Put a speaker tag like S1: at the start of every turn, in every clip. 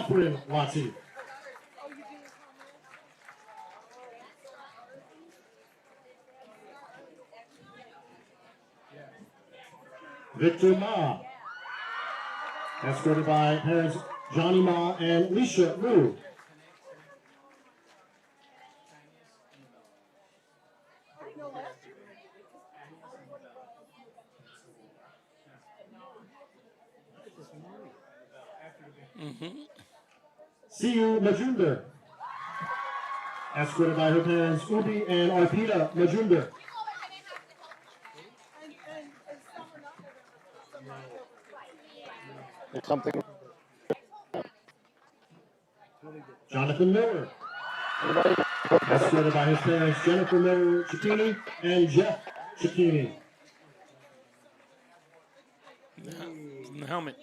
S1: Catherine Watty. Victor Ma, escorted by parents Johnny Ma and Leisha Mu. Siu Majumder, escorted by her parents Ubi and Arpita Majumder.
S2: It's something.
S1: Jonathan Miller, escorted by his parents Jennifer Miller Cicchini and Jeff Cicchini.
S3: The helmet.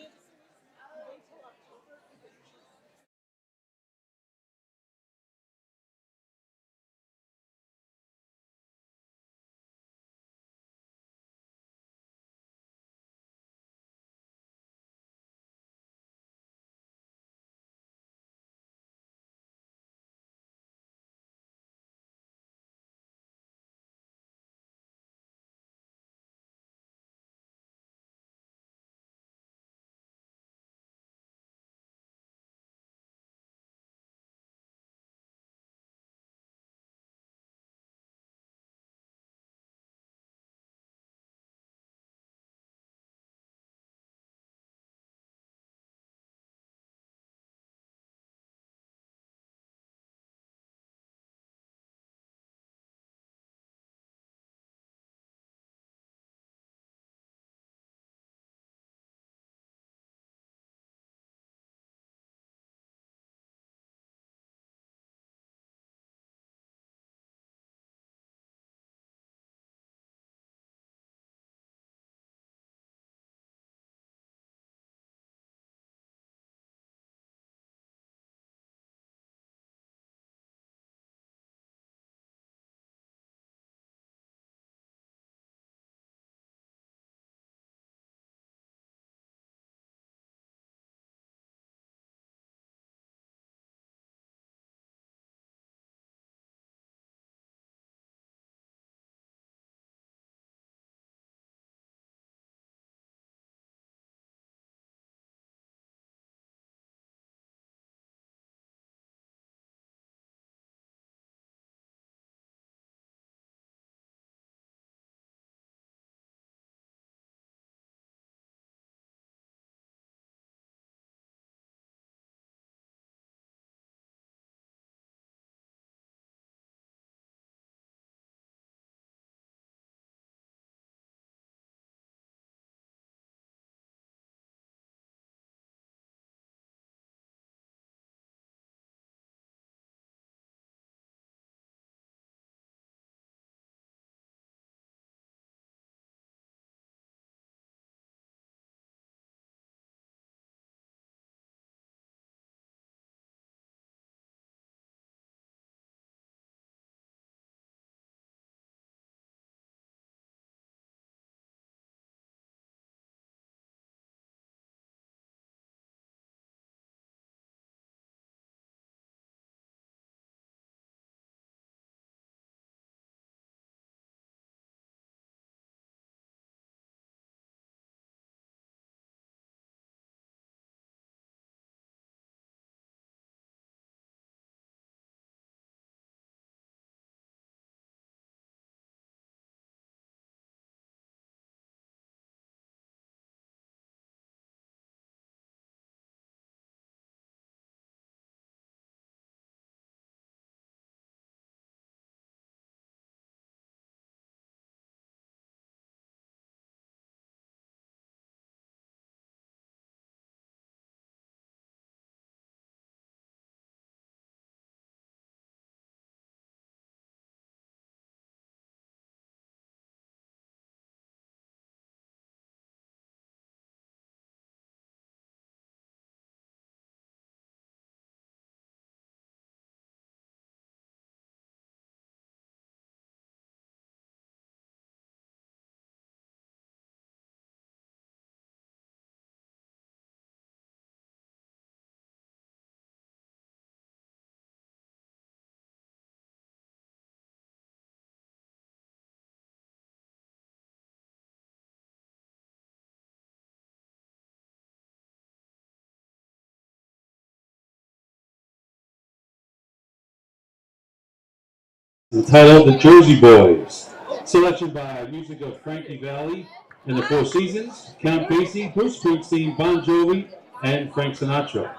S2: entitled The Jersey Boys. Selection by music of Frankie Valli and the Four Seasons, Count Basie, Bruce Springsteen, Bon Jovi, and Frank Sinatra.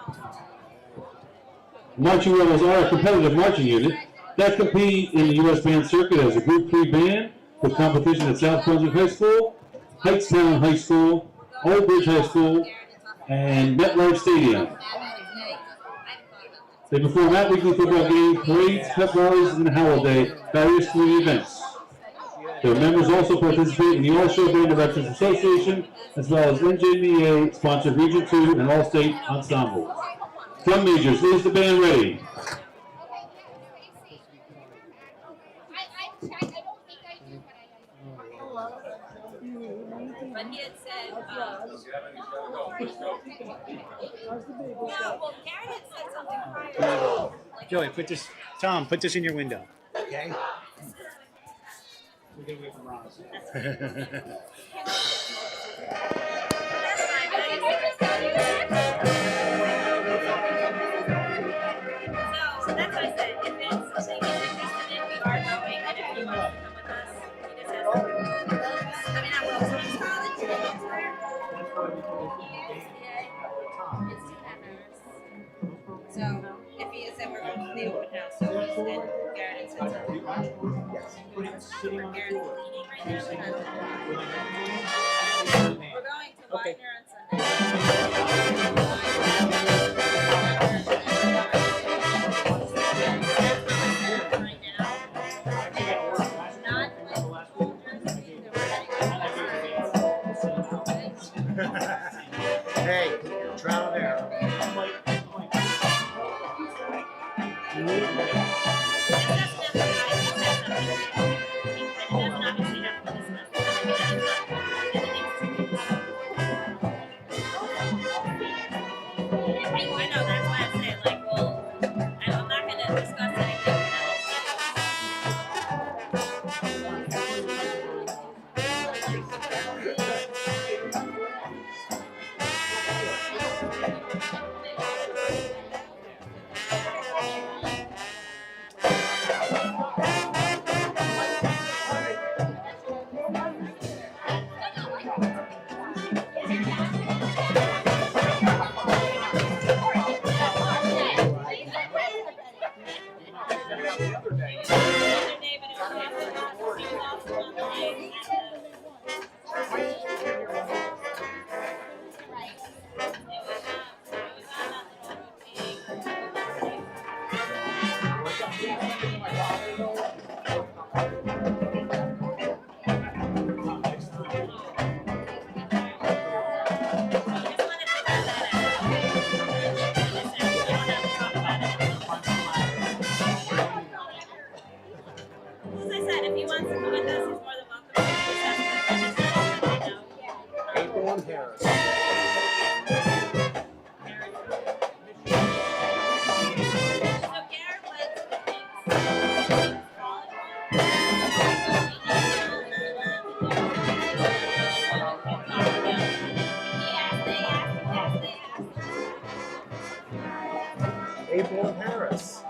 S2: Marching Rebels are a competitive marching unit that compete in the U.S. band circuit as a Group 3 band with competition at South Brunswick High School, Hightstown High School, Old Bridge High School, and MetLife Stadium. They perform at weekly football games, parades, pep rallies, and Howell Day, various community events. Their members also participate in the All-Show Band Directors Association, as well as NJSIAA-sponsored Region 2 and All-State ensembles. Drum majors, is the band ready?
S4: But he had said, well, Garrett had said something prior.
S5: Joey, Tom, put this in your window. Okay? We're going to wait for Ron.
S4: So that's what I said. If it's something he's interested in, we are going. And if he wants to come with us, he just has to. I mean, I'm going to college. It's 2.5 hours. So if he said we're going to the open house, so then Garrett had said something. Garrett's leading right now. We're going to Widener on Sunday.
S5: Hey, drown there.
S4: I know, that's why I'm saying, like, well, I'm not going to discuss anything
S5: April in Paris.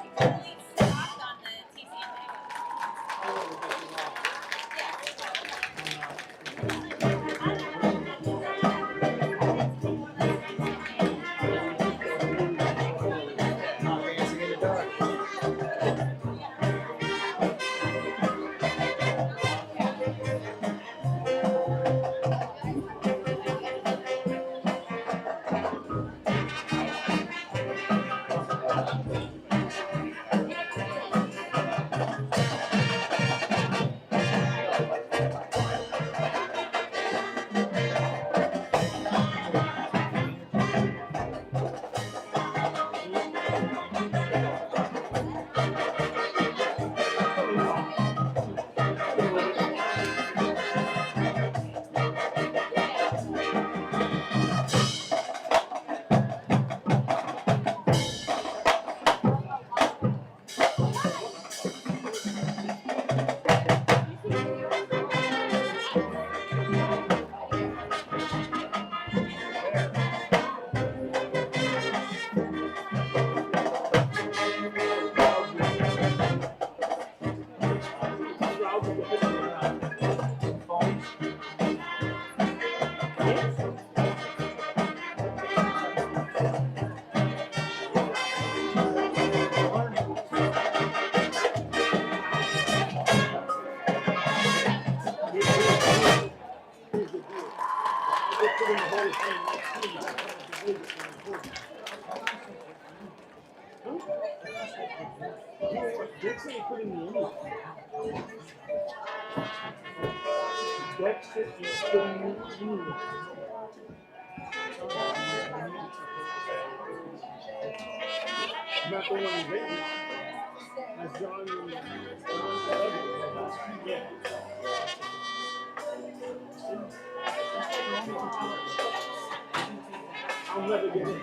S1: I'll never get in.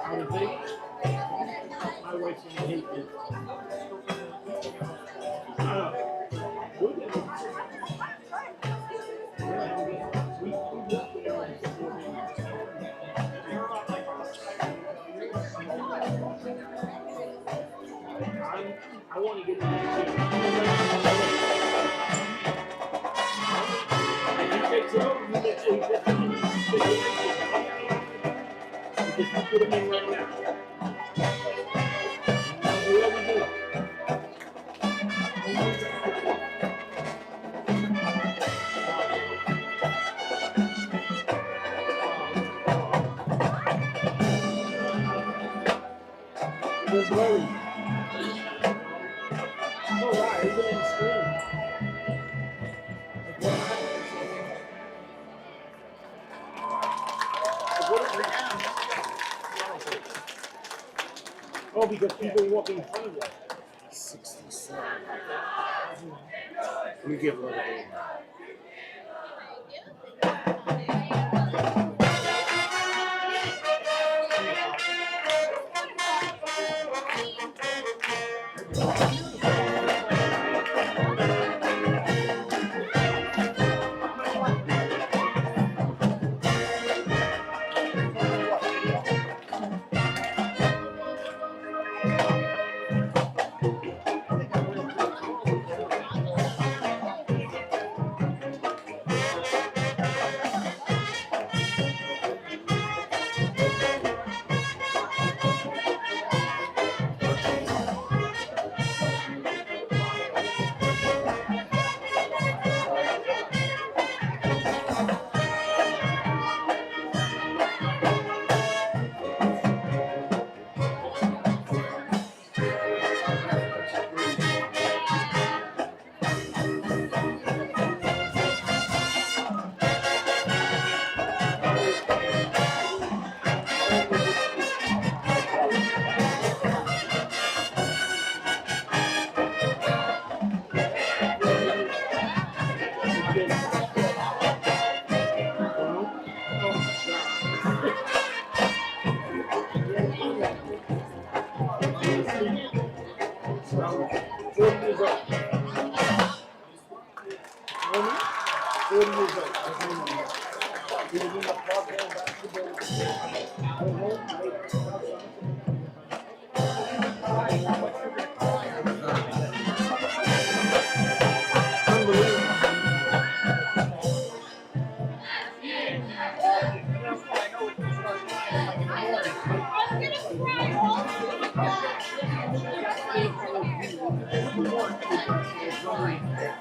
S1: I would think my wife's gonna hate me. I want to get in there too. If he takes over, you get because you put him in right now. Whoever you do. Where's Larry? Oh, wow, he's been in the screen. Oh, because people walking in front of us.
S5: 67. You give a little bit.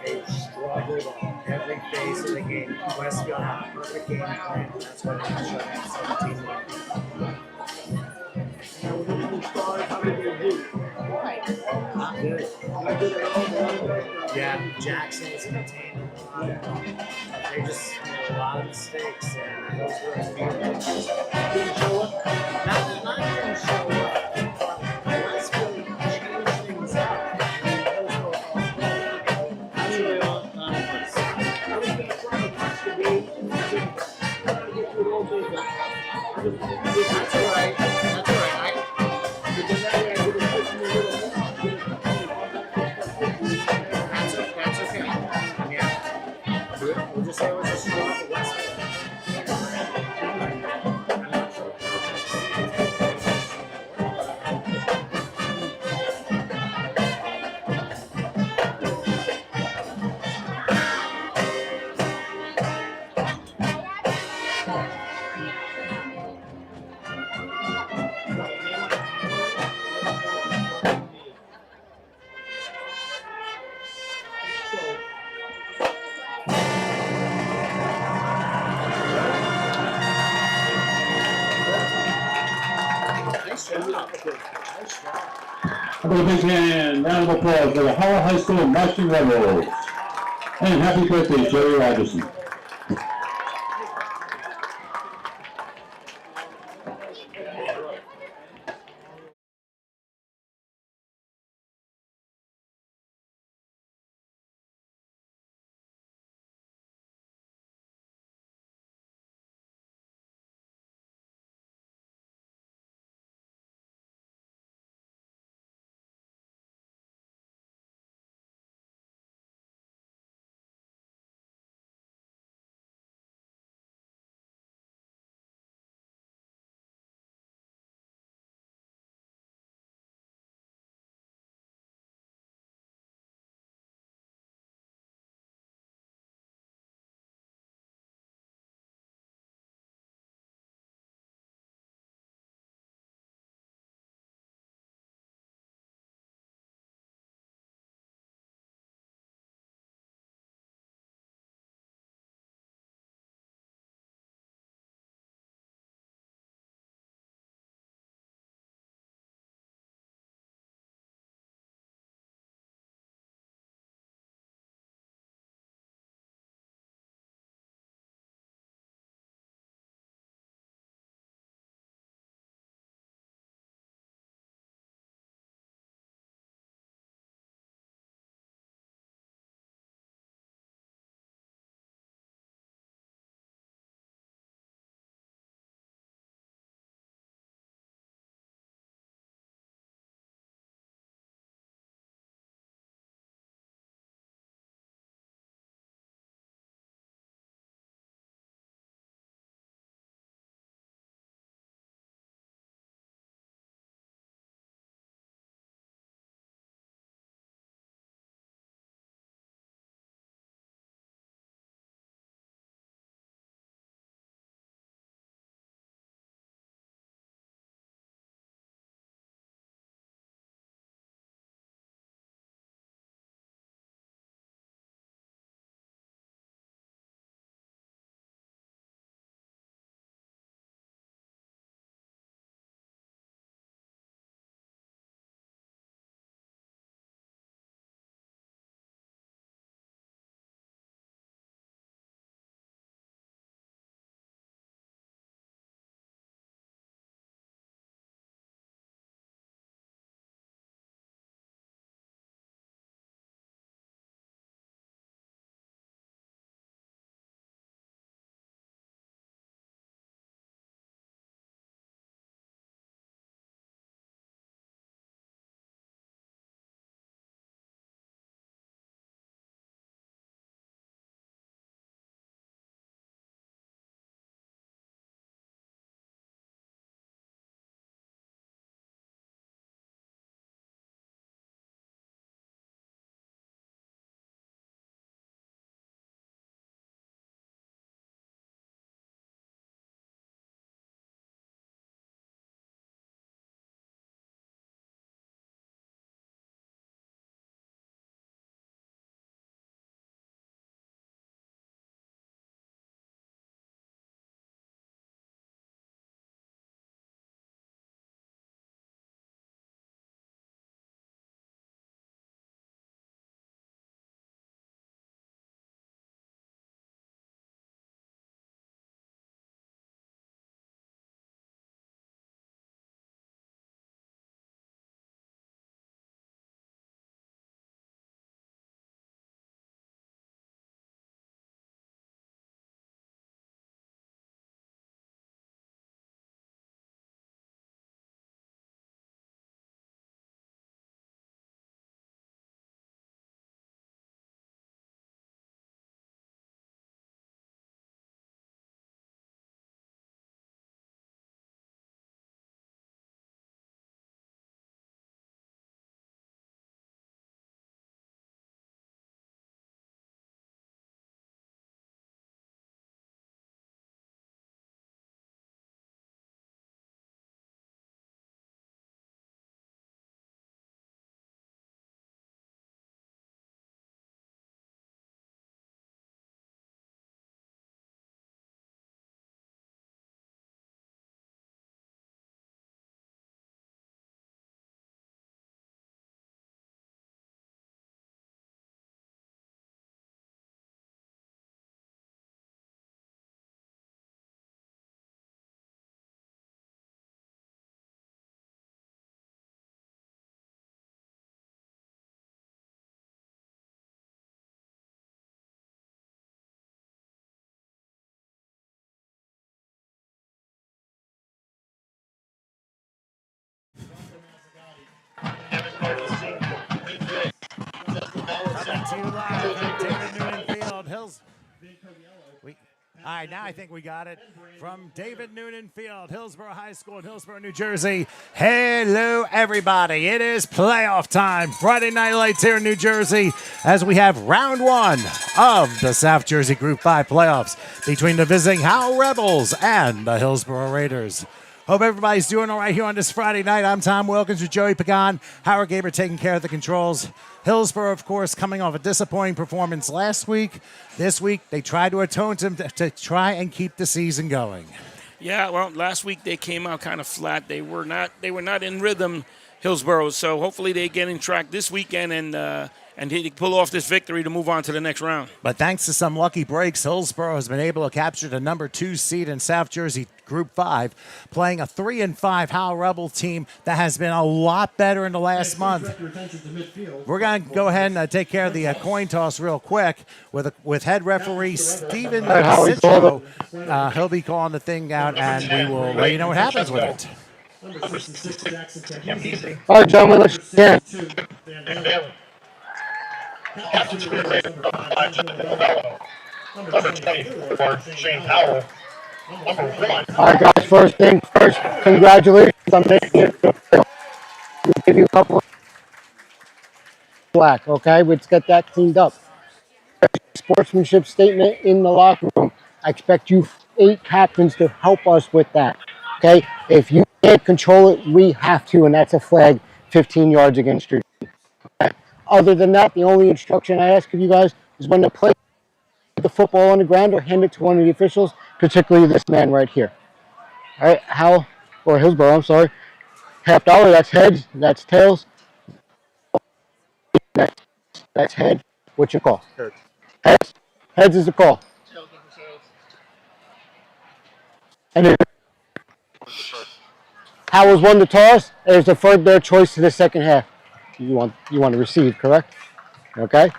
S5: They struggled on every phase of the game. Westfield had a perfect game plan. That's what they showed at 17.
S1: Now, with the new stars, how did they do?
S5: Not good.
S1: Not good at all.
S5: Yeah, Jackson was contained a lot. They just made a lot of mistakes, and those were his favorites.
S1: Didn't show up.
S5: Not didn't show up. Westfield changed things up. Actually,
S1: I was going to try to watch the game and try to get through it all day, but
S5: that's all right. That's all right.
S1: because that way I could have pushed me a little more.
S5: That's okay. Yeah. We'll just say it was a strong for Westfield.
S2: How about a big hand, round of applause for the Howell High School Marching Rebels. And happy birthday, Jerry Rogerson.
S6: Coming to you live from David Noonan Field. All right, now I think we got it. From David Noonan Field, Hillsborough High School in Hillsborough, New Jersey. Hello, everybody. It is playoff time. Friday Night Lights here in New Jersey as we have round one of the South Jersey Group 5 playoffs between the visiting Howell Rebels and the Hillsborough Raiders. Hope everybody's doing all right here on this Friday night. I'm Tom Wilkins with Joey Pagan. Howard Gaber taking care of the controls. Hillsborough, of course, coming off a disappointing performance last week. This week, they tried to atone to try and keep the season going.
S3: Yeah, well, last week they came out kind of flat. They were not in rhythm, Hillsborough. So hopefully they get in track this weekend and they pull off this victory to move on to the next round.
S6: But thanks to some lucky breaks, Hillsborough has been able to capture the number 2 seed in South Jersey Group 5, playing a 3-5 Howell Rebel team that has been a lot better in the last month. We're going to go ahead and take care of the coin toss real quick with head referee Steven Citro. He'll be calling the thing out, and we will let you know what happens with it.
S7: All right, gentlemen, let's stand.
S1: Number 24, Shane Howell. Number 1.
S7: All right, guys, first thing first, congratulations on making it. We'll give you a couple of black, okay? Let's get that cleaned up. Sportsmanship statement in the locker room. I expect you 8 captains to help us with that, okay? If you can't control it, we have to, and that's a flag 15 yards against your team. Okay? Other than that, the only instruction I ask of you guys is when to play the football on the ground or hand it to one of the officials, particularly this man right here. All right, Howell, or Hillsborough, I'm sorry. $50, that's heads, that's tails. That's head. What's your call? Heads. Heads is the call. And then Howell's won the toss. There's deferred their choice to the second half. You want to receive, correct? Okay.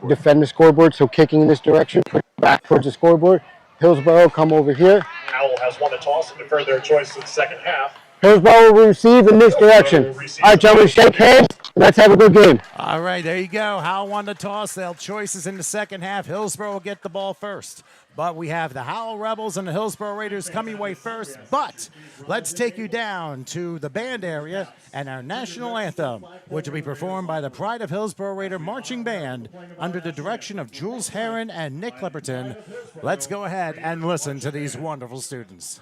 S7: Defend the scoreboard. So kicking in this direction, put it back towards the scoreboard. Hillsborough, come over here.
S1: Howell has won the toss and deferred their choice to the second half.
S7: Hillsborough will receive in this direction. All right, gentlemen, shake hands. Let's have a good game.
S6: All right, there you go. Howell won the toss. They'll choices in the second half. Hillsborough will get the ball first. But we have the Howell Rebels and the Hillsborough Raiders coming away first. But let's take you down to the band area and our national anthem, which will be performed by the Pride of Hillsborough Raider Marching Band under the direction of Jules Heron and Nick Clipperton. Let's go ahead and listen to these wonderful students.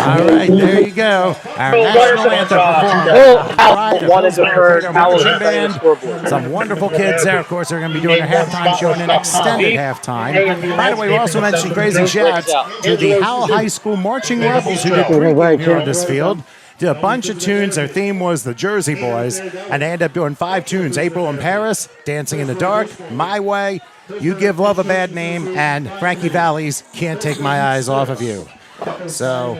S6: All right, there you go. Our national anthem performed.
S5: Wanted to hurt Howell
S6: Band. Some wonderful kids there. Of course, they're going to be doing a halftime show and an extended halftime. By the way, we also mentioned crazy shouts to the Howell High School Marching Rebels who did pregame here on this field. Did a bunch of tunes. Their theme was the Jersey Boys, and they ended up doing 5 tunes. April in Paris, Dancing in the Dark, My Way, You Give Love a Bad Name, and Frankie Valli's Can't Take My Eyes Off of You. So,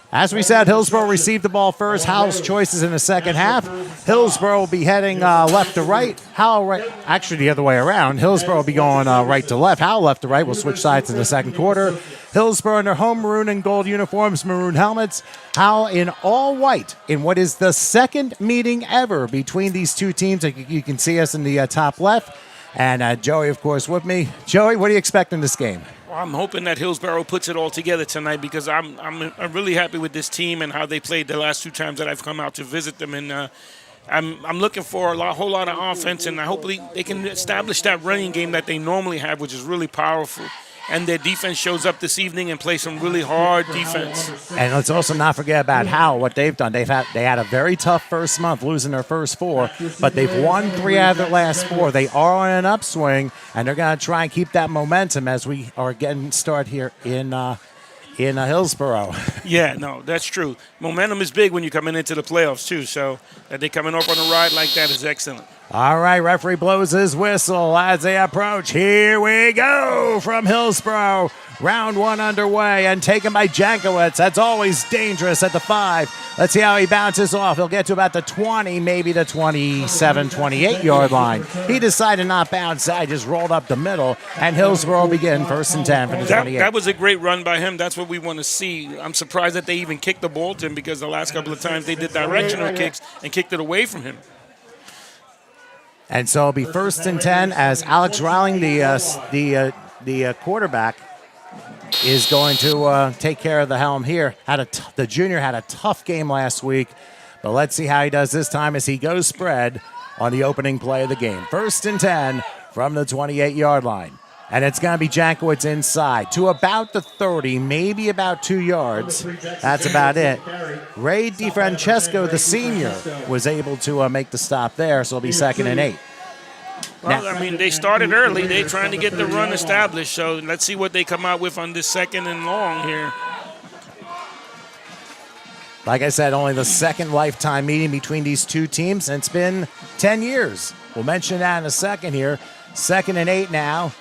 S6: as we said, Hillsborough received the ball first. Howell's choices in the second half. Hillsborough will be heading left to right. Howell right. Actually, the other way around. Hillsborough will be going right to left. Howell left to right. We'll switch sides in the second quarter. Hillsborough in their home maroon and gold uniforms, maroon helmets. Howell in all white in what is the second meeting ever between these two teams. You can see us in the top left. And Joey, of course, with me. Joey, what do you expect in this game?
S3: Well, I'm hoping that Hillsborough puts it all together tonight because I'm really happy with this team and how they played the last 2 times that I've come out to visit them. And I'm looking for a whole lot of offense, and hopefully they can establish that running game that they normally have, which is really powerful. And their defense shows up this evening and plays some really hard defense.
S6: And let's also not forget about Howell, what they've done. They had a very tough first month, losing their first 4, but they've won 3 out of their last 4. They are on an upswing, and they're going to try and keep that momentum as we are getting started here in Hillsborough.
S3: Yeah, no, that's true. Momentum is big when you're coming into the playoffs, too. So that they're coming up on a ride like that is excellent.
S6: All right, referee blows his whistle as they approach. Here we go from Hillsborough. Round 1 underway and taken by Jankowitz. That's always dangerous at the 5. Let's see how he bounces off. He'll get to about the 20, maybe the 27, 28-yard line. He decided not bounce. I just rolled up the middle, and Hillsborough will begin 1st and 10 for the 28.
S3: That was a great run by him. That's what we want to see. I'm surprised that they even kicked the ball to him because the last couple of times they did directional kicks and kicked it away from him.
S6: And so it'll be 1st and 10 as Alex Rowling, the quarterback, is going to take care of the helm here. The junior had a tough game last week, but let's see how he does this time as he goes spread on the opening play of the game. 1st and 10 from the 28-yard line. And it's going to be Jankowitz inside to about the 30, maybe about 2 yards. That's about it. Ray DiFrancesco, the senior, was able to make the stop there, so it'll be 2nd and 8.
S3: Well, I mean, they started early. They're trying to get the run established, so let's see what they come out with on this 2nd and long here.
S6: Like I said, only the 2nd lifetime meeting between these 2 teams, and it's been 10 years. We'll mention that in a second here. 2nd and 8 now.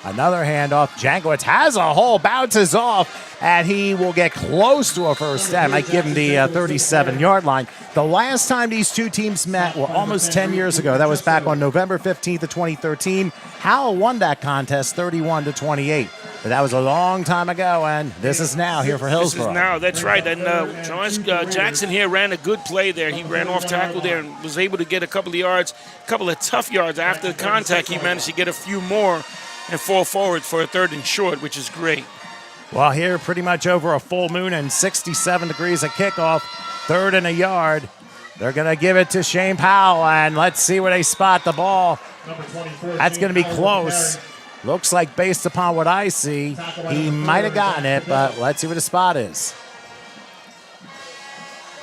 S6: Another handoff. Jankowitz has a hole, bounces off, and he will get close to a 1st down. Might give him the 37-yard line. The last time these 2 teams met were almost 10 years ago. That was back on November 15th of 2013. Howell won that contest 31-28. But that was a long time ago, and this is now here for Hillsborough.
S3: This is now, that's right. And Jackson here ran a good play there. He ran off tackle there and was able to get a couple of yards, a couple of tough yards. After the contact, he managed to get a few more and fall forward for a 3rd and short, which is great.
S6: Well, here pretty much over a full moon and 67 degrees at kickoff, 3rd and a yard. They're going to give it to Shane Powell, and let's see where they spot the ball. That's going to be close. Looks like based upon what I see, he might have gotten it, but let's see what the spot is.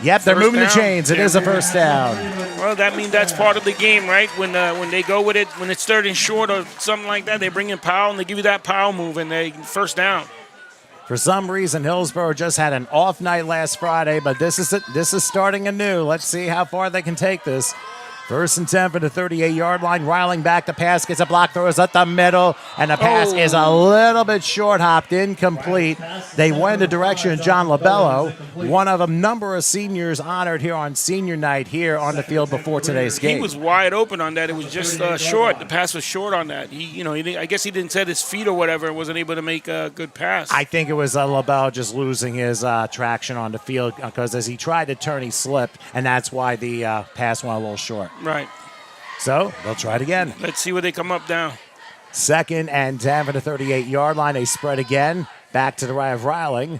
S6: Yep, they're moving the chains. It is a 1st down.
S3: Well, that means that's part of the game, right? When they go with it, when it's 3rd and short or something like that, they bring in Powell and they give you that Powell move and they 1st down.
S6: For some reason, Hillsborough just had an off night last Friday, but this is starting anew. Let's see how far they can take this. 1st and 10 for the 38-yard line. Riling back. The pass gets a block, throws at the middle, and the pass is a little bit short-hopped, incomplete. They went in the direction of John Labello, one of a number of seniors honored here on senior night here on the field before today's game.
S3: He was wide open on that. It was just short. The pass was short on that. I guess he didn't set his feet or whatever and wasn't able to make a good pass.
S6: I think it was Labello just losing his traction on the field because as he tried to turn, he slipped, and that's why the pass went a little short.
S3: Right.
S6: So they'll try it again.
S3: Let's see where they come up now.
S6: 2nd and 10 for the 38-yard line. They spread again. Back to the right of Riling.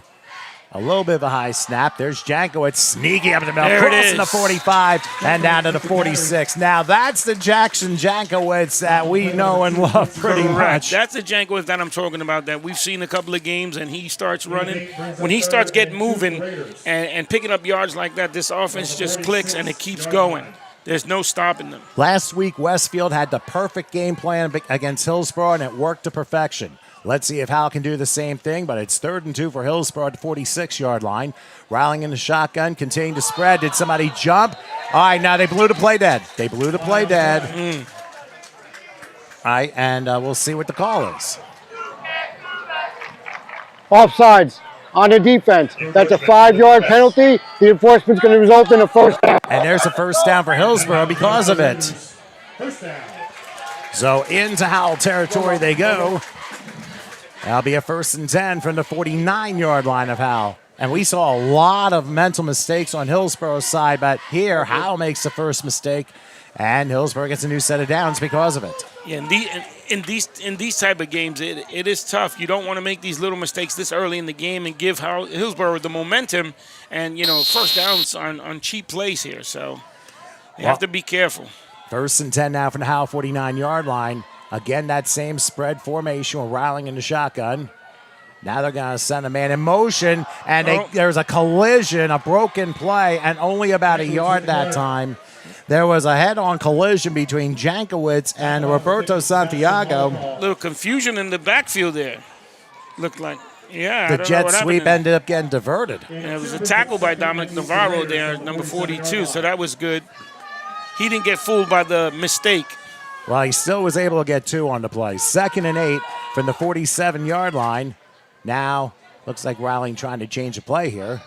S6: A little bit of a high snap. There's Jankowitz sneaking up the middle, crossing the 45 and down to the 46. Now that's the Jackson Jankowitz that we know and love pretty much.
S3: That's the Jankowitz that I'm talking about that we've seen a couple of games and he starts running. When he starts getting moving and picking up yards like that, this offense just clicks and it keeps going. There's no stopping them.
S6: Last week, Westfield had the perfect game plan against Hillsborough, and it worked to perfection. Let's see if Howell can do the same thing, but it's 3rd and 2 for Hillsborough at the 46-yard line. Riling in the shotgun, continuing to spread. Did somebody jump? All right, now they blew the play dead. All right, and we'll see what the call is.
S7: Offsides on the defense. That's a 5-yard penalty. The enforcement's going to result in a 1st down.
S6: And there's a 1st down for Hillsborough because of it. So into Howell territory they go. That'll be a 1st and 10 from the 49-yard line of Howell. And we saw a lot of mental mistakes on Hillsborough's side, but here Howell makes the first mistake, and Hillsborough gets a new set of downs because of it.
S3: Yeah, in these type of games, it is tough. You don't want to make these little mistakes this early in the game and give Hillsborough the momentum and first downs on cheap plays here. So you have to be careful.
S6: 1st and 10 now from the Howell 49-yard line. Again, that same spread formation. We're rallying in the shotgun. Now they're going to send a man in motion, and there's a collision, a broken play, and only about a yard that time. There was a head-on collision between Jankowitz and Roberto Santiago.
S3: A little confusion in the backfield there. Looked like,
S6: the jet sweep ended up getting diverted.
S3: And it was a tackle by Dominic Navarro there, number 42, so that was good. He didn't get fooled by the mistake.
S6: Well, he still was able to get 2 on the play. 2nd and 8 from the 47-yard line. Now, looks like rallying trying to change the play here.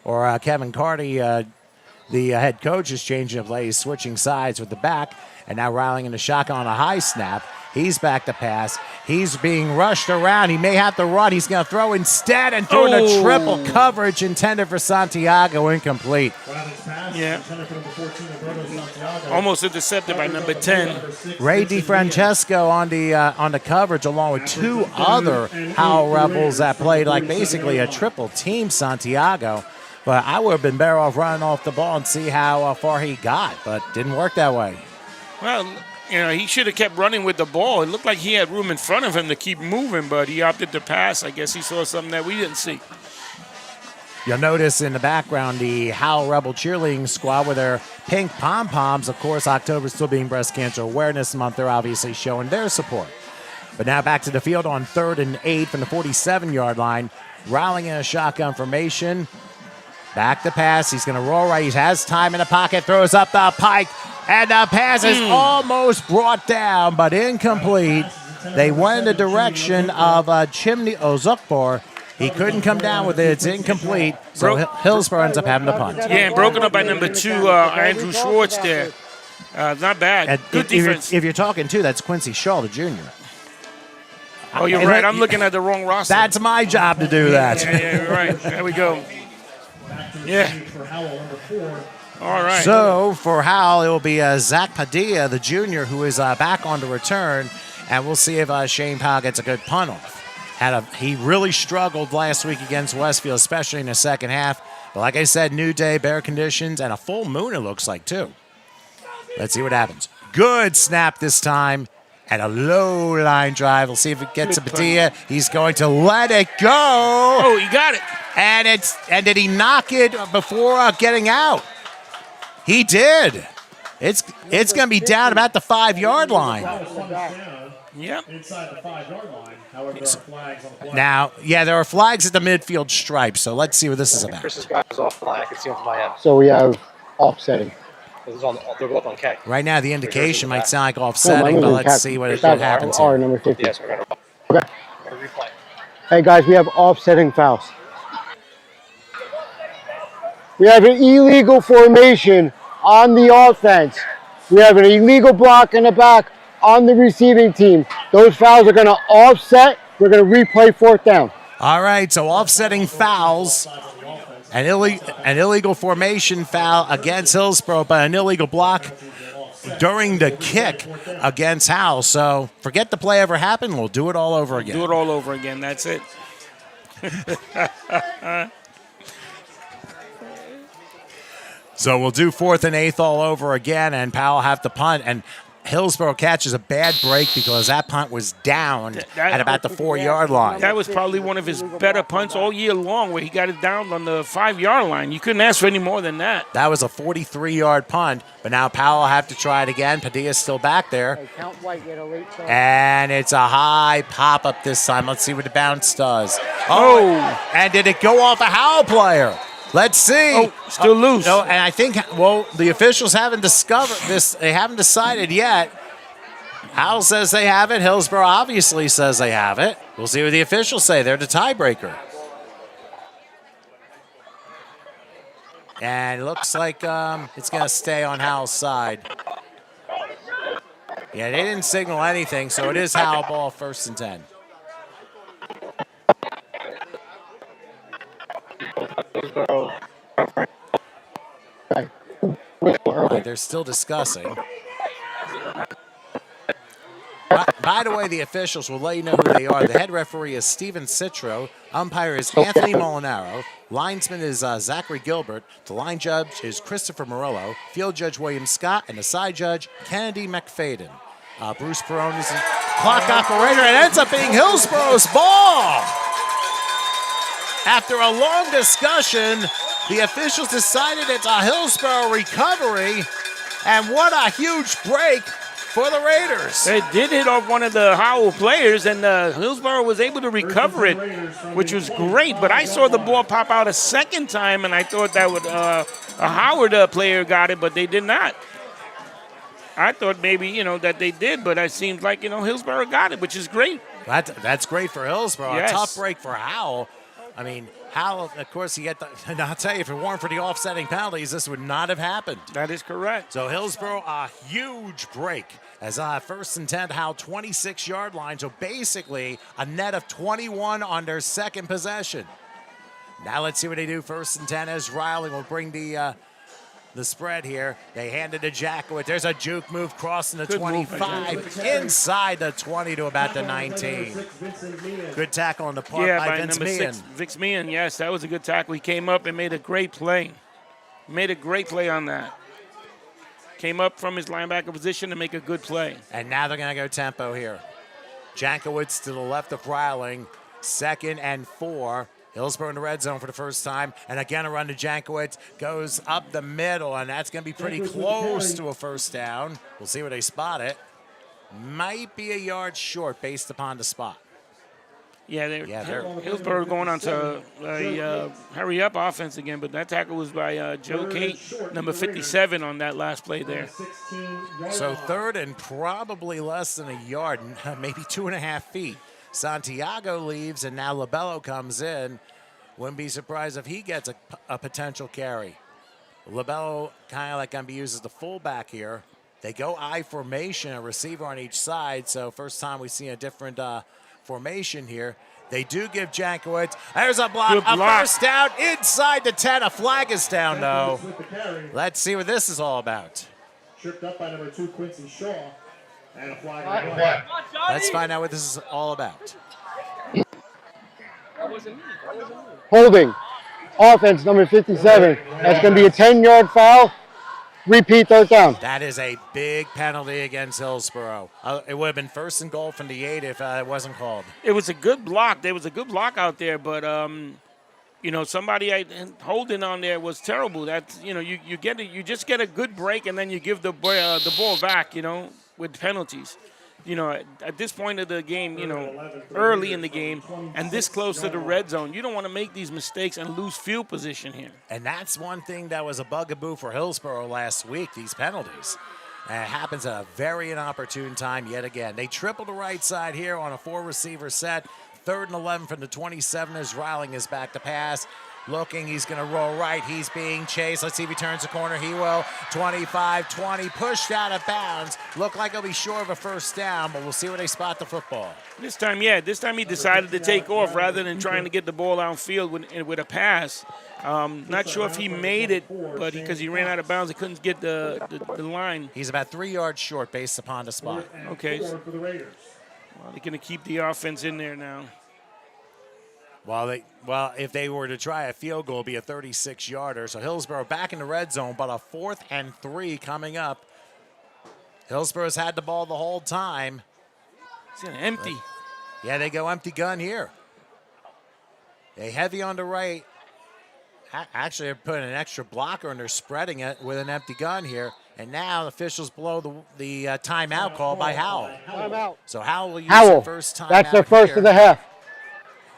S6: Or Kevin Carty, the head coach, is changing the play. He's switching sides with the back. And now rallying in the shotgun on a high snap. He's back to pass. He's being rushed around. He may have to run. He's going to throw instead and throwing a triple coverage intended for Santiago, incomplete.
S3: Yeah. Almost intercepted by number 10.
S6: Ray DiFrancesco on the coverage, along with 2 other Howell Rebels that played like basically a triple team Santiago. But I would have been better off running off the ball and see how far he got, but didn't work that way.
S3: Well, he should have kept running with the ball. It looked like he had room in front of him to keep moving, but he opted to pass. I guess he saw something that we didn't see.
S6: You'll notice in the background the Howell Rebel cheerleading squad with their pink pom-poms. Of course, October still being Breast Cancer Awareness Month. They're obviously showing their support. But now back to the field on 3rd and 8 from the 47-yard line. Rallying in a shotgun formation. Back to pass. He's going to roll right. He has time in the pocket. Throws up the pike. And the pass is almost brought down, but incomplete. They went in the direction of Chimney Ozukbor. He couldn't come down with it. It's incomplete. So Hillsborough ends up having to punt.
S3: Yeah, and broken up by number 2, Andrew Schwartz there. Not bad. Good defense.
S6: If you're talking 2, that's Quincy Shaw, the junior.
S3: Oh, you're right. I'm looking at the wrong roster.
S6: That's my job to do that.
S3: Yeah, you're right. There we go. Yeah. All right.
S6: So for Howell, it will be Zach Padilla, the junior, who is back on the return, and we'll see if Shane Powell gets a good punt off. He really struggled last week against Westfield, especially in the second half. But like I said, new day, bare conditions, and a full moon it looks like too. Let's see what happens. Good snap this time, and a low line drive. We'll see if it gets to Padilla. He's going to let it go.
S3: Oh, he got it.
S6: And did he knock it before getting out? He did. It's going to be down about the 5-yard line.
S3: Yep.
S1: Inside the 5-yard line. However, there are flags on the play.
S6: Now, there are flags at the midfield stripe, so let's see what this is about.
S8: Chris's guy is off flag. I can see him from my head.
S7: So we have offsetting.
S8: They're both on K.
S6: Right now, the indication might sound like offsetting, but let's see what happens
S7: R
S6: here.
S7: number 50.
S8: Yes, we're going to replay.
S7: Hey, guys, we have offsetting fouls. We have an illegal formation on the offense. We have an illegal block in the back on the receiving team. Those fouls are going to offset. We're going to replay 4th down.
S6: All right, so offsetting fouls. An illegal formation foul against Hillsborough, but an illegal block during the kick against Howell. So forget the play ever happened. We'll do it all over again.
S3: Do it all over again. That's it.
S6: So we'll do 4th and 8 all over again, and Powell have to punt. And Hillsborough catches a bad break because that punt was down at about the 4-yard line.
S3: That was probably one of his better punts all year long, where he got it down on the 5-yard line. You couldn't ask for any more than that.
S6: That was a 43-yard punt, but now Powell have to try it again. Padilla's still back there. And it's a high pop-up this time. Let's see what the bounce does. Oh, and did it go off a Howell player? Let's see.
S3: Oh, still loose.
S6: No, and I think, the officials haven't discovered this. They haven't decided yet. Howell says they have it. Hillsborough obviously says they have it. We'll see what the officials say. They're the tiebreaker. And it looks like it's going to stay on Howell's side. Yeah, they didn't signal anything, so it is Howell ball, 1st and 10. Right, they're still discussing. By the way, the officials will let you know who they are. The head referee is Steven Citro. Umpire is Anthony Molinaro. Linesman is Zachary Gilbert. The line judge is Christopher Murillo. Field judge William Scott. And the side judge, Kennedy McFadden. Bruce Perone is the clock operator. It ends up being Hillsborough's ball. After a long discussion, the officials decided it's a Hillsborough recovery. And what a huge break for the Raiders.
S3: It did hit off one of the Howell players, and Hillsborough was able to recover it, which was great. But I saw the ball pop out a second time, and I thought that would a Howard player got it, but they did not. I thought maybe, that they did, but it seems like, Hillsborough got it, which is great.
S6: That's great for Hillsborough.
S3: Yes.
S6: A tough break for Howell. I mean, Howell, of course, and I'll tell you, if it weren't for the offsetting penalties, this would not have happened.
S3: That is correct.
S6: So Hillsborough, a huge break as 1st and 10, Howell 26-yard line. So basically a net of 21 on their second possession. Now let's see what they do 1st and 10 as Riley will bring the spread here. They hand it to Jackowitz. There's a juke move crossing the 25, inside the 20 to about the 19. Good tackle on the part by Vince
S3: number
S6: Meehan.
S3: 6, Vince Meehan. Yes, that was a good tackle. He came up and made a great play. Made a great play on that. Came up from his linebacker position to make a good play.
S6: And now they're going to go tempo here. Jankowitz to the left of Riling. 2nd and 4. Hillsborough in the red zone for the first time. And again, a run to Jankowitz. Goes up the middle, and that's going to be pretty close to a first down. We'll see where they spot it. Might be a yard short based upon the spot.
S3: Hillsborough going on to a hurry-up offense again, but that tackle was by Joe Kate, number 57 on that last play there.
S6: So 3rd and probably less than a yard, maybe 2.5 feet. Santiago leaves, and now Labello comes in. Wouldn't be surprised if he gets a potential carry. Labello kind of like going to be used as the fullback here. They go I formation, a receiver on each side, so first time we see a different formation here. They do give Jankowitz. There's a block, a first down inside the 10. A flag is down, though. Let's see what this is all about.
S1: Tripped up by number 2, Quincy Shaw. And a flag.
S6: Let's find out what this is all about.
S7: Holding. Offense, number 57. That's going to be a 10-yard foul. Repeat 3rd down.
S6: That is a big penalty against Hillsborough. It would have been 1st and goal from the 8 if it wasn't called.
S3: It was a good block. There was a good block out there, but somebody holding on there was terrible. That's you just get a good break and then you give the ball back. With penalties. At this point of the game, early in the game, and this close to the red zone, you don't want to make these mistakes and lose field position here.
S6: And that's one thing that was a bugaboo for Hillsborough last week, these penalties. And it happens at a very inopportune time yet again. They triple the right side here on a 4-receiver set. 3rd and 11 from the 27 as Riling is back to pass. Looking, he's going to roll right. He's being chased. Let's see if he turns the corner. He will. 25-20, pushed out of bounds. Look like he'll be short of a first down, but we'll see where they spot the football.
S3: This time he decided to take off rather than trying to get the ball downfield with a pass. Not sure if he made it, but because he ran out of bounds, he couldn't get the line.
S6: He's about 3 yards short based upon the spot.
S3: Okay. Well, they're going to keep the offense in there now.
S6: If they were to try a field goal, it'd be a 36-yarder. So Hillsborough back in the red zone, but a 4th and 3 coming up. Hillsborough's had the ball the whole time.
S3: It's empty.
S6: Yeah, they go empty gun here. They heavy on the right. Actually, they're putting an extra blocker and they're spreading it with an empty gun here. And now the officials blow the timeout call by Howell.
S7: Timeout.
S6: So Howell will use the first timeout.
S7: That's their first of the half.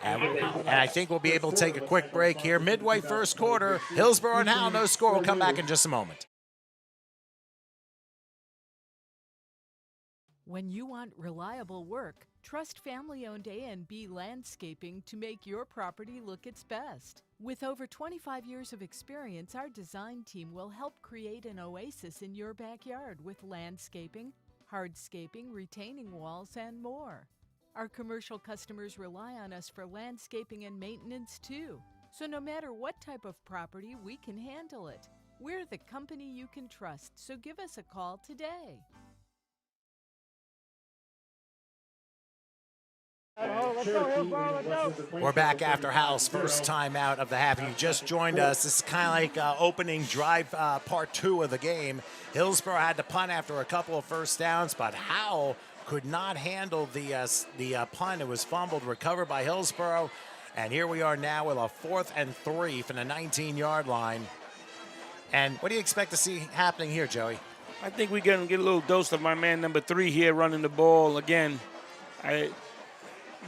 S6: And I think we'll be able to take a quick break here. Midway first quarter, Hillsborough and Howell, no score. We'll come back in just a moment.
S9: When you want reliable work, trust family-owned A&B Landscaping to make your property look its best. With over 25 years of experience, our design team will help create an oasis in your backyard with landscaping, hardscaping, retaining walls, and more. Our commercial customers rely on us for landscaping and maintenance too. So no matter what type of property, we can handle it. We're the company you can trust, so give us a call today.
S6: We're back after Howell's first time out of the half. If you just joined us, this is kind of like opening drive part 2 of the game. Hillsborough had to punt after a couple of first downs, but Howell could not handle the punt. It was fumbled, recovered by Hillsborough. And here we are now with a 4th and 3 from the 19-yard line. And what do you expect to see happening here, Joey?
S3: I think we're going to get a little dose of my man number 3 here running the ball again.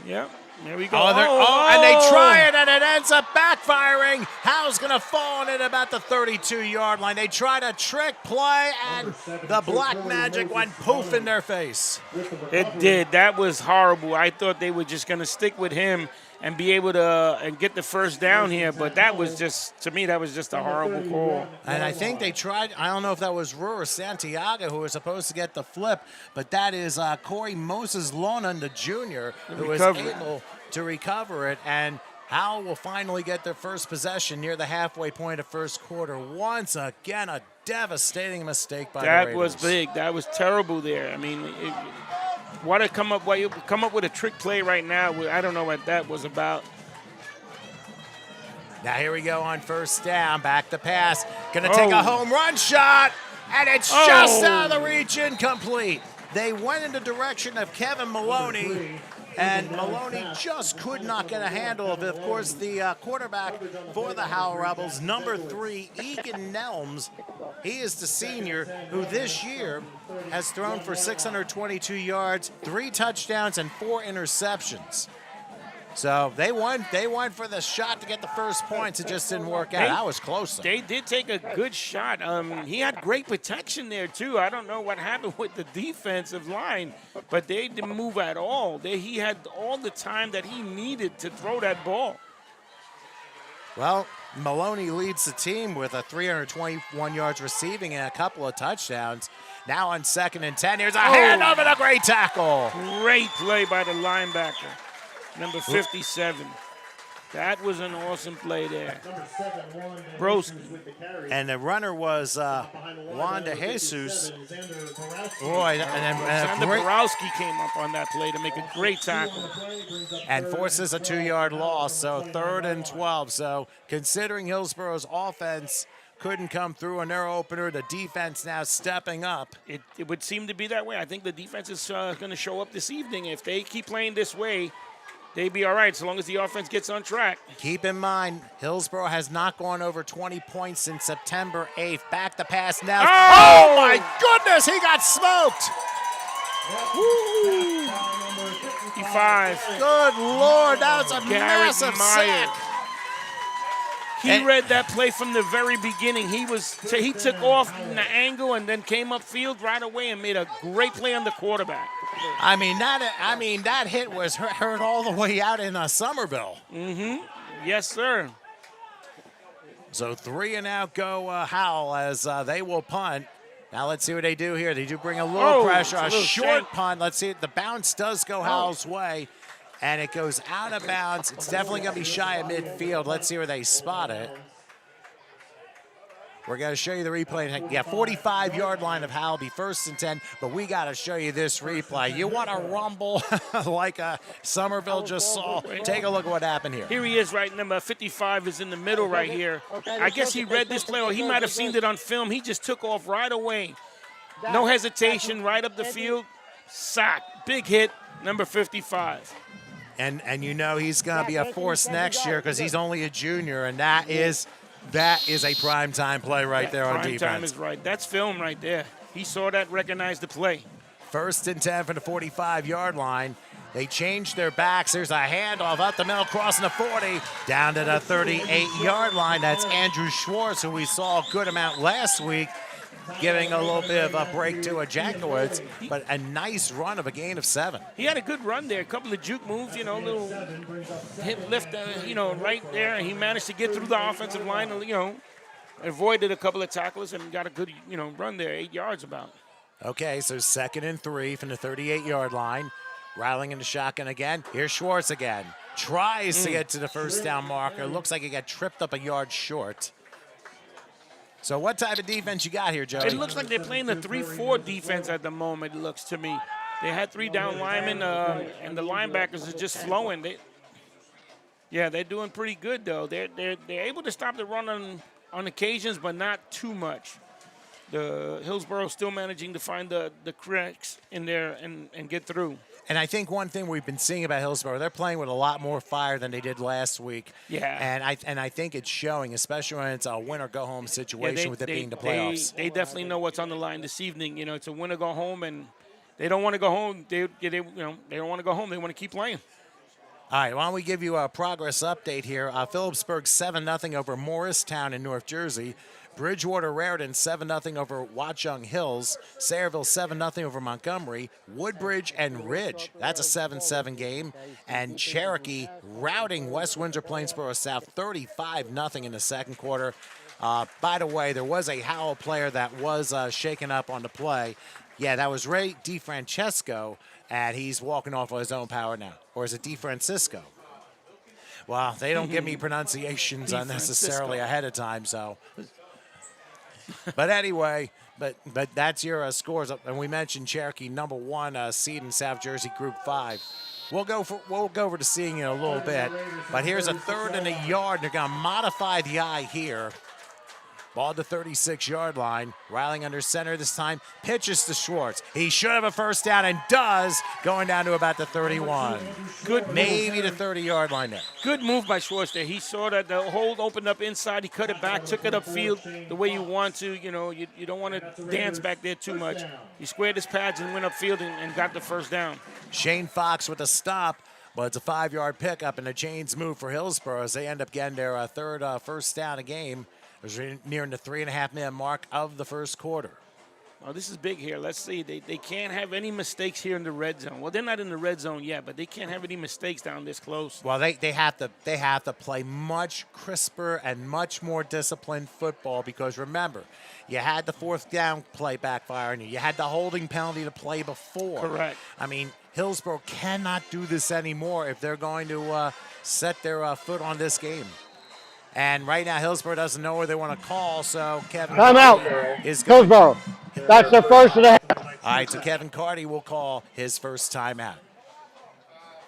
S3: Yeah, there we go.
S6: And they try it, and it ends up backfiring. Howell's going to fall in at about the 32-yard line. They tried a trick play, and the black magic went poof in their face.
S3: It did. That was horrible. I thought they were just going to stick with him and be able to and get the first down here, but that was just, to me, that was just a horrible call.
S6: And I think they tried, I don't know if that was Rue or Santiago who was supposed to get the flip, but that is Corey Moses Lonan, the junior, who was able to recover it, and Howell will finally get their first possession near the halfway point of first quarter. Once again, a devastating mistake by the Raiders.
S3: That was big. That was terrible there. I mean, why come up with a trick play right now? I don't know what that was about.
S6: Now here we go on first down. Back to pass. Gonna take a home run shot, and it's just out of the reach, incomplete. They went in the direction of Kevin Maloney, and Maloney just could not get a handle of it. Of course, the quarterback for the Howell Rebels, number 3, Egan Nelms, he is the senior who this year has thrown for 622 yards, 3 touchdowns, and 4 interceptions. So they won for the shot to get the first points. It just didn't work out. That was close, though.
S3: They did take a good shot. He had great protection there, too. I don't know what happened with the defensive line, but they didn't move at all. He had all the time that he needed to throw that ball.
S6: Well, Maloney leads the team with a 321 yards receiving and a couple of touchdowns. Now on 2nd and 10, here's a handoff and a great tackle.
S3: Great play by the linebacker. Number 57. That was an awesome play there. Broski.
S6: And the runner was Wanda Jesus. Boy,
S3: and Borowski came up on that play to make a great tackle.
S6: And forces a 2-yard loss, so 3rd and 12. So considering Hillsborough's offense couldn't come through in their opener, the defense now stepping up.
S3: It would seem to be that way. I think the defense is going to show up this evening. If they keep playing this way, they'd be all right so long as the offense gets on track.
S6: Keep in mind, Hillsborough has not gone over 20 points since September 8th. Back to pass now. Oh my goodness, he got smoked.
S3: Woo. 55.
S6: Good Lord, that was a massive sack.
S3: He read that play from the very beginning. He took off in the angle and then came upfield right away and made a great play on the quarterback.
S6: I mean that hit was heard all the way out in Somerville.
S3: Mm-hmm. Yes, sir.
S6: So 3 and out go Howell as they will punt. Now let's see what they do here. They do bring a little pressure, a short punt. Let's see. The bounce does go Howell's way, and it goes out of bounds. It's definitely going to be shy of midfield. Let's see where they spot it. We're going to show you the replay. Yeah, 45-yard line of Howell, be 1st and 10, but we got to show you this replay. You want to rumble like Somerville just saw? Take a look at what happened here.
S3: Here he is, right? Number 55 is in the middle right here. I guess he read this play, or he might have seen it on film. He just took off right away. No hesitation, right up the field. Sack. Big hit, number 55.
S6: And you know he's going to be a force next year because he's only a junior, and that is a primetime play right there on defense.
S3: Primetime is right. That's film right there. He saw that, recognized the play.
S6: 1st and 10 from the 45-yard line. They changed their backs. There's a handoff up the middle, crossing the 40, down to the 38-yard line. That's Andrew Schwartz, who we saw a good amount last week, giving a little bit of a break to a Jankowitz, but a nice run of a gain of 7.
S3: He had a good run there, a couple of juke moves, little hip lift, right there. And he managed to get through the offensive line, avoided a couple of tackles and got a good, run there, 8 yards about.
S6: Okay, so 2nd and 3 from the 38-yard line. Rattling in the shotgun again. Here's Schwartz again. Tries to get to the first down marker. Looks like he got tripped up a yard short. So what type of defense you got here, Joey?
S3: It looks like they're playing the 3-4 defense at the moment, it looks to me. They had 3 down linemen, and the linebackers are just flowing. They're doing pretty good though. They're able to stop the run on occasions, but not too much. The Hillsborough still managing to find the cracks in there and get through.
S6: And I think one thing we've been seeing about Hillsborough, they're playing with a lot more fire than they did last week.
S3: Yeah.
S6: And I think it's showing, especially when it's a win or go home situation with it being the playoffs.
S3: They definitely know what's on the line this evening. You know, it's a win or go home, and they don't want to go home. They don't want to go home. They want to keep playing.
S6: All right, why don't we give you a progress update here. Phillipsburg 7-0 over Morristown in North Jersey. Bridgewater Raritan 7-0 over Watchung Hills. Sayreville 7-0 over Montgomery. Woodbridge and Ridge, that's a 7-7 game. And Cherokee routing West Windsor Plainsboro South 35-0 in the second quarter. By the way, there was a Howell player that was shaken up on the play. Yeah, that was Ray DiFrancesco, and he's walking off of his own power now. Or is it DiFrancisco? Well, they don't give me pronunciations unnecessarily ahead of time, so. But anyway, but that's your scores. And we mentioned Cherokee, number 1 seed in South Jersey Group 5. We'll go over to seeing you in a little bit. But here's a 3rd and a yard. They're going to modify the eye here. Ball to 36-yard line. Riling under center this time. Pitches to Schwartz. He should have a first down and does, going down to about the 31.
S3: Good,
S6: maybe the 30-yard line there.
S3: Good move by Schwartz there. He saw that the hold opened up inside. He cut it back, took it upfield the way you want to. You know, you don't want to dance back there too much. He squared his pads and went upfield and got the first down.
S6: Shane Fox with a stop. But it's a 5-yard pickup and a chains move for Hillsborough as they end up getting their third first down a game. It was nearing the 3.5-minute mark of the first quarter.
S3: Oh, this is big here. Let's see. They can't have any mistakes here in the red zone. Well, they're not in the red zone yet, but they can't have any mistakes down this close.
S6: Well, they have to play much crisper and much more disciplined football because remember, you had the 4th down play backfire on you. You had the holding penalty to play before.
S3: Correct.
S6: I mean, Hillsborough cannot do this anymore if they're going to set their foot on this game. And right now, Hillsborough doesn't know where they want to call, so Kevin
S7: Timeout.
S6: is going.
S7: Hillsborough. That's the first of the half.
S6: All right, so Kevin Carty will call his first timeout.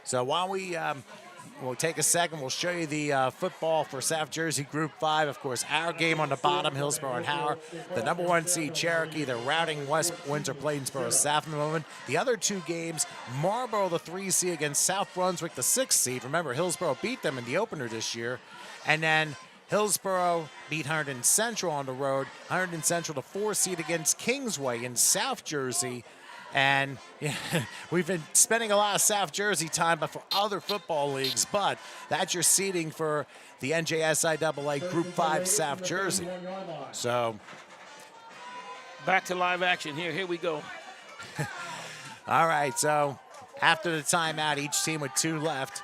S6: So while we'll take a second, we'll show you the football for South Jersey Group 5. Of course, our game on the bottom, Hillsborough and Howell. The number 1 seed, Cherokee, they're routing West Windsor Plainsboro South in the moment. The other 2 games, Marlboro, the 3 seed against South Brunswick, the 6 seed. Remember, Hillsborough beat them in the opener this year. And then Hillsborough beat Hunterdon Central on the road. Hunterdon Central, the 4 seed against Kingsway in South Jersey. And yeah, we've been spending a lot of South Jersey time but for other football leagues, but that's your seeding for the NJSIAA Group 5 South Jersey. So
S3: back to live action here. Here we go.
S6: All right, so after the timeout, each team with 2 left.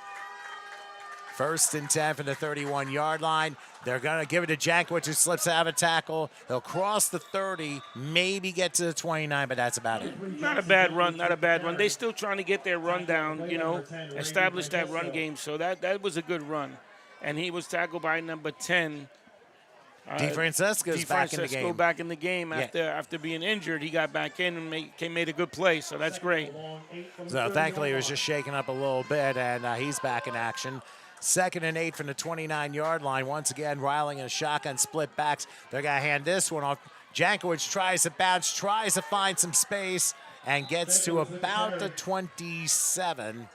S6: 1st and 10 from the 31-yard line. They're going to give it to Jankovic, who slips out of a tackle. They'll cross the 30, maybe get to the 29, but that's about it.
S3: Not a bad run, not a bad run. They're still trying to get their run down, you know, establish that run game. So that was a good run. And he was tackled by number 10.
S6: DiFrancesco's back in the game.
S3: Back in the game after being injured. He got back in and made a good play, so that's great.
S6: So thankfully, he was just shaken up a little bit, and he's back in action. 2nd and 8 from the 29-yard line. Once again, Riling and a shotgun split backs. They're going to hand this one off. Jankovic tries to bounce, tries to find some space, and gets to about the 27.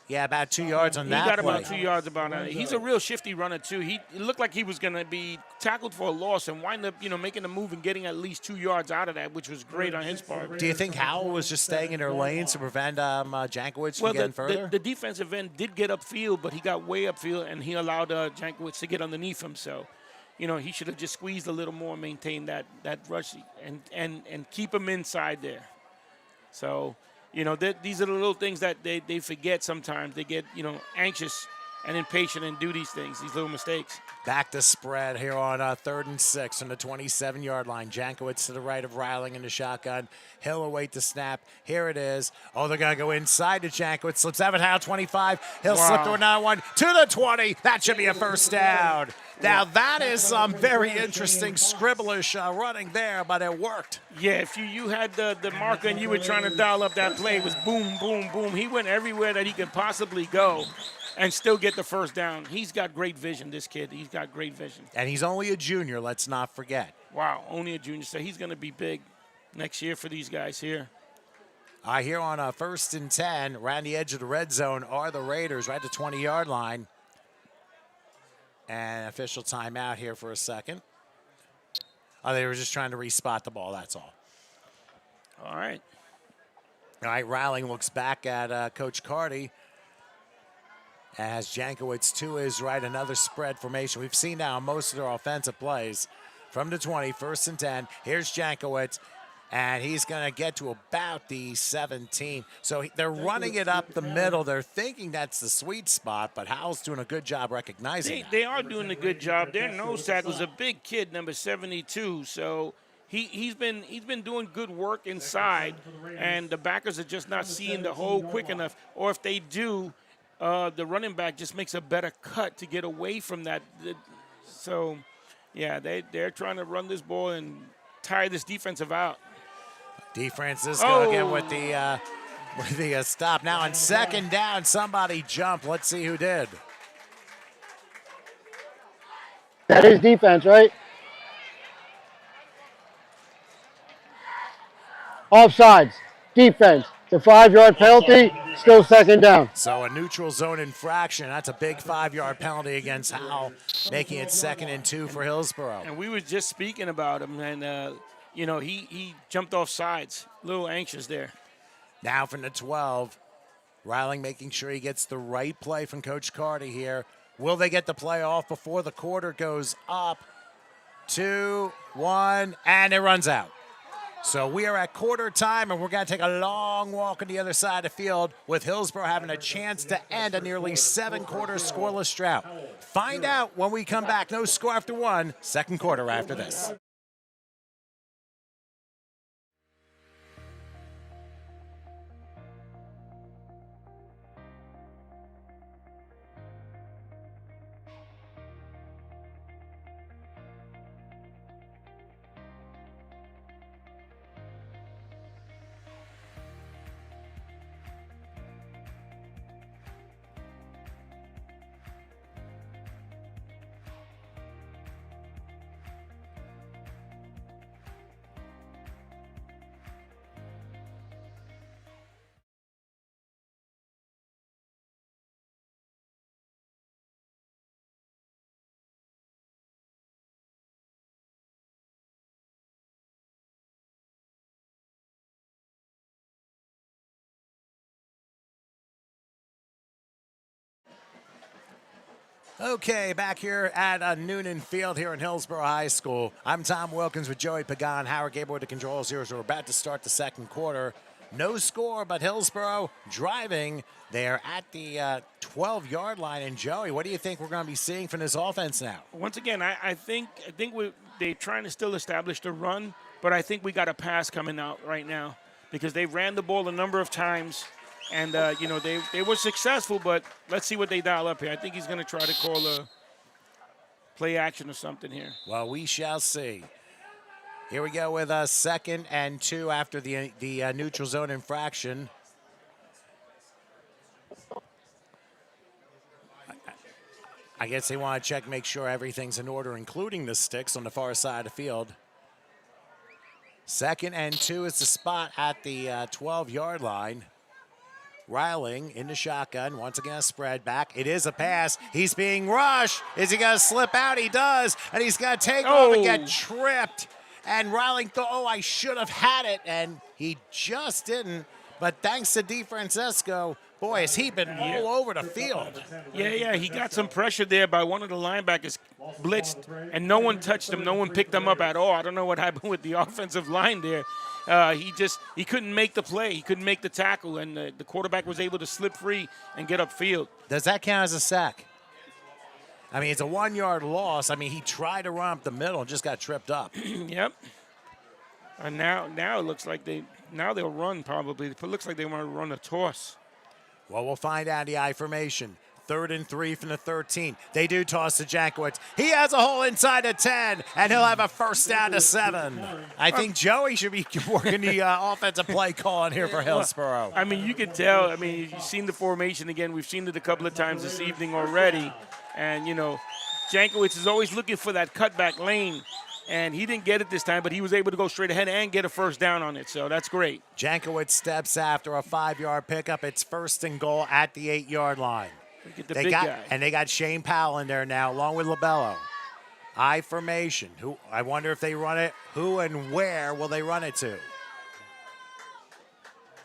S6: Yeah, about 2 yards on that
S3: play. He got
S6: play.
S3: about 2 yards about it. He's a real shifty runner, too. It looked like he was going to be tackled for a loss and wind up, making a move and getting at least 2 yards out of that, which was great on his part.
S6: Do you think Howell was just staying in their lanes to prevent Jankovic from getting further?
S3: The defensive end did get upfield, but he got way upfield, and he allowed Jankovic to get underneath him. So, he should have just squeezed a little more, maintained that rush, and keep him inside there. So, these are the little things that they forget sometimes. They get, anxious and impatient and do these things, these little mistakes.
S6: Back to spread here on 3rd and 6 on the 27-yard line. Jankowitz to the right of Riling in the shotgun. Hill await the snap. Here it is. Oh, they're going to go inside to Jankowitz. Slips out at Howell 25. He'll slip to another one to the 20. That should be a first down. Now, that is some very interesting scribbleish running there, but it worked.
S3: Yeah, if you had the marker and you were trying to dial up that play, it was boom, boom, boom. He went everywhere that he could possibly go and still get the first down. He's got great vision, this kid. He's got great vision.
S6: And he's only a junior, let's not forget.
S3: Wow, only a junior. So he's going to be big next year for these guys here.
S6: Here on 1st and 10, around the edge of the red zone are the Raiders, right at the 20-yard line. And official timeout here for a second. Oh, they were just trying to respot the ball, that's all.
S3: All right.
S6: All right, Riling looks back at Coach Carty. As Jankowitz to his right, another spread formation. We've seen now most of their offensive plays from the 20, 1st and 10. Here's Jankowitz, and he's going to get to about the 17. So they're running it up the middle. They're thinking that's the sweet spot, but Howell's doing a good job recognizing that.
S3: They are doing a good job. Their nose tackle's a big kid, number 72, so he's been doing good work inside, and the backers are just not seeing the hole quick enough, or if they do, the running back just makes a better cut to get away from that. So, yeah, they're trying to run this ball and tire this defensive out.
S6: DeFrancisco again with the stop. Now on 2nd down, somebody jumped. Let's see who did.
S7: That is defense, right? Offsides. Defense. The 5-yard penalty, still 2nd down.
S6: So a neutral zone infraction. That's a big 5-yard penalty against Howell, making it 2nd and 2 for Hillsborough.
S3: And we were just speaking about him, and, he jumped off sides. A little anxious there.
S6: Now from the 12, Riling making sure he gets the right play from Coach Carty here. Will they get the play off before the quarter goes up? 2, 1, and it runs out. So we are at quarter time, and we're going to take a long walk on the other side of the field with Hillsborough having a chance to end a nearly 7-quarter scoreless drought. Find out when we come back. No score after 1, 2nd quarter after this. Okay, back here at Noonan Field here in Hillsborough High School. I'm Tom Wilkins with Joey Pagan. Howard Gable with the controls here as we're about to start the 2nd quarter. No score, but Hillsborough driving. They're at the 12-yard line. And Joey, what do you think we're going to be seeing from this offense now?
S3: Once again, I think they're trying to still establish the run, but I think we got a pass coming out right now because they ran the ball a number of times. And, they were successful, but let's see what they dial up here. I think he's going to try to call a play action or something here.
S6: Well, we shall see. Here we go with 2nd and 2 after the neutral zone infraction. I guess they want to check, make sure everything's in order, including the sticks on the far side of the field. 2nd and 2 is the spot at the 12-yard line. Riling in the shotgun, once again a spread back. It is a pass. He's being rushed. Is he going to slip out? He does. And he's going to take off and get tripped. And Riling thought, I should have had it. And he just didn't. But thanks to DeFrancisco, boy, has he been all over the field.
S3: Yeah, he got some pressure there by one of the linebackers, blitzed, and no one touched him. No one picked him up at all. I don't know what happened with the offensive line there. He couldn't make the play. He couldn't make the tackle, and the quarterback was able to slip free and get upfield.
S6: Does that count as a sack? I mean, it's a 1-yard loss. I mean, he tried to run up the middle and just got tripped up.
S3: Yep. And now it looks like they'll run probably. It looks like they want to run a toss.
S6: Well, we'll find out the I formation. 3rd and 3 from the 13. They do toss to Jankowicz. He has a hole inside the 10, and he'll have a first down to 7. I think Joey should be working the offensive play call in here for Hillsborough.
S3: I mean, you can tell. I mean, you've seen the formation again. We've seen it a couple of times this evening already. And, you know, Jankowicz is always looking for that cutback lane. And he didn't get it this time, but he was able to go straight ahead and get a first down on it. So that's great.
S6: Jankowicz steps after a 5-yard pickup. It's 1st and goal at the 8-yard line.
S3: Look at the big guy.
S6: And they got Shane Powell in there now, along with LaBello. I formation. I wonder if they run it. Who and where will they run it to?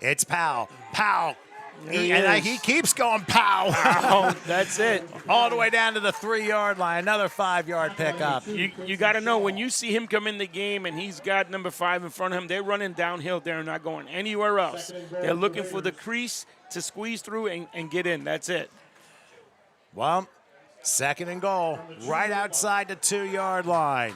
S6: It's Powell. Powell. He keeps going Powell.
S3: Oh, that's it.
S6: All the way down to the 3-yard line. Another 5-yard pickup.
S3: You got to know, when you see him come in the game and he's got number 5 in front of him, they're running downhill. They're not going anywhere else. They're looking for the crease to squeeze through and get in. That's it.
S6: Well, 2nd and goal, right outside the 2-yard line.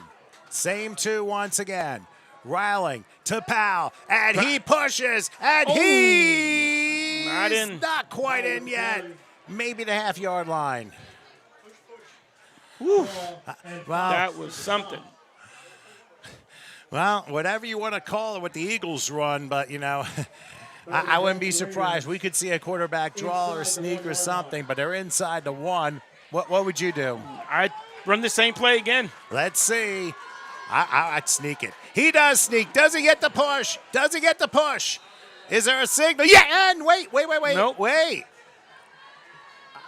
S6: Same 2 once again. Riling to Powell, and he pushes, and he's not quite in yet. Maybe the half-yard line.
S3: Well, that was something.
S6: Well, whatever you want to call it with the Eagles run, but, you know, I wouldn't be surprised. We could see a quarterback draw or sneak or something, but they're inside the 1. What would you do?
S3: I'd run the same play again.
S6: Let's see. I'd sneak it. He does sneak. Does he get the push? Does he get the push? Is there a signal? Yeah, and wait.
S3: Nope.
S6: Wait.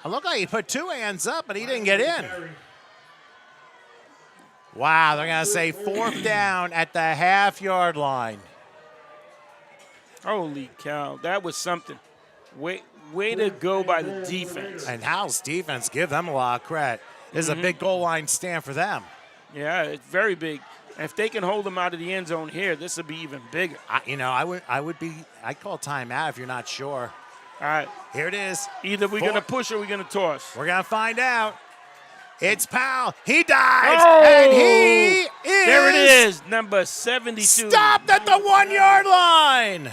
S6: It looked like he put 2 hands up, but he didn't get in. Wow, they're going to say 4th down at the half-yard line.
S3: Holy cow, that was something. Way to go by the defense.
S6: And Howell's defense, give them a lot of credit. This is a big goal line stand for them.
S3: Yeah, it's very big. And if they can hold them out of the end zone here, this would be even bigger.
S6: I'd call timeout if you're not sure.
S3: All right.
S6: Here it is.
S3: Either we're going to push or we're going to toss.
S6: We're going to find out. It's Powell. He dives, and he is.
S3: There it is, number 72.
S6: Stopped at the 1-yard line.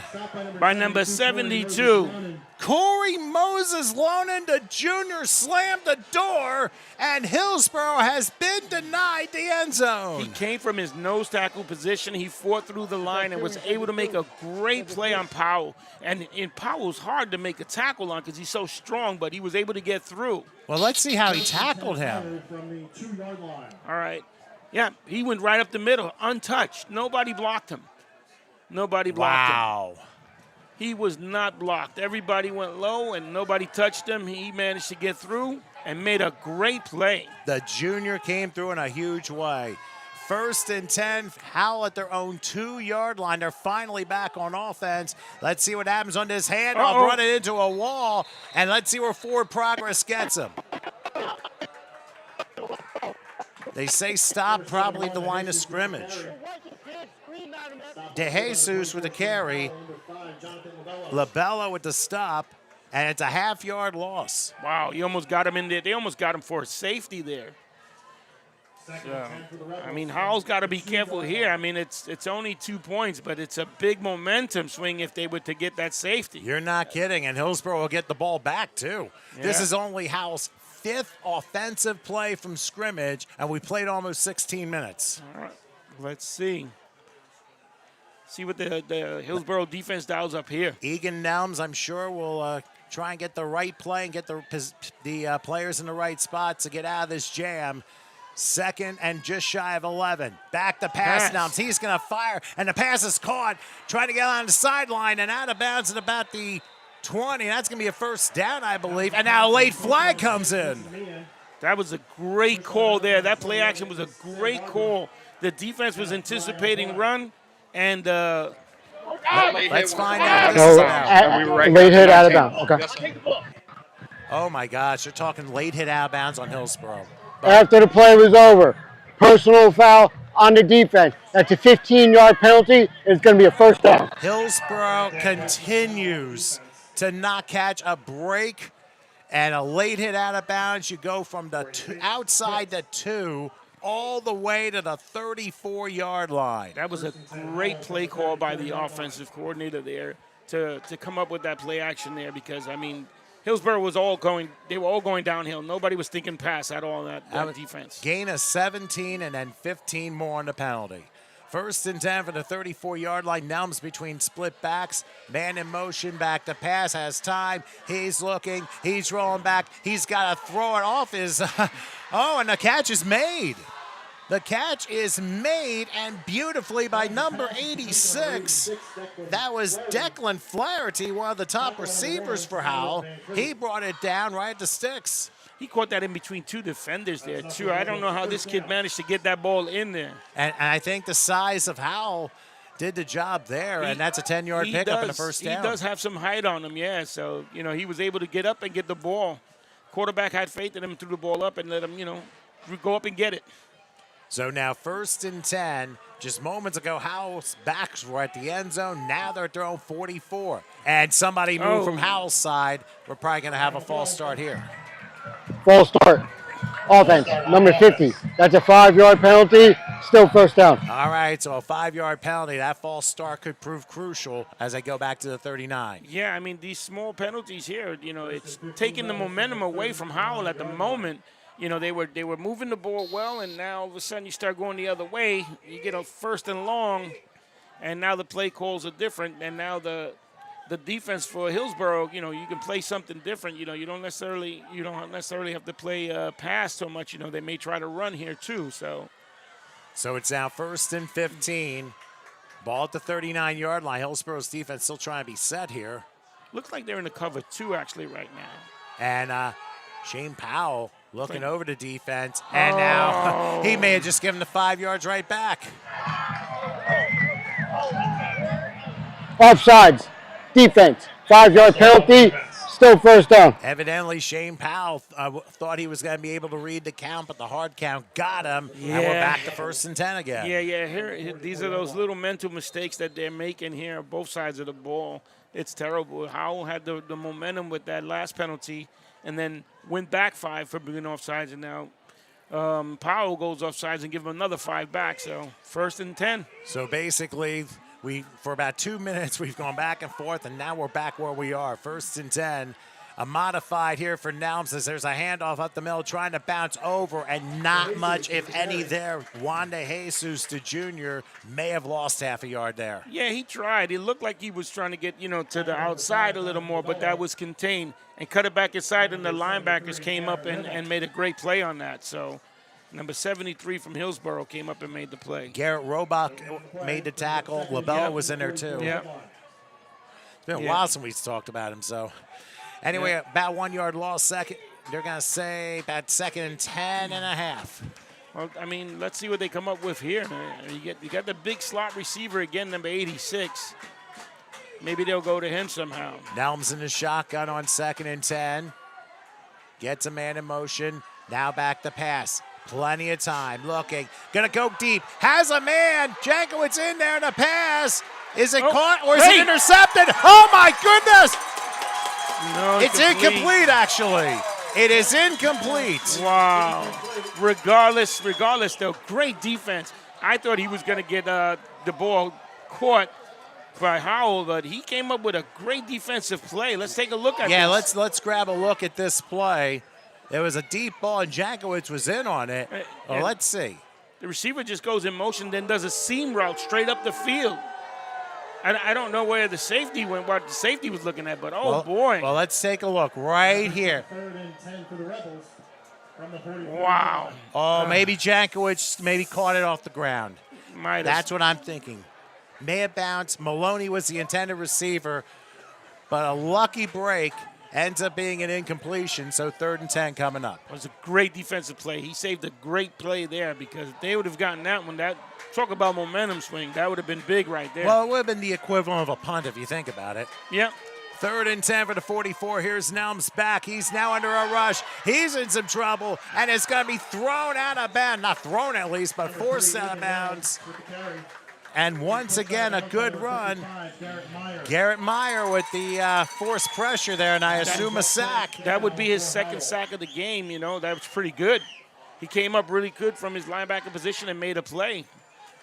S3: By number 72.
S6: Corey Moses Lonan, the junior, slammed the door, and Hillsborough has been denied the end zone.
S3: He came from his nose tackle position. He fought through the line and was able to make a great play on Powell. And Powell's hard to make a tackle on because he's so strong, but he was able to get through.
S6: Well, let's see how he tackled him.
S3: All right. Yeah, he went right up the middle, untouched. Nobody blocked him. Nobody blocked him.
S6: Wow.
S3: He was not blocked. Everybody went low, and nobody touched him. He managed to get through and made a great play.
S6: The junior came through in a huge way. 1st and 10, Howell at their own 2-yard line. They're finally back on offense. Let's see what happens on this handoff. Run it into a wall, and let's see where forward progress gets him. They say stop probably the line of scrimmage. DeJesus with the carry. LaBella with the stop, and it's a half-yard loss.
S3: Wow, you almost got him in there. They almost got him for a safety there. So, I mean, Howell's got to be careful here. I mean, it's only 2 points, but it's a big momentum swing if they were to get that safety.
S6: You're not kidding, and Hillsborough will get the ball back, too. Yeah. This is only Howell's 5th offensive play from scrimmage, and we played almost 16 minutes.
S3: All right, let's see. See what the Hillsborough defense dials up here.
S6: Egan Nelms, I'm sure, will try and get the right play and get the players in the right spots to get out of this jam. 2nd and just shy of 11. Back to pass. Nelms. He's going to fire, and the pass is caught. Trying to get on the sideline and out of bounds at about the 20. That's going to be a first down, I believe. And now a late flag comes in.
S3: That was a great call there. That play action was a great call. The defense was anticipating run. And
S6: let's find out. This is
S7: late hit out of bounds. Okay.
S6: Oh my gosh, you're talking late hit out of bounds on Hillsborough.
S7: After the play was over, personal foul on the defense. That's a 15-yard penalty. It's going to be a first down.
S6: Hillsborough continues to not catch a break and a late hit out of bounds. You go from the outside the 2 all the way to the 34-yard line.
S3: That was a great play call by the offensive coordinator there to come up with that play action there, because, I mean, Hillsborough was they were all going downhill. Nobody was thinking pass at all in that defense.
S6: Gain of 17 and then 15 more on the penalty. 1st and 10 for the 34-yard line. Nelms between split backs. Man in motion, back to pass, has time. He's looking, he's rolling back. He's got to throw it off his, and the catch is made. The catch is made, and beautifully by number 86. That was Declan Flaherty, one of the top receivers for Howell. He brought it down right at the sticks.
S3: He caught that in between 2 defenders there, too. I don't know how this kid managed to get that ball in there.
S6: And I think the size of Howell did the job there, and that's a 10-yard pickup in the first down.
S3: He does have some height on him, yeah. So, he was able to get up and get the ball. Quarterback had faith in him, threw the ball up and let him, go up and get it.
S6: So now 1st and 10. Just moments ago, Howell's backs were at the end zone. Now they're throwing 44. And somebody moved from Howell's side. We're probably going to have a false start here.
S7: False start. Offense, number 50. That's a 5-yard penalty. Still first down.
S6: All right, so a 5-yard penalty. That false start could prove crucial as they go back to the 39.
S3: Yeah, I mean, these small penalties here, it's taking the momentum away from Howell at the moment. They were moving the ball well, and now all of a sudden you start going the other way. You get a 1st and long, and now the play calls are different, and now the defense for Hillsborough, you can play something different. You don't necessarily have to play pass so much. They may try to run here too. So
S6: it's now 1st and 15. Ball at the 39-yard line. Hillsborough's defense still trying to be set here.
S3: Looks like they're in the cover 2 actually right now.
S6: And Shane Powell looking over the defense, and now he may have just given the 5 yards right back.
S7: Offsides. Defense. 5-yard penalty. Still first down.
S6: Evidently, Shane Powell thought he was going to be able to read the count, but the hard count got him, and we're back to 1st and 10 again.
S3: Yeah. Here, these are those little mental mistakes that they're making here, both sides of the ball. It's terrible. Howell had the momentum with that last penalty, and then went back 5 for being offsides, and now Powell goes offsides and give him another 5 back. So 1st and 10.
S6: So basically, for about 2 minutes, we've gone back and forth, and now we're back where we are. 1st and 10. A modified here for Nelms as there's a handoff up the middle trying to bounce over, and not much, if any, there. Wanda Jesus, the junior, may have lost half a yard there.
S3: Yeah, he tried. It looked like he was trying to get, to the outside a little more, but that was contained. And cut it back inside, and the linebackers came up and made a great play on that. So number 73 from Hillsborough came up and made the play.
S6: Garrett Robach made the tackle. LaBella was in there too.
S3: Yeah.
S6: It's been a while since we've talked about him, so. Anyway, about 1 yard loss second. They're going to say about 2nd and 10 and a half.
S3: Well, I mean, let's see what they come up with here. You got the big slot receiver again, number 86. Maybe they'll go to him somehow.
S6: Nelms in the shotgun on 2nd and 10. Gets a man in motion. Now back to pass. Plenty of time. Looking. Going to go deep. Has a man. Jankowitz in there in a pass. Is it caught or is it intercepted? Oh, my goodness.
S3: No,
S6: it's incomplete, actually. It is incomplete.
S3: Wow. Regardless, though, great defense. I thought he was going to get the ball caught by Howell, but he came up with a great defensive play. Let's take a look at this.
S6: Yeah, let's grab a look at this play. There was a deep ball, and Jankowitz was in on it. Well, let's see.
S3: The receiver just goes in motion, then does a seam route straight up the field. I don't know where the safety went, what the safety was looking at, but boy.
S6: Well, let's take a look right here.
S1: 3rd and 10 for the Rebels from the 44.
S3: Wow.
S6: Oh, maybe Jankowitz caught it off the ground. That's what I'm thinking. May have bounced. Maloney was the intended receiver, but a lucky break ends up being an incompletion, so 3rd and 10 coming up.
S3: It was a great defensive play. He saved a great play there, because if they would have gotten that one, talk about momentum swing, that would have been big right there.
S6: Well, it would have been the equivalent of a punt if you think about it.
S3: Yep.
S6: 3rd and 10 for the 44. Here's Nelms back. He's now under a rush. He's in some trouble, and it's going to be thrown out of bounds. Not thrown at least, but forced out of bounds. And once again, a good run. Garrett Meyer with the forced pressure there, and I assume a sack.
S3: That would be his second sack of the game, you know. That was pretty good. He came up really good from his linebacker position and made a play.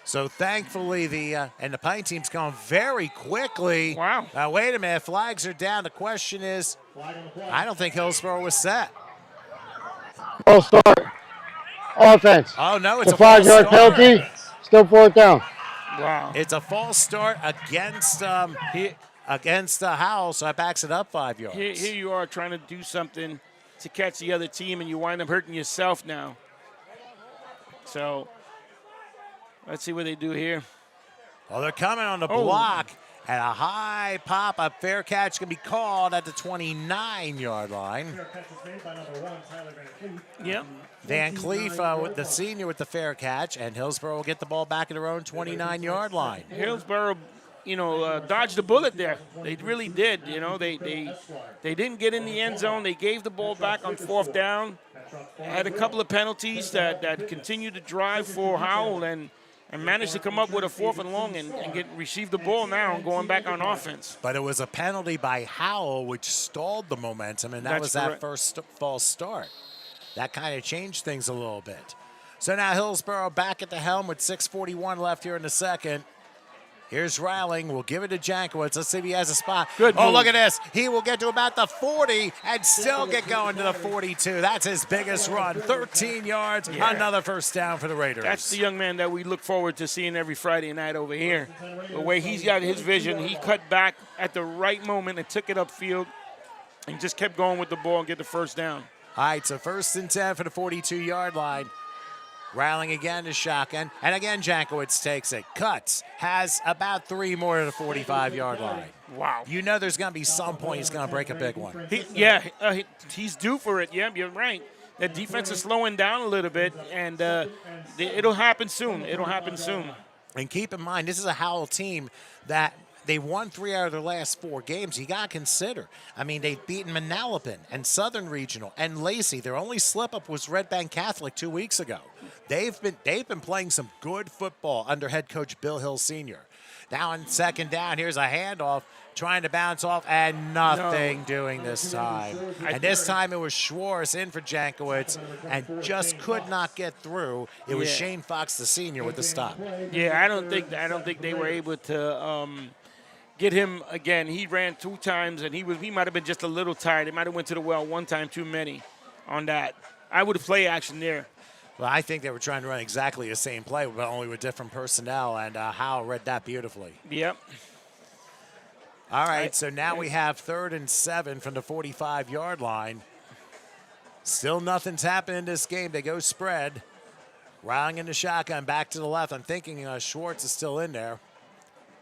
S6: So thankfully, the Pine team's going very quickly.
S3: Wow.
S6: Wait a minute, flags are down. The question is, I don't think Hillsborough was set.
S7: Full start. Offense.
S6: Oh, no, it's
S7: a
S6: a false
S7: 5-yard
S6: start.
S7: penalty. Still 4th down.
S3: Wow.
S6: It's a false start against Howell, so that backs it up 5 yards.
S3: Here you are trying to do something to catch the other team, and you wind up hurting yourself now. So let's see what they do here.
S6: Well, they're coming on the block, and a high pop, a fair catch can be called at the 29-yard line.
S3: Yep.
S6: Van Cleef, with the senior, with the fair catch, and Hillsborough will get the ball back at their own 29-yard line.
S3: Hillsborough, dodged the bullet there. They really did. You know, they didn't get in the end zone. They gave the ball back on 4th down. Had a couple of penalties that continued to drive for Howell and managed to come up with a 4th and long and receive the ball now and going back on offense.
S6: But it was a penalty by Howell which stalled the momentum, and that was that first false start. That kind of changed things a little bit. So now Hillsborough back at the helm with 6:41 left here in the second. Here's Rowling. We'll give it to Jankowitz. Let's see if he has a spot.
S3: Good move.
S6: Look at this. He will get to about the 40 and still get going to the 42. That's his biggest run. 13 yards. Yeah. Another first down for the Raiders.
S3: That's the young man that we look forward to seeing every Friday night over here. The way he's got his vision, he cut back at the right moment and took it upfield and just kept going with the ball and get the first down.
S6: All right, so 1st and 10 for the 42-yard line. Rowling again to shotgun, and again Jankowitz takes it. Cuts, has about 3 more to the 45-yard line.
S3: Wow.
S6: You know there's going to be some point he's going to break a big one.
S3: He's due for it. Yeah, you're right. The defense is slowing down a little bit, and it'll happen soon. It'll happen soon.
S6: And keep in mind, this is a Howell team that they won 3 out of their last 4 games. You got to consider. I mean, they've beaten Manalapan and Southern Regional and Lacey. Their only slip-up was Red Bank Catholic 2 weeks ago. They've been playing some good football under head coach Bill Hill Sr. Now on 2nd down, here's a handoff, trying to bounce off, and nothing doing this time. And this time it was Schwartz in for Jankowitz and just could not get through. It was Shane Fox, the senior, with the stop.
S3: Yeah, I don't think they were able to get him again. He ran 2 times, and he might have been just a little tired. He might have went to the well 1 time too many on that. I would have play action there.
S6: Well, I think they were trying to run exactly the same play, but only with different personnel, and Howell read that beautifully.
S3: Yep.
S6: All right, so now we have 3rd and 7 from the 45-yard line. Still nothing's happened in this game. They go spread. Rowling in the shotgun, back to the left. I'm thinking Schwartz is still in there.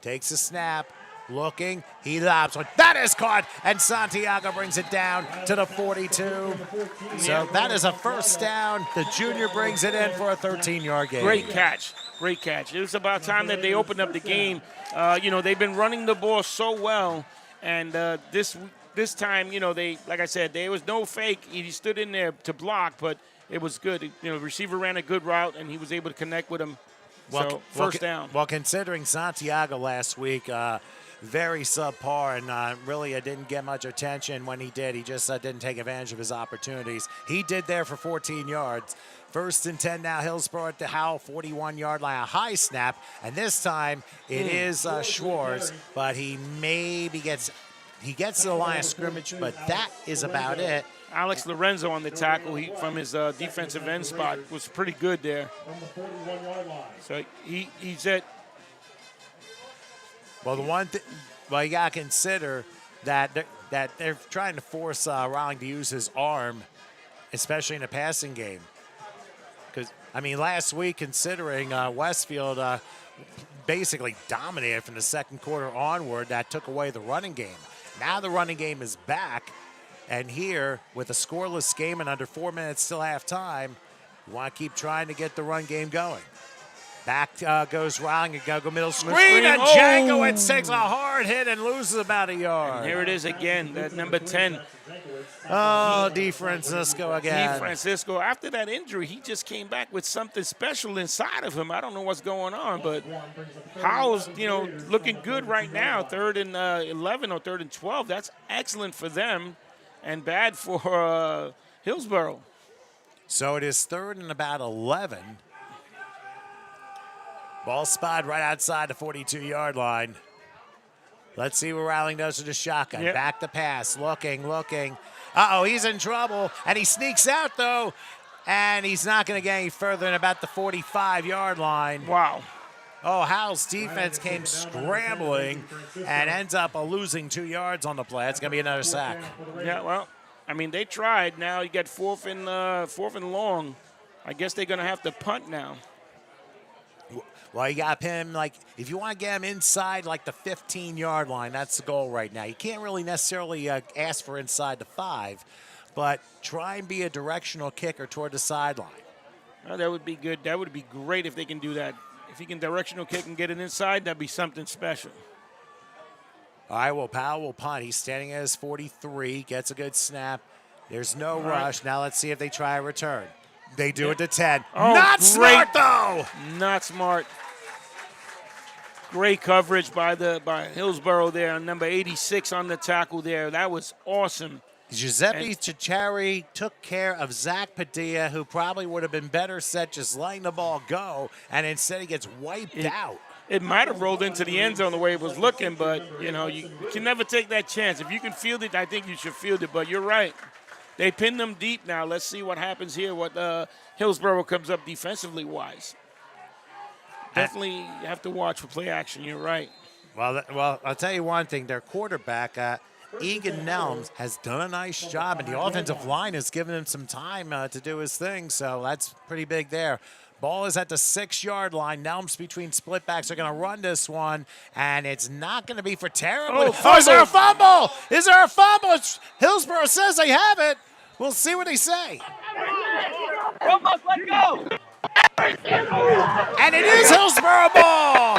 S6: Takes a snap. Looking, he lobs one. That is caught, and Santiago brings it down to the 42. So that is a first down. The junior brings it in for a 13-yard gain.
S3: Great catch. It was about time that they opened up the game. They've been running the ball so well, and this time, like I said, there was no fake. He stood in there to block, but it was good. The receiver ran a good route, and he was able to connect with him. So first down.
S6: Well, considering Santiago last week, very subpar, and really didn't get much attention when he did. He just didn't take advantage of his opportunities. He did there for 14 yards. 1st and 10 now, Hillsborough at the Howell 41-yard line, a high snap, and this time it is Schwartz, but he gets to the line of scrimmage, but that is about it.
S3: Alex Lorenzo on the tackle from his defensive end spot was pretty good there. So he's at.
S6: Well, you got to consider that they're trying to force Rowling to use his arm, especially in a passing game. Because, last week, considering Westfield basically dominated from the second quarter onward, that took away the running game. Now the running game is back, and here, with a scoreless game and under 4 minutes till halftime, you want to keep trying to get the run game going. Back goes Riley and go middle screen,
S3: Screen.
S6: and
S3: Oh.
S6: Jankowitz takes a hard hit and loses about a yard.
S3: Here it is again, that number 10.
S6: Oh, DeFrancisco again.
S3: DeFrancisco, after that injury, he just came back with something special inside of him. I don't know what's going on, but Howell's, looking good right now. 3rd and 11 or 3rd and 12. That's excellent for them and bad for Hillsborough.
S6: So it is 3rd and about 11. Ball spotted right outside the 42-yard line. Let's see what Rowling does with the shotgun.
S3: Yep.
S6: Back to pass, looking. Uh-oh, he's in trouble, and he sneaks out, though, and he's not going to get any further than about the 45-yard line.
S3: Wow.
S6: Oh, Howell's defense came scrambling and ends up losing 2 yards on the play. That's going to be another sack.
S3: Yeah, well, I mean, they tried. Now you got 4th and long. I guess they're going to have to punt now.
S6: Well, you got him, if you want to get him inside, the 15-yard line, that's the goal right now. You can't really necessarily ask for inside the 5, but try and be a directional kicker toward the sideline.
S3: Oh, that would be good. That would be great if they can do that. If he can directional kick and get it inside, that'd be something special.
S6: All right, well, Powell will punt. He's standing at his 43, gets a good snap. There's no rush. Now let's see if they try a return. They do it to 10.
S3: Oh,
S6: Not
S3: great.
S6: smart, though.
S3: Not smart. Great coverage by Hillsborough there on number 86 on the tackle there. That was awesome.
S6: Giuseppe Cicciari took care of Zach Padilla, who probably would have been better set just letting the ball go, and instead he gets wiped out.
S3: It might have rolled into the end zone the way it was looking, but, you can never take that chance. If you can field it, I think you should field it, but you're right. They pinned them deep now. Let's see what happens here, what Hillsborough comes up defensively-wise. Definitely have to watch for play action. You're right.
S6: Well, I'll tell you one thing. Their quarterback, Egan Nelms, has done a nice job, and the offensive line has given him some time to do his thing, so that's pretty big there. Ball is at the 6-yard line. Nelms between split backs are going to run this one, and it's not going to be for terribly.
S3: Oh,
S6: is there a fumble? Is there a fumble? Hillsborough says they have it. We'll see what they say.
S8: Almost let go.
S6: And it is Hillsborough ball.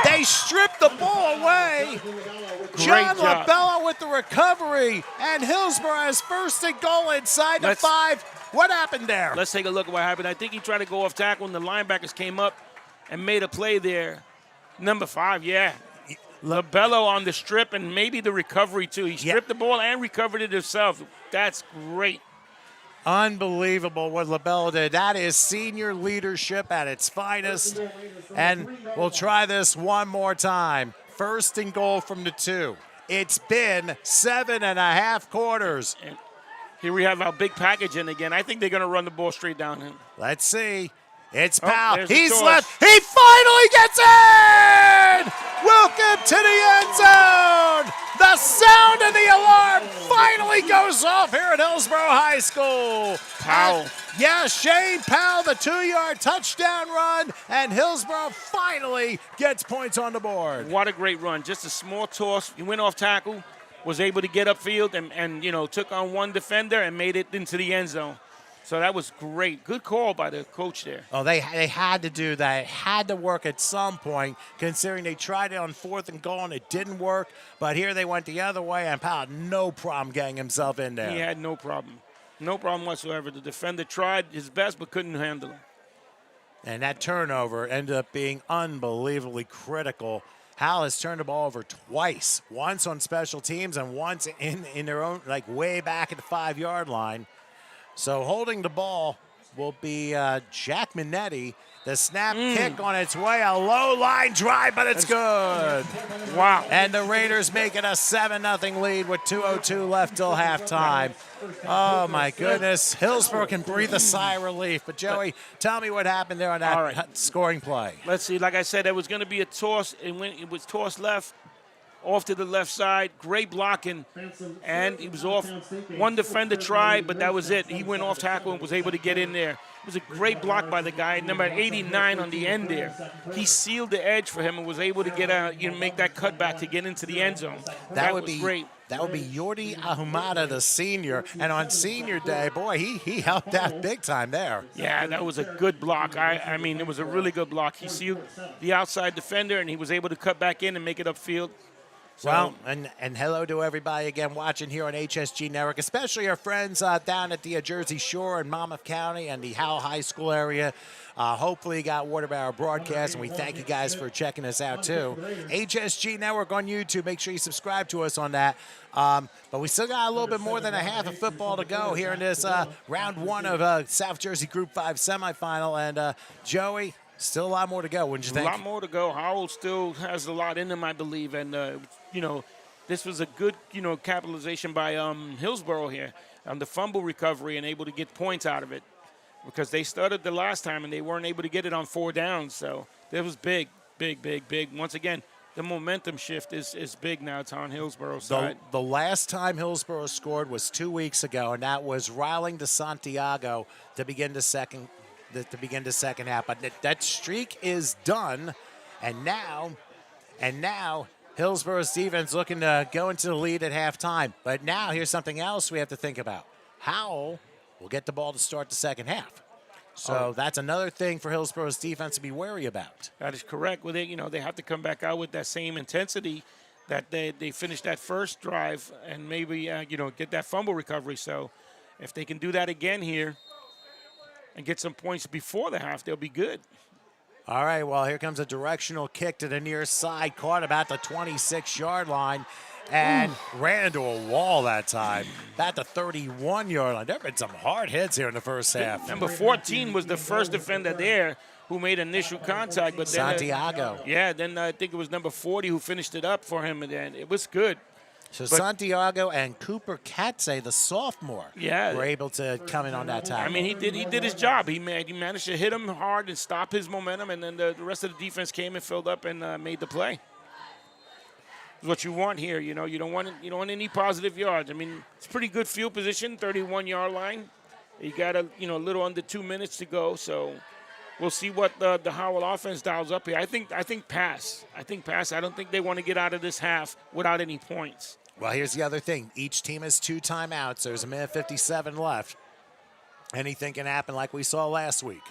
S6: They stripped the ball away. John
S3: job.
S6: LaBella with the recovery, and Hillsborough has 1st and goal inside the 5. What happened there?
S3: Let's take a look at what happened. I think he tried to go off tackle, and the linebackers came up and made a play there. Number 5, yeah. LaBella on the strip and maybe the recovery, too. He stripped the ball and recovered it himself. That's great.
S6: Unbelievable what LaBella did. That is senior leadership at its finest. And we'll try this one more time. 1st and goal from the 2. It's been 7.5 quarters.
S3: And here we have our big package in again. I think they're going to run the ball straight down him.
S6: Let's see. It's Powell.
S3: He's
S6: left. He finally gets in! Welcome to the end zone! The sound of the alarm finally goes off here at Hillsborough High School.
S3: Powell.
S6: Shane Powell, the 2-yard touchdown run, and Hillsborough finally gets points on the board.
S3: What a great run. Just a small toss. He went off tackle, was able to get upfield and took on one defender and made it into the end zone. So that was great. Good call by the coach there.
S6: Oh, they had to do that. It had to work at some point, considering they tried it on 4th and goal and it didn't work. But here they went the other way, and Powell had no problem getting himself in there.
S3: He had no problem. No problem whatsoever. The defender tried his best but couldn't handle him.
S6: And that turnover ended up being unbelievably critical. Howell has turned the ball over twice, once on special teams and once in their own, way back at the 5-yard line. So holding the ball will be Jack Minetti. The snap kick on its way, a low line drive, but it's good.
S3: Wow.
S6: And the Raiders make it a 7-0 lead with 2:02 left till halftime. Oh, my goodness. Hillsborough can breathe a sigh of relief. But, Joey, tell me what happened there on that scoring play.
S3: Let's see. Like I said, there was going to be a toss. And when it was tossed left, off to the left side, great blocking, and he was off. One defender tried, but that was it. He went off tackle and was able to get in there. It was a great block by the guy, number 89 on the end there. He sealed the edge for him and was able to get out, make that cutback to get into the end zone.
S6: That would
S3: was
S6: be
S3: great.
S6: That would be Yordi Ahumada, the senior. And on senior day, boy, he helped out big time there.
S3: Yeah, that was a good block. I mean, it was a really good block. He sealed the outside defender, and he was able to cut back in and make it upfield. So,
S6: well, and hello to everybody again watching here on HSG Network, especially our friends down at the Jersey Shore and Monmouth County and the Howell High School area. Hopefully you got Water Barrel broadcast, and we thank you guys for checking us out too. HSG Network on YouTube. Make sure you subscribe to us on that. But we still got a little bit more than a half of football to go here in this round one of South Jersey Group 5 semifinal. And Joey, still a lot more to go, wouldn't you think?
S3: A lot more to go. Howell still has a lot in him, I believe. And, you know, this was a good, you know, capitalization by Hillsborough here on the fumble recovery and able to get points out of it, because they started the last time and they weren't able to get it on 4 downs. So that was big, big, big, big. Once again, the momentum shift is big now. It's on Hillsborough's side.
S6: The last time Hillsborough scored was 2 weeks ago, and that was Riling to Santiago to begin the second half. But that streak is done, and now Hillsborough's defense looking to go into the lead at halftime. But now here's something else we have to think about. Howell will get the ball to start the second half. So that's another thing for Hillsborough's defense to be wary about.
S3: That is correct. Well, they have to come back out with that same intensity that they finished that first drive and maybe, get that fumble recovery. So if they can do that again here and get some points before the half, they'll be good.
S6: All right, well, here comes a directional kick to the near side, caught about the 26-yard line, and ran into a wall that time, about the 31-yard line. There have been some hard hits here in the first half.
S3: Number 14 was the first defender there who made initial contact. But then,
S6: Santiago.
S3: Then I think it was number 40 who finished it up for him, and then it was good.
S6: So Santiago and Cooper Katze, the sophomore, were able to come in on that tackle.
S3: I mean, he did his job. He managed to hit him hard and stop his momentum, and then the rest of the defense came and filled up and made the play. It's what you want here. You don't want any positive yards. I mean, it's pretty good field position, 31-yard line. You got a little under 2 minutes to go, so we'll see what the Howell offense dials up here. I think pass. I don't think they want to get out of this half without any points.
S6: Well, here's the other thing. Each team has 2 timeouts. There's a minute 57 left. Anything can happen like we saw last week.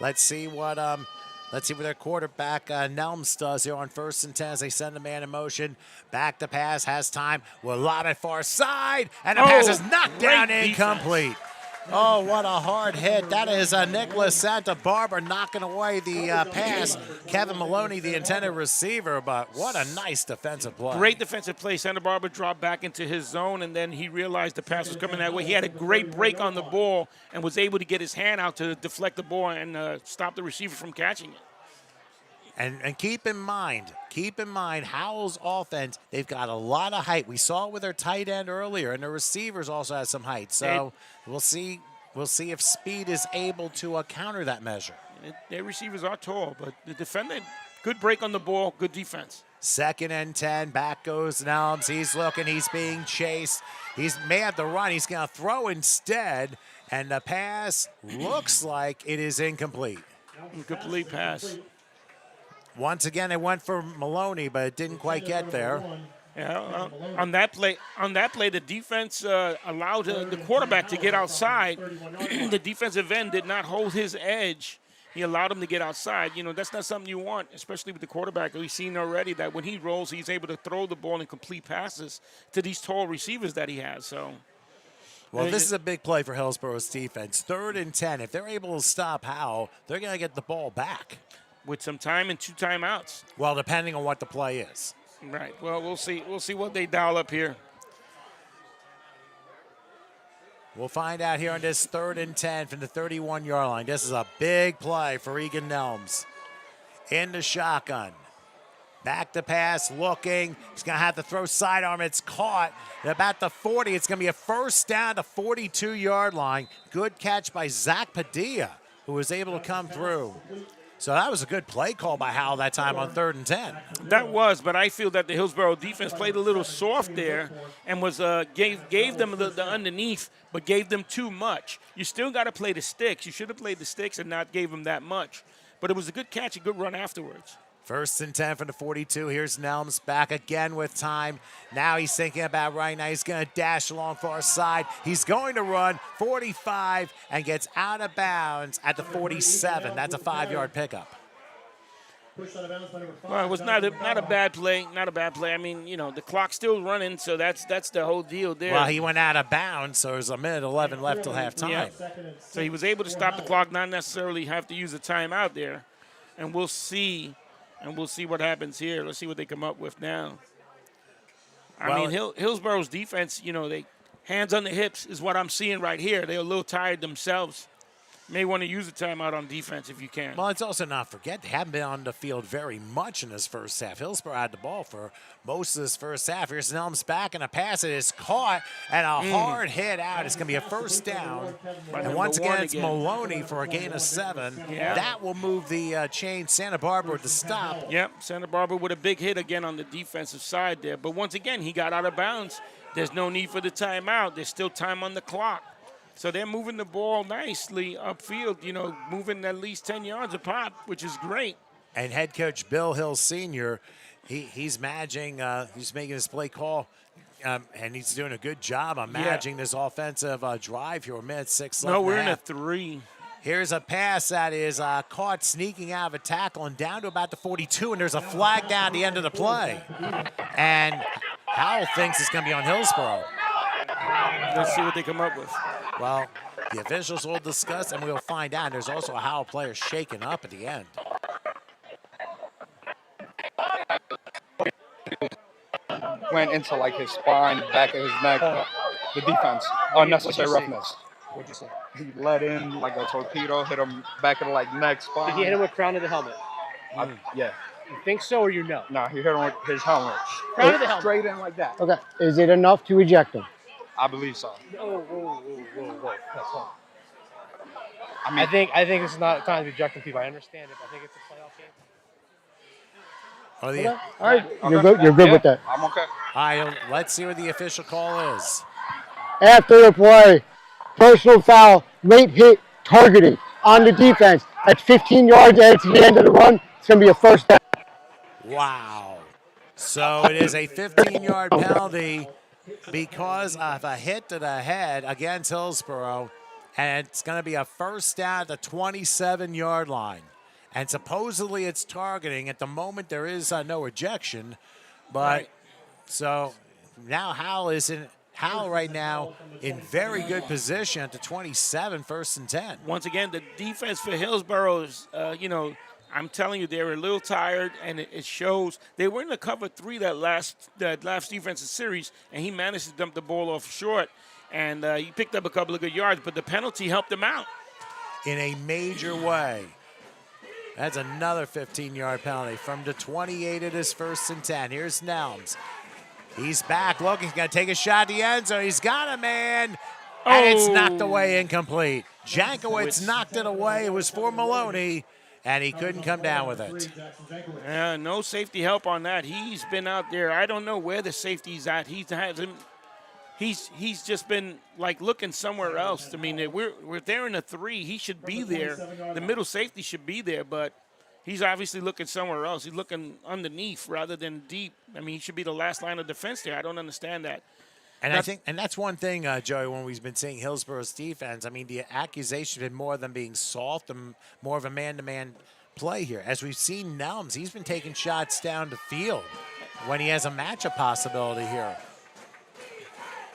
S6: Let's see what their quarterback Nelms does here on 1st and 10 as they send the man in motion. Back to pass, has time. Will lob it far side, and the pass is knocked down, incomplete. Oh, what a hard hit. That is Nicholas Santa Barbara knocking away the pass. Kevin Maloney, the intended receiver, but what a nice defensive play.
S3: Great defensive play. Santa Barbara dropped back into his zone, and then he realized the pass was coming that way. He had a great break on the ball and was able to get his hand out to deflect the ball and stop the receiver from catching it.
S6: And keep in mind, Howell's offense, they've got a lot of height. We saw it with their tight end earlier, and the receivers also have some height. So we'll see if speed is able to counter that measure.
S3: Their receivers are tall, but the defender, good break on the ball, good defense.
S6: 2nd and 10, back goes Nelms. He's looking, he's being chased. He may have to run. He's going to throw instead, and the pass looks like it is incomplete.
S3: Incomplete pass.
S6: Once again, they went for Maloney, but it didn't quite get there.
S3: Yeah, on that play, the defense allowed the quarterback to get outside. The defensive end did not hold his edge. He allowed him to get outside. That's not something you want, especially with the quarterback. We've seen already that when he rolls, he's able to throw the ball and complete passes to these tall receivers that he has. So,
S6: well, this is a big play for Hillsborough's defense. 3rd and 10. If they're able to stop Howell, they're going to get the ball back.
S3: With some time and 2 timeouts.
S6: Well, depending on what the play is.
S3: Right. Well, we'll see. We'll see what they dial up here.
S6: We'll find out here on this 3rd and 10 from the 31-yard line. This is a big play for Egan Nelms. In the shotgun. Back to pass, looking. He's going to have to throw sidearm. It's caught at about the 40. It's going to be a first down to 42-yard line. Good catch by Zach Padilla, who was able to come through. So that was a good play call by Howell that time on 3rd and 10.
S3: That was, but I feel that the Hillsborough defense played a little soft there and was gave them the underneath, but gave them too much. You still got to play the sticks. You should have played the sticks and not gave them that much. But it was a good catch, a good run afterwards.
S6: First and 10 from the 42. Here's Nelms back again with time. Now he's thinking about right now. He's going to dash along far side. He's going to run 45 and gets out of bounds at the 47. That's a 5-yard pickup.
S3: Well, it was not a bad play. Not a bad play. I mean, you know, the clock's still running, so that's the whole deal there.
S6: Well, he went out of bounds, so there's a minute 11 left till halftime.
S3: Yeah. So he was able to stop the clock, not necessarily have to use a timeout there. And we'll see what happens here. Let's see what they come up with now. I mean, Hillsborough's defense, you know, they hands on the hips is what I'm seeing right here. They're a little tired themselves. May want to use a timeout on defense if you can.
S6: Well, let's also not forget they haven't been on the field very much in this first half. Hillsborough had the ball for most of this first half. Here's Nelms back, and a pass that is caught, and a hard hit out. It's going to be a first down. And once again, it's Maloney for a gain of 7.
S3: Yeah.
S6: That will move the chain. Santa Barbara to stop.
S3: Yep, Santa Barbara with a big hit again on the defensive side there. But once again, he got out of bounds. There's no need for the timeout. There's still time on the clock. So they're moving the ball nicely upfield, you know, moving at least 10 yards a pop, which is great.
S6: And head coach Bill Hill Sr., he's making his play call, and he's doing a good job on managing this offensive drive here. 1:06 left.
S3: No, we're in a 3.
S6: Here's a pass that is caught sneaking out of a tackle and down to about the 42, and there's a flag down at the end of the play. And Howell thinks it's going to be on Hillsborough.
S3: Let's see what they come up with.
S6: Well, the officials will discuss, and we'll find out. There's also a Howell player shaken up at the end.
S10: Went into like his spine, back of his neck. The defense, unnecessary roughness.
S5: What'd you say?
S10: He let in like a torpedo, hit him back of the like neck, spine.
S5: Did he hit him with crown of the helmet?
S10: Yeah.
S5: You think so or you know?
S10: No, he hit him with his helmet.
S5: Crown of the helmet.
S10: Straight in like that.
S7: Okay. Is it enough to eject him?
S10: I believe so.
S5: Whoa. That's all.
S10: I mean,
S5: I think it's not time to be ejecting people. I understand it, but I think it's a playoff game.
S7: All right. You're good with that.
S10: I'm okay.
S6: All right, let's see what the official call is.
S7: After the play, personal foul, late hit, targeting on the defense. That's 15 yards at the end of the run. It's going to be a first down.
S6: Wow. So it is a 15-yard penalty because of a hit to the head against Hillsborough, and it's going to be a first down at the 27-yard line. And supposedly it's targeting. At the moment, there is no ejection, but so now Howell right now in very good position at the 27, 1st and 10.
S3: Once again, the defense for Hillsborough is, you know, I'm telling you, they were a little tired, and it shows. They were in the cover 3 that last defensive series, and he managed to dump the ball off short, and he picked up a couple of good yards, but the penalty helped him out.
S6: In a major way. That's another 15-yard penalty. From the 28, it is 1st and 10. Here's Nelms. He's back looking. He's going to take a shot at the end zone. He's got a man, and it's knocked away incomplete. Jankowitz knocked it away. It was for Maloney, and he couldn't come down with it.
S3: No safety help on that. He's been out there. I don't know where the safety's at. He's just been like looking somewhere else. I mean, we're there in a 3. He should be there. The middle safety should be there, but he's obviously looking somewhere else. He's looking underneath rather than deep. I mean, he should be the last line of defense there. I don't understand that.
S6: And I think that's one thing, Joey, when we've been seeing Hillsborough's defense. I mean, the accusation has been more than being soft and more of a man-to-man play here. As we've seen Nelms, he's been taking shots down the field when he has a matchup possibility here.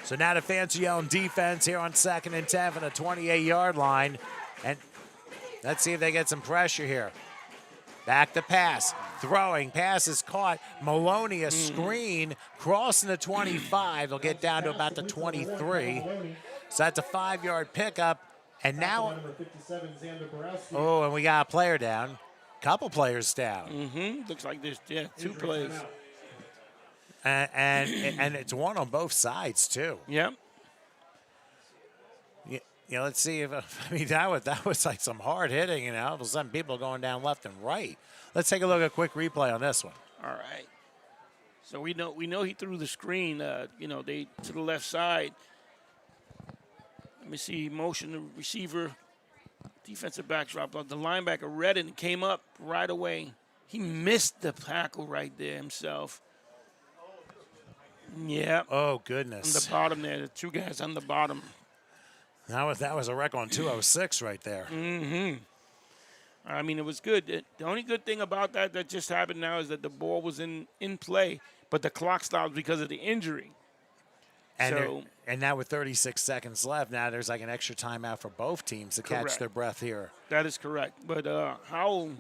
S6: So now the fans are yelling defense here on 2nd and 10 from the 28-yard line. And let's see if they get some pressure here. Back to pass. Throwing. Pass is caught. Maloney, a screen. Crossing the 25. They'll get down to about the 23. So that's a 5-yard pickup. And now, and we got a player down. Couple players down.
S3: Looks like there's 2 plays.
S6: And it's one on both sides, too.
S3: Yep.
S6: Yeah, let's see if that was like some hard hitting, and all of a sudden people going down left and right. Let's take a look at a quick replay on this one.
S3: All right. So we know he threw the screen, they to the left side. Let me see, motion the receiver, defensive back drop. The linebacker read it and came up right away. He missed the tackle right there himself. Yeah.
S6: Oh, goodness.
S3: On the bottom there, the two guys on the bottom.
S6: That was a wreck on 206 right there.
S3: Mm-hmm. I mean, it was good. The only good thing about that just happened now is that the ball was in play, but the clock stopped because of the injury.
S6: And now with 36 seconds left, now there's like an extra timeout for both teams to catch their breath here.
S3: That is correct. But Howell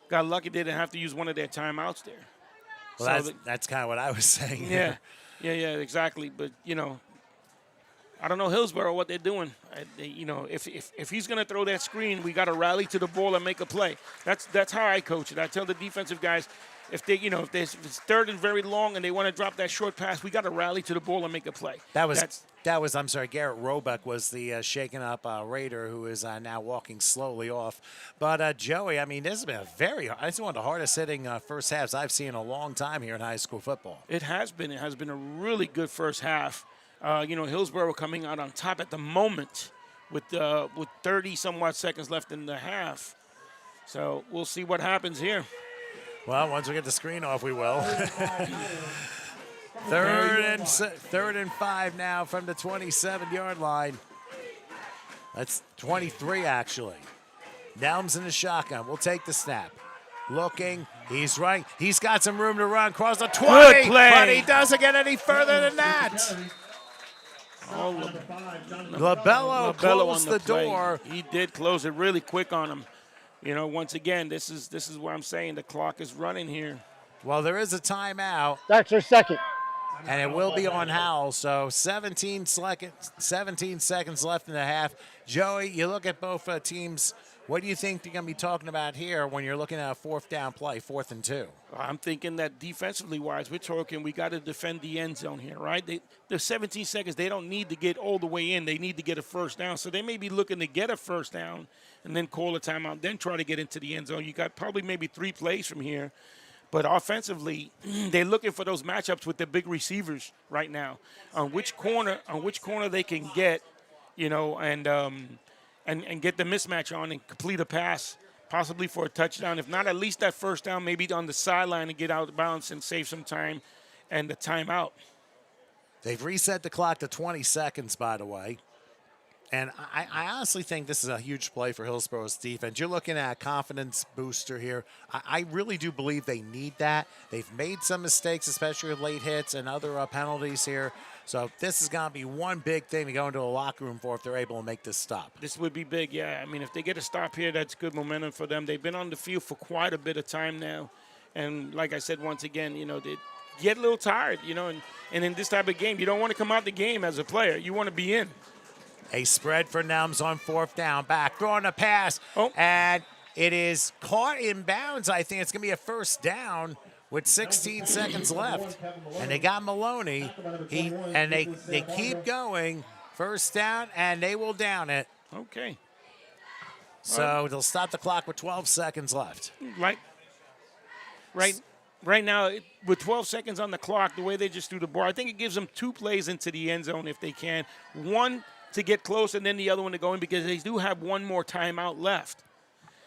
S3: got lucky they didn't have to use one of their timeouts there.
S6: Well, that's kind of what I was saying.
S3: Yeah, yeah, exactly. But, you know, I don't know Hillsborough what they're doing. You know, if he's going to throw that screen, we got to rally to the ball and make a play. That's how I coach it. I tell the defensive guys, if it's third and very long and they want to drop that short pass, we got to rally to the ball and make a play.
S6: That was I'm sorry, Garrett Roebuck was the shaken up Raider who is now walking slowly off. But Joey, I mean, this has been this is one of the hardest hitting first halves I've seen in a long time here in high school football.
S3: It has been. It has been a really good first half. You know, Hillsborough coming out on top at the moment with 30 somewhat seconds left in the half. So we'll see what happens here.
S6: Well, once we get the screen off, we will. Third and 5 now from the 27-yard line. That's 23, actually. Nelms in the shotgun. We'll take the snap. Looking. He's right. He's got some room to run. Cross the 20.
S3: Good play.
S6: But he doesn't get any further than that. LaBello closed the door.
S3: He did close it really quick on him. You know, once again, this is what I'm saying. The clock is running here.
S6: Well, there is a timeout.
S7: That's our second.
S6: And it will be on Howell. So 17 seconds left in the half. Joey, you look at both teams. What do you think they're going to be talking about here when you're looking at a fourth down play, 4th and 2?
S3: I'm thinking that defensively wise, we're talking we got to defend the end zone here, right? The 17 seconds, they don't need to get all the way in. They need to get a first down. So they may be looking to get a first down and then call a timeout, then try to get into the end zone. You got probably maybe 3 plays from here. But offensively, they're looking for those matchups with the big receivers right now. On which corner they can get, you know, and get the mismatch on and complete a pass, possibly for a touchdown. If not, at least that first down, maybe on the sideline and get out of bounds and save some time and the timeout.
S6: They've reset the clock to 20 seconds, by the way. And I honestly think this is a huge play for Hillsborough's defense. You're looking at a confidence booster here. I really do believe they need that. They've made some mistakes, especially with late hits and other penalties here. So this is going to be one big thing to go into a locker room for if they're able to make this stop.
S3: This would be big, yeah. I mean, if they get a stop here, that's good momentum for them. They've been on the field for quite a bit of time now. And like I said, once again, you know, they get a little tired, you know. And in this type of game, you don't want to come out the game as a player. You want to be in.
S6: A spread for Nelms on 4th down. Back, throwing a pass.
S3: Oh.
S6: And it is caught in bounds. I think it's going to be a first down with 16 seconds left. And they got Maloney. They keep going. First down, and they will down it.
S3: Okay.
S6: So they'll stop the clock with 12 seconds left.
S3: Right now, with 12 seconds on the clock, the way they just threw the ball, I think it gives them 2 plays into the end zone if they can. One to get close and then the other one to go in because they do have one more timeout left.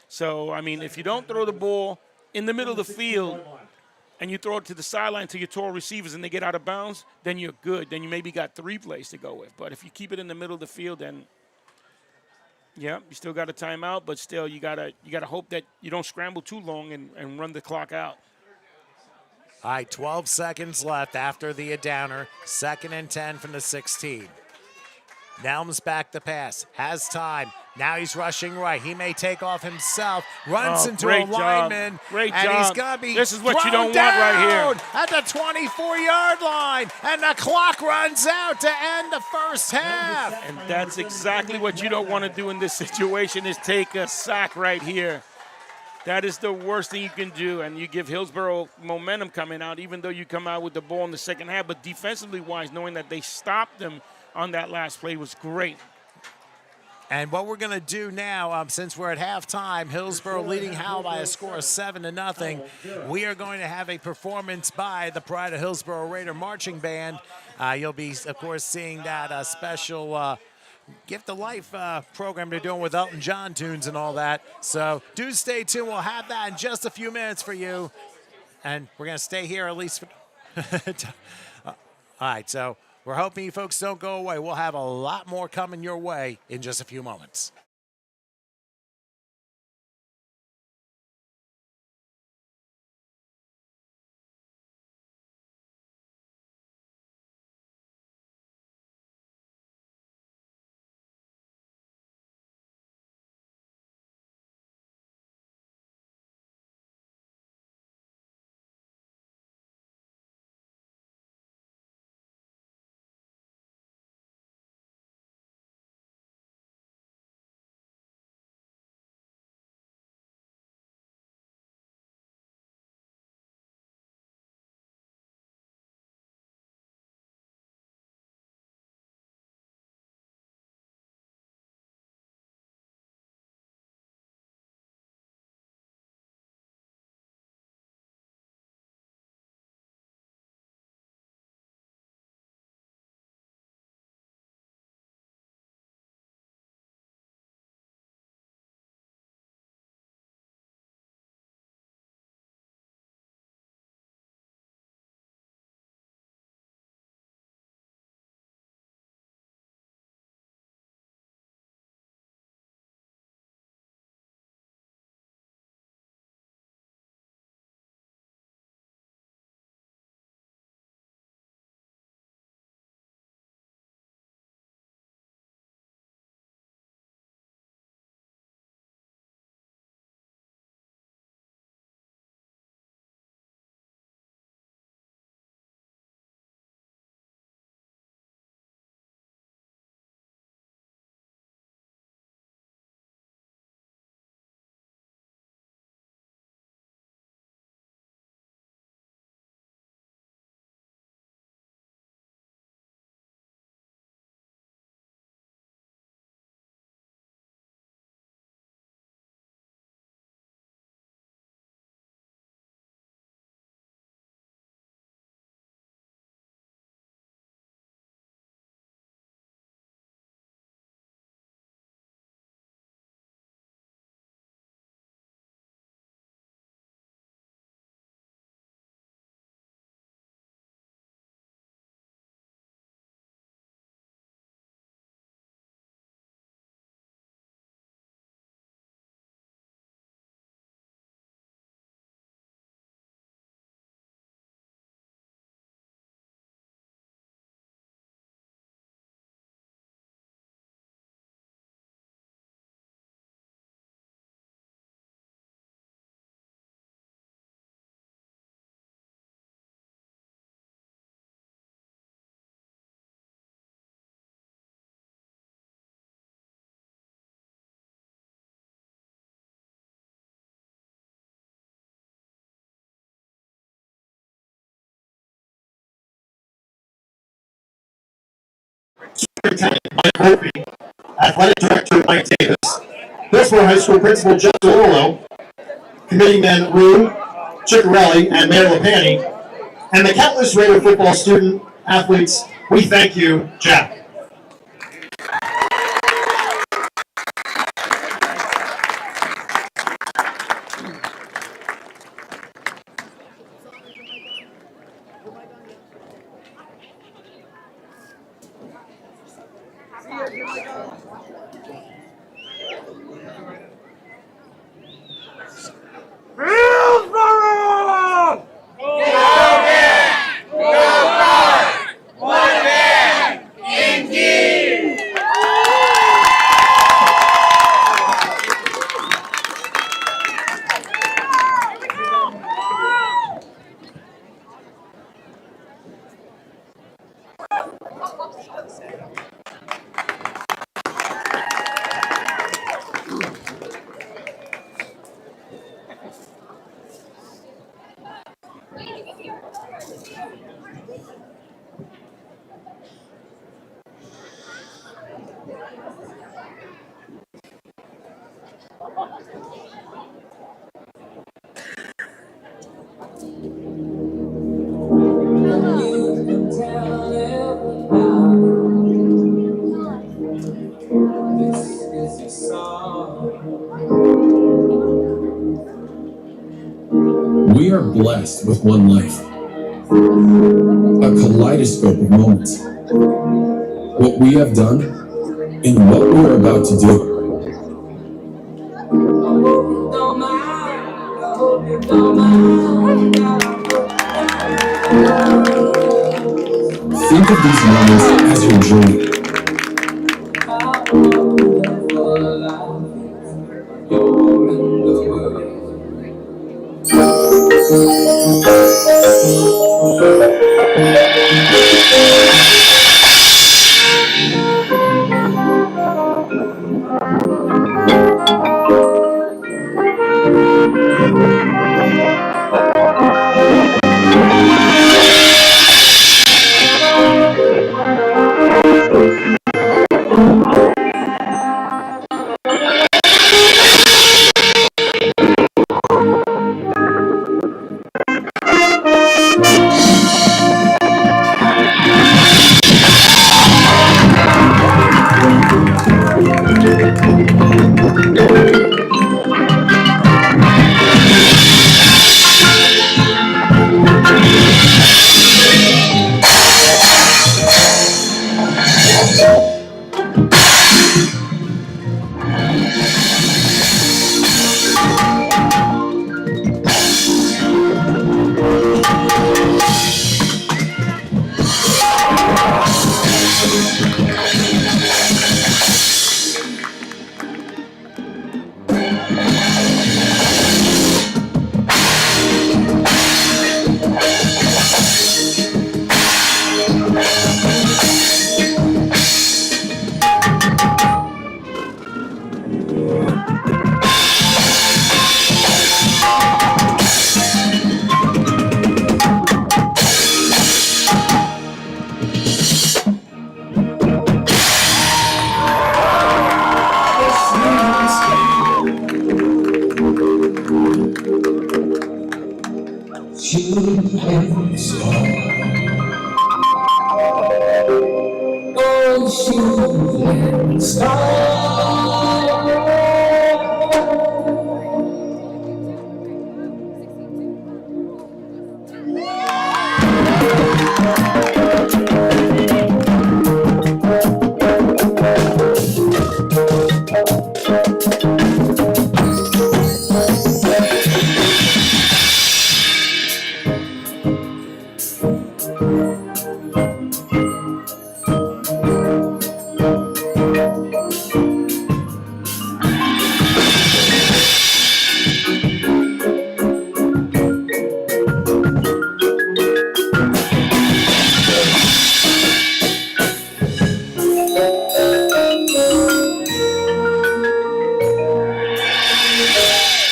S3: So, I mean, if you don't throw the ball in the middle of the field and you throw it to the sideline to your tall receivers and they get out of bounds, then you're good. Then you maybe got 3 plays to go with. But if you keep it in the middle of the field, then, yeah, you still got a timeout, but still you gotta hope that you don't scramble too long and run the clock out.
S6: All right, 12 seconds left after the downer. 2nd and 10 from the 16. Nelms back the pass, has time. Now he's rushing right. He may take off himself, runs into a lineman,
S3: Great
S6: and
S3: job.
S6: he's going to be
S3: This is what you
S6: thrown
S3: don't want right
S6: down
S3: here.
S6: at the 24-yard line, and the clock runs out to end the first half.
S3: And that's exactly what you don't want to do in this situation is take a sack right here. That is the worst thing you can do, and you give Hillsborough momentum coming out, even though you come out with the ball in the second half. But defensively-wise, knowing that they stopped them on that last play was great.
S6: And what we're going to do now, since we're at halftime, Hillsborough leading Howell by a score of 7-0, we are going to have a performance by the Pride of Hillsborough Raider Marching Band. You'll be, of course, seeing that special Gift of Life program they're doing with Elton John tunes and all that. So do stay tuned. We'll have that in just a few minutes for you. And we're going to stay here at least for... all right, so we're hoping you folks don't go away. We'll have a lot more coming your way in just a few moments.
S1: Superintendent Mike Murphy, Athletic Director Mike Davis, Hillsborough High School Principal Jeff DeLillo, Committeemen Rue, Ciccarelli, and Mayor Lapani, and the countless Raider football student athletes, we thank you, Jack.
S8: Hillsborough! Go man! Go hard! One man! In
S11: We are blessed with one life, a kaleidoscope of moments. What we have done and what we are about to do. Think of these moments as your journey.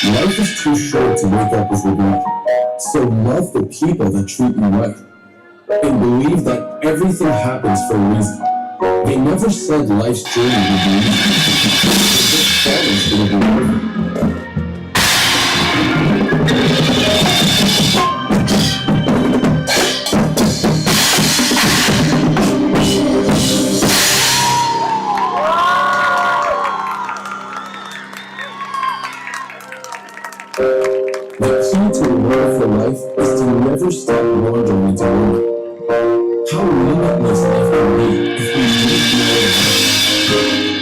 S11: Life is too short to wake up as the weak. So love the people that treat you right. And believe that everything happens for a reason. They never said life's journey would be easy. They just promised it would be worth it. The key to a wonderful life is to never stop wandering into wonder. How limitless life can be if we make more of it.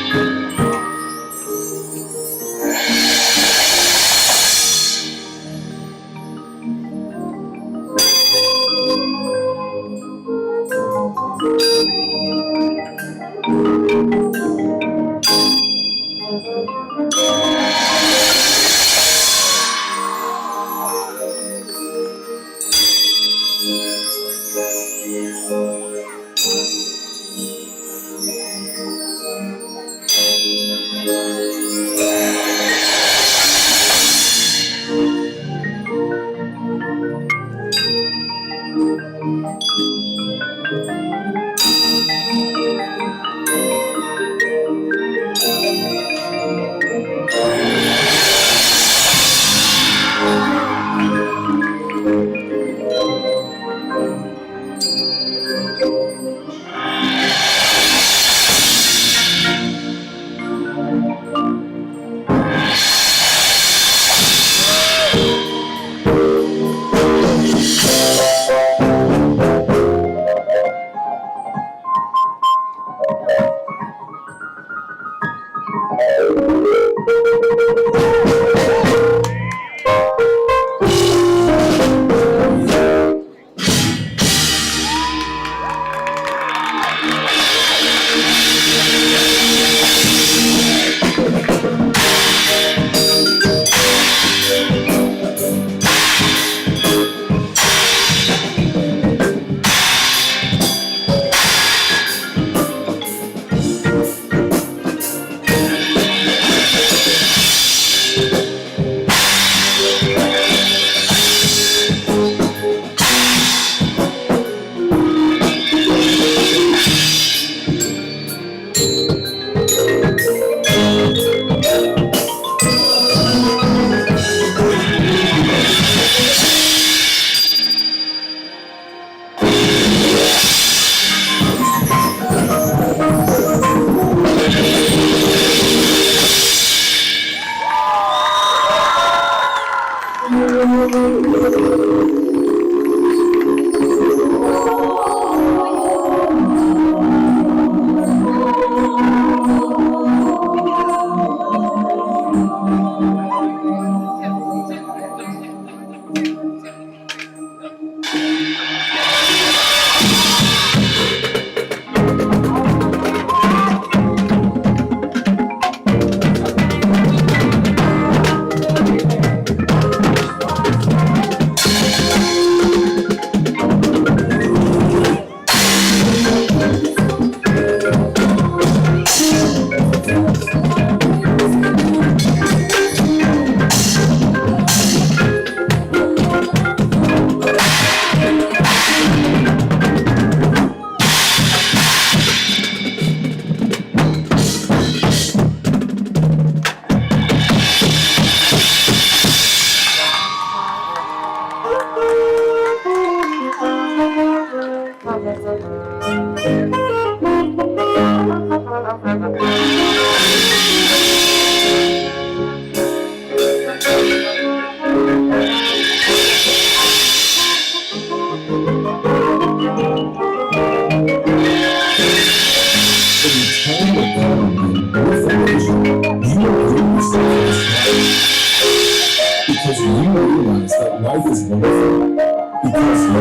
S11: Because you realize that life is wonderful because you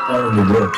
S11: are in the world.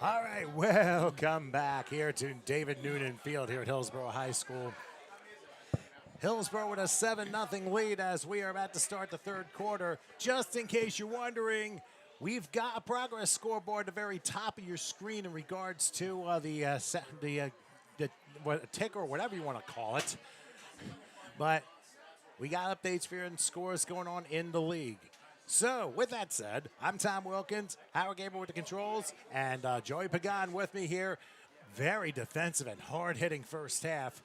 S6: All right, welcome back here to David Noonan Field here at Hillsborough High School. Hillsborough with a 7-0 lead as we are about to start the third quarter. Just in case you're wondering, we've got a progress scoreboard at the very top of your screen in regards to the ticker or whatever you want to call it. But we got updates for you and scores going on in the league. So, with that said, I'm Tom Wilkins, Howard Gabriel with the controls, and Joey Pagan with me here. Very defensive and hard-hitting first half.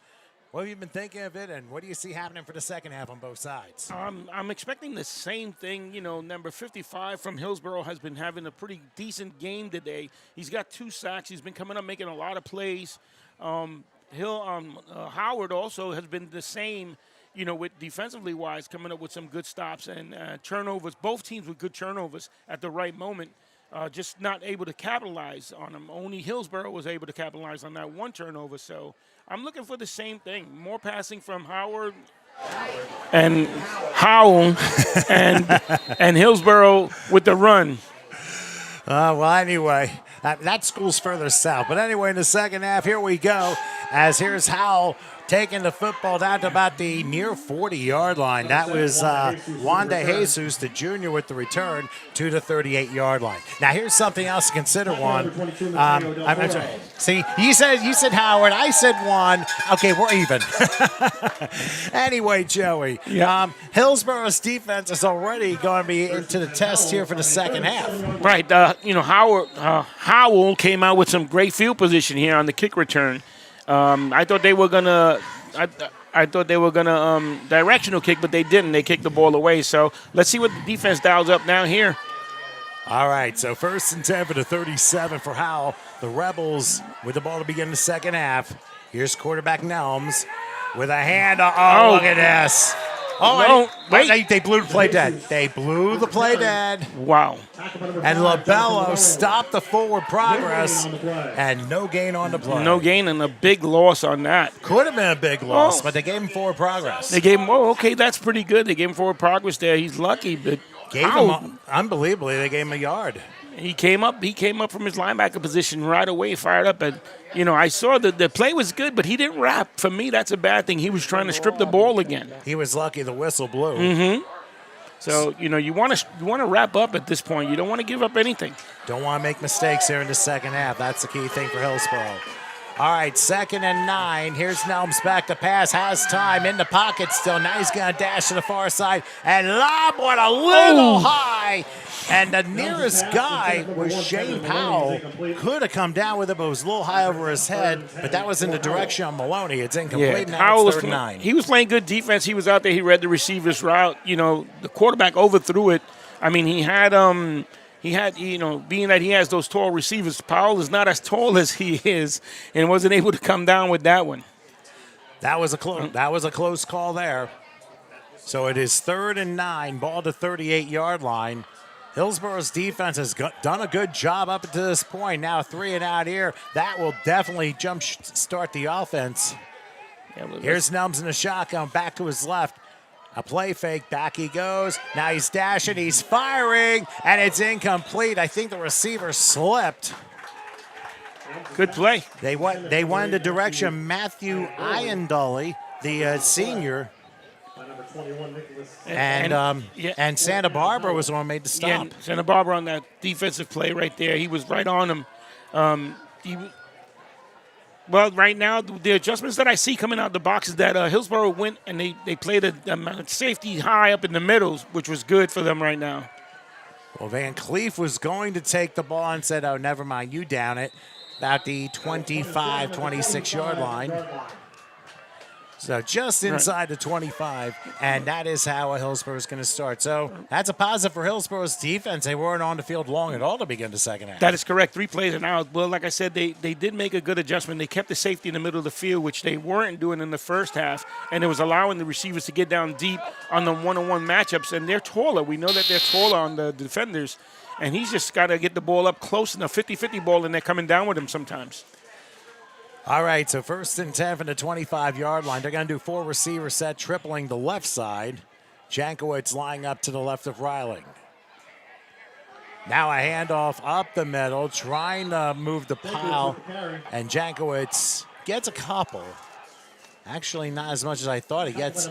S6: What have you been thinking of it, and what do you see happening for the second half on both sides?
S3: I'm expecting the same thing. You know, number 55 from Hillsborough has been having a pretty decent game today. He's got 2 sacks. He's been coming up making a lot of plays. Howard also has been the same, you know, with defensively wise, coming up with some good stops and turnovers. Both teams with good turnovers at the right moment, just not able to capitalize on them. Only Hillsborough was able to capitalize on that 1 turnover. So I'm looking for the same thing. More passing from Howard and Howell and Hillsborough with the run.
S6: Well, anyway, that school's further south. But anyway, in the second half, here we go. As here's Howell taking the football down to about the near 40-yard line. That was Juan De Jesus, the junior, with the return to the 38-yard line. Now, here's something else to consider, Juan. I'm sorry. See, you said Howard. I said Juan. Okay, we're even. Anyway, Joey, Hillsborough's defense is already going to be into the test here for the second half.
S3: Right. Howell came out with some great field position here on the kick return. I thought they were gonna directional kick, but they didn't. They kicked the ball away. So let's see what the defense dials up now here.
S6: All right, so 1st and 10 for the 37 for Howell. The Rebels with the ball to begin the second half. Here's quarterback Nelms with a hand. Oh, look at this. Oh,
S3: no, wait.
S6: They blew the play dead. They blew the play dead.
S3: Wow.
S6: And LaBello stopped the forward progress, and no gain on the play.
S3: No gain and a big loss on that.
S6: Could have been a big loss, but they gave him forward progress.
S3: They gave him, okay, that's pretty good. They gave him forward progress there. He's lucky, but
S6: unbelievably, they gave him a yard.
S3: He came up from his linebacker position right away, fired up. And, you know, I saw that the play was good, but he didn't wrap. For me, that's a bad thing. He was trying to strip the ball again.
S6: He was lucky the whistle blew.
S3: Mm-hmm. So, you know, you want to wrap up at this point. You don't want to give up anything.
S6: Don't want to make mistakes here in the second half. That's the key thing for Hillsborough. All right, 2nd and 9. Here's Nelms back to pass. Has time in the pocket still. Now he's going to dash to the far side. And lob one a little high. And the nearest guy was Shane Powell. Could have come down with it, but it was a little high over his head. But that was in the direction of Maloney. It's incomplete. Now it's 3rd and 9.
S3: He was playing good defense. He was out there. He read the receiver's route. You know, the quarterback overthrew it. I mean, he had, you know, being that he has those tall receivers, Powell is not as tall as he is and wasn't able to come down with that one.
S6: That was a close call there. So it is 3rd and 9, ball to 38-yard line. Hillsborough's defense has done a good job up to this point. Now 3 and out here. That will definitely start the offense. Here's Nelms in the shotgun, back to his left. A play fake, back he goes. Now he's dashing, he's firing, and it's incomplete. I think the receiver slipped.
S3: Good play.
S6: They went in the direction of Matthew Iandoli, the senior. And Santa Barbara was the one made the stop.
S3: Yeah, Santa Barbara on that defensive play right there. He was right on him. Well, right now, the adjustments that I see coming out the box is that Hillsborough went and they played a safety high up in the middle, which was good for them right now.
S6: Well, Van Cleef was going to take the ball and said, oh, never mind, you down it. About the 25, 26-yard line. So just inside the 25, and that is how Hillsborough is going to start. So that's a positive for Hillsborough's defense. They weren't on the field long at all to begin the second half.
S3: That is correct. 3 plays and out. Well, like I said, they did make a good adjustment. They kept the safety in the middle of the field, which they weren't doing in the first half, and it was allowing the receivers to get down deep on the one-on-one matchups, and they're taller. We know that they're taller on the defenders, and he's just got to get the ball up close enough, 50-50 ball, and they're coming down with him sometimes.
S6: All right, so 1st and 10 from the 25-yard line. They're going to do 4 receiver set, tripling the left side. Jankowitz lying up to the left of Reiling. Now a handoff up the middle, trying to move the pile, and Jankowicz gets a couple. Actually, not as much as I thought. He gets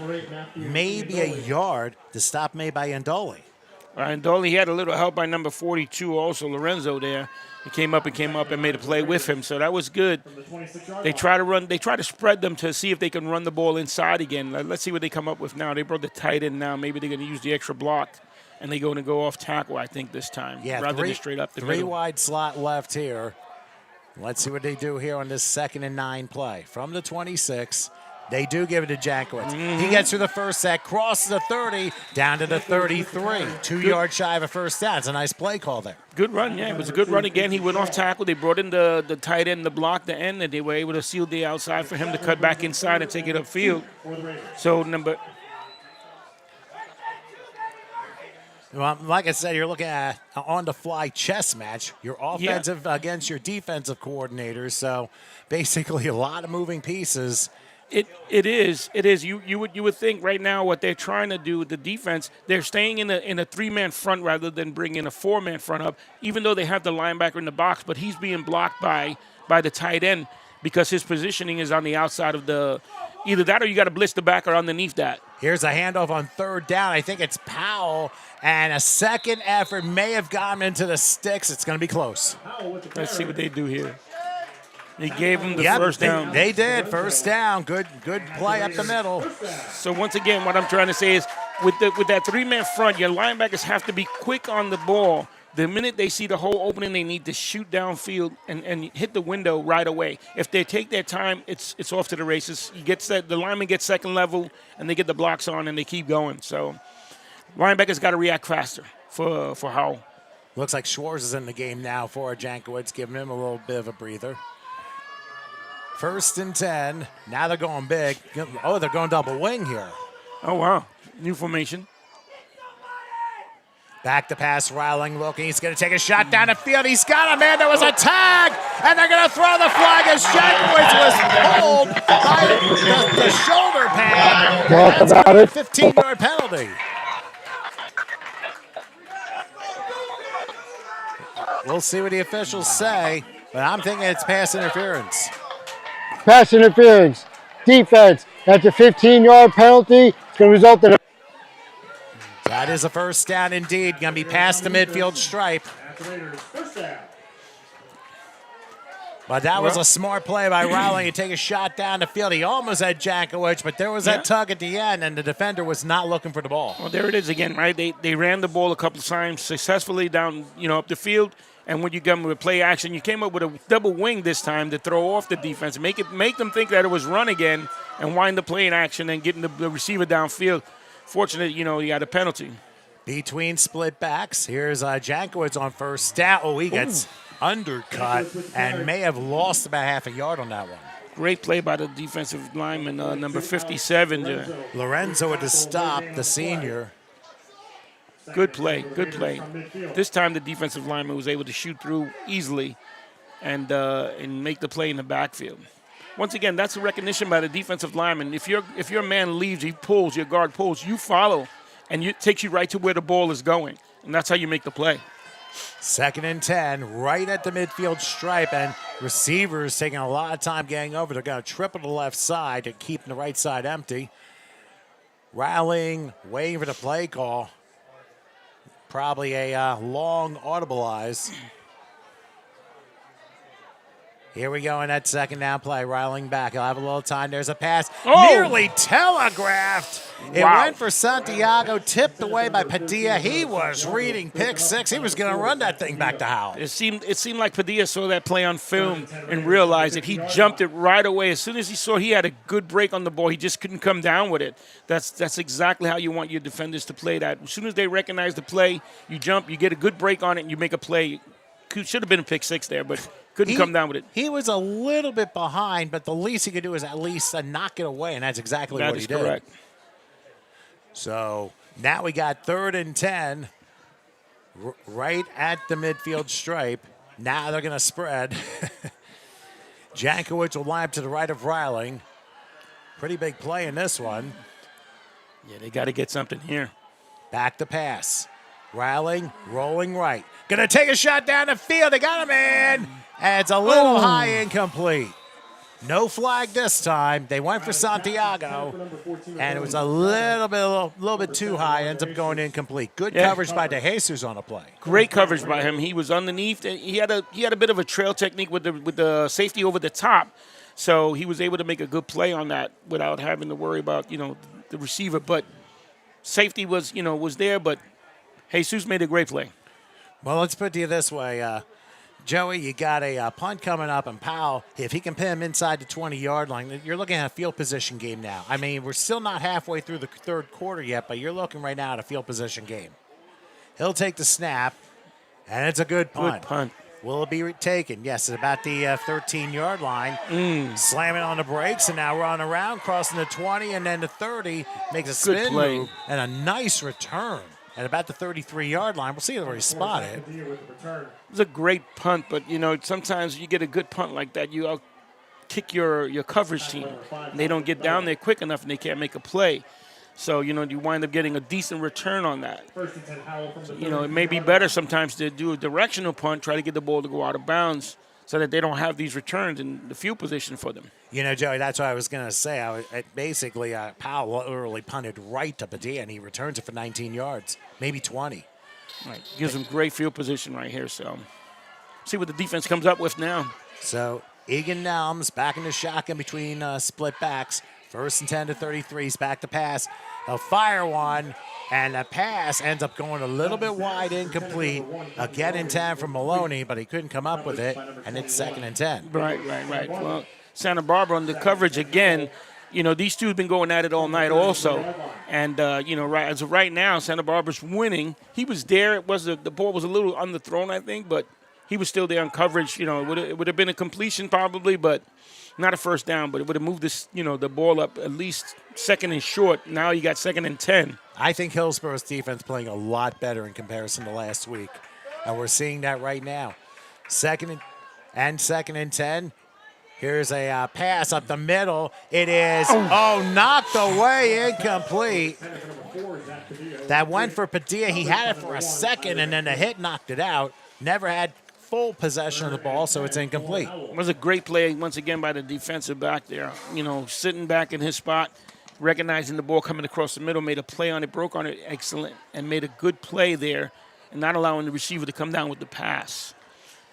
S6: maybe a yard to stop made by Andoli.
S3: Andoli, he had a little help by number 42 also, Lorenzo there. He came up and made a play with him, so that was good. They try to spread them to see if they can run the ball inside again. Let's see what they come up with now. They brought the tight end now. Maybe they're going to use the extra block, and they're going to go off tackle, I think, this time.
S6: Yeah,
S3: rather than straight up the
S6: three
S3: middle.
S6: wide slot left here. Let's see what they do here on this 2nd and 9 play. From the 26, they do give it to Jankowicz. He gets through the first set, crosses the 30, down to the 33. 2 yards shy of a first down. It's a nice play call there.
S3: Good run, yeah. It was a good run again. He went off tackle. They brought in the tight end, the block, the end, and they were able to seal the outside for him to cut back inside and take it upfield. So
S6: Well, like I said, you're looking at an on-the-fly chess match. Your offensive against your defensive coordinators. So basically a lot of moving pieces.
S3: It is. You would think right now what they're trying to do with the defense, they're staying in a 3-man front rather than bringing a 4-man front up, even though they have the linebacker in the box, but he's being blocked by the tight end because his positioning is on the outside of the either that or you got to blitz the back or underneath that.
S6: Here's a handoff on 3rd down. I think it's Powell, and a second effort may have gotten into the sticks. It's going to be close.
S3: Let's see what they do here. They gave him the first down.
S6: They did. First down. Good play up the middle.
S3: So once again, what I'm trying to say is with that 3-man front, your linebackers have to be quick on the ball. The minute they see the hole opening, they need to shoot downfield and hit the window right away. If they take their time, it's off to the races. The lineman gets second level, and they get the blocks on, and they keep going. So linebackers got to react faster for Howell.
S6: Looks like Schwartz is in the game now for Jankowicz, giving him a little bit of a breather. 1st and 10. Now they're going big. Oh, they're going double wing here.
S3: Oh, wow. New formation.
S6: Back to pass, Rowling looking. He's going to take a shot down the field. He's got a man. There was a tag, and they're going to throw the flag as Jankowicz was pulled by the shoulder pad. That's going to be a 15-yard penalty. We'll see what the officials say, but I'm thinking it's pass interference.
S7: Pass interference. Defense. That's a 15-yard penalty. It's going to result in a...
S6: That is a first down indeed. Going to be past the midfield stripe. But that was a smart play by Rowling to take a shot down the field. He almost had Jankowicz, but there was that tug at the end, and the defender was not looking for the ball.
S3: Well, there it is again, right? They ran the ball a couple of times successfully down, up the field. And when you come with play action, you came up with a double wing this time to throw off the defense, make them think that it was run again, and wind the play in action and getting the receiver downfield. Fortunately, you got a penalty.
S6: Between split backs, here's Jankowicz on first down. Oh, he gets undercut and may have lost about half a yard on that one.
S3: Great play by the defensive lineman, number 57.
S6: Lorenzo with the stop, the senior.
S3: Good play. This time the defensive lineman was able to shoot through easily and make the play in the backfield. Once again, that's a recognition by the defensive lineman. If your man leaves, he pulls, your guard pulls, you follow, and it takes you right to where the ball is going. And that's how you make the play.
S6: 2nd and 10, right at the midfield stripe, and receivers taking a lot of time getting over. They're going to triple the left side and keep the right side empty. Rallying, waiting for the play call. Probably a long audibleize. Here we go in that 2nd down play. Riling back. He'll have a little time. There's a pass.
S3: Oh!
S6: Nearly telegraphed. It went for Santiago, tipped away by Padilla. He was reading pick 6. He was going to run that thing back to Howell.
S3: It seemed like Padilla saw that play on film and realized it. He jumped it right away. As soon as he saw he had a good break on the ball, he just couldn't come down with it. That's exactly how you want your defenders to play that. As soon as they recognize the play, you jump, you get a good break on it, and you make a play. Should have been a pick 6 there, but couldn't come down with it.
S6: He was a little bit behind, but the least he could do is at least knock it away, and that's exactly what he did. That is correct. So now we got 3rd and 10 right at the midfield stripe. Now they're going to spread. Jankowicz will line up to the right of Riling. Pretty big play in this one.
S3: Yeah, they got to get something here.
S6: Back to pass. Rallying, rolling right. Gonna take a shot down the field. They got him in. And it's a little high, incomplete. No flag this time. They went for Santiago, and it was a little bit too high. Ends up going incomplete. Good coverage by DeJesus on a play.
S3: Great coverage by him. He was underneath. He had a bit of a trail technique with the safety over the top, so he was able to make a good play on that without having to worry about the receiver. But safety was there, but Jesus made a great play.
S6: Well, let's put it to you this way. Joey, you got a punt coming up, and Powell, if he can pin him inside the 20-yard line, you're looking at a field position game now. I mean, we're still not halfway through the third quarter yet, but you're looking right now at a field position game. He'll take the snap, and it's a good punt.
S3: Good punt.
S6: Will it be taken? Yes, it's about the 13-yard line. Slamming on the brakes, and now running around, crossing the 20, and then the 30, makes a spin move, and a nice return. At about the 33-yard line. We'll see where he's spotted.
S3: It was a great punt, but, sometimes you get a good punt like that, you kick your coverage team. And they don't get down there quick enough, and they can't make a play. So, you wind up getting a decent return on that. So, it may be better sometimes to do a directional punt, try to get the ball to go out of bounds so that they don't have these returns in the field position for them.
S6: Joey, that's what I was going to say. Basically, Powell literally punted right to Padilla, and he returns it for 19 yards, maybe 20.
S3: Right. Gives them great field position right here. So, see what the defense comes up with now.
S6: So, Egan Nelms back in the shotgun between split backs. 1st and 10 to 33. He's back to pass. He'll fire one, and the pass ends up going a little bit wide, incomplete. Again in time for Maloney, but he couldn't come up with it, and it's 2nd and 10.
S3: Right. Well, Santa Barbara on the coverage again. These two have been going at it all night also. And, as of right now, Santa Barbara's winning. He was there. The ball was a little underthrown, I think, but he was still there on coverage. It would have been a completion probably, but not a first down. But it would have moved this, the ball up at least 2nd and short. Now you got 2nd and 10.
S6: I think Hillsborough's defense playing a lot better in comparison to last week. And we're seeing that right now. 2nd and 10. Here's a pass up the middle. It is, knocked away, incomplete. That went for Padilla. He had it for a second, and then the hit knocked it out. Never had full possession of the ball, so it's incomplete.
S3: It was a great play, once again, by the defensive back there. Sitting back in his spot, recognizing the ball coming across the middle, made a play on it, broke on it, excellent, and made a good play there, and not allowing the receiver to come down with the pass.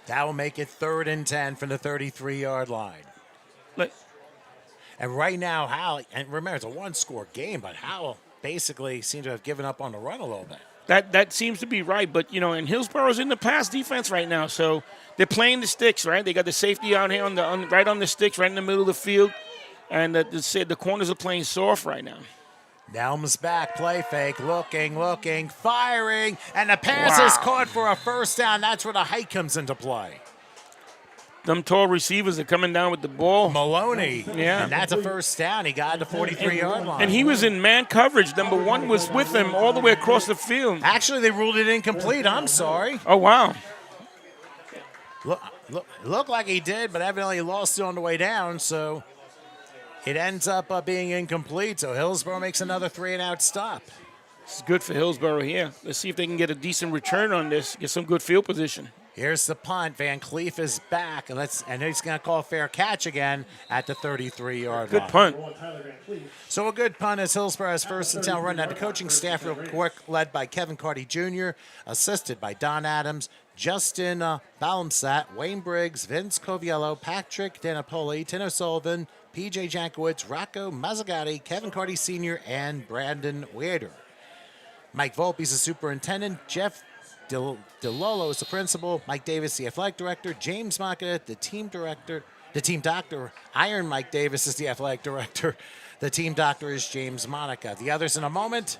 S6: That will make it 3rd and 10 from the 33-yard line. And right now, Howell, and remember, it's a one-score game, but Howell basically seems to have given up on the run a little bit.
S3: That seems to be right, but, and Hillsborough's in the pass defense right now, so they're playing the sticks, right? They got the safety out here right on the sticks, right in the middle of the field, and the corners are playing soft right now.
S6: Nelms back, play fake, looking, firing, and the pass is caught for a first down. That's where the height comes into play.
S3: Them tall receivers are coming down with the ball.
S6: Maloney.
S3: Yeah.
S6: And that's a first down. He got to the 43-yard line.
S3: And he was in man coverage. Number 1 was with him all the way across the field.
S6: Actually, they ruled it incomplete. I'm sorry.
S3: Oh, wow.
S6: Looked like he did, but evidently he lost it on the way down, so it ends up being incomplete. So Hillsborough makes another 3-and-out stop.
S3: It's good for Hillsborough here. Let's see if they can get a decent return on this, get some good field position.
S6: Here's the punt. Van Cleef is back, and he's going to call a fair catch again at the 33-yard line.
S3: Good punt.
S6: So a good punt as Hillsborough has 1st and 10 run. Now the coaching staff real quick, led by Kevin Carty Jr., assisted by Don Adams, Justin Baumsat, Wayne Briggs, Vince Coviello, Patrick Danapoli, Tino Sullivan, P.J. Jankowicz, Rocco Mazzagatti, Kevin Carty Sr., and Brandon Weirder. Mike Volpe's the superintendent, Jeff DeLolo is the principal, Mike Davis, the athletic director, James Maka, the team doctor, Iron Mike Davis is the athletic director, the team doctor is James Monica. The others in a moment.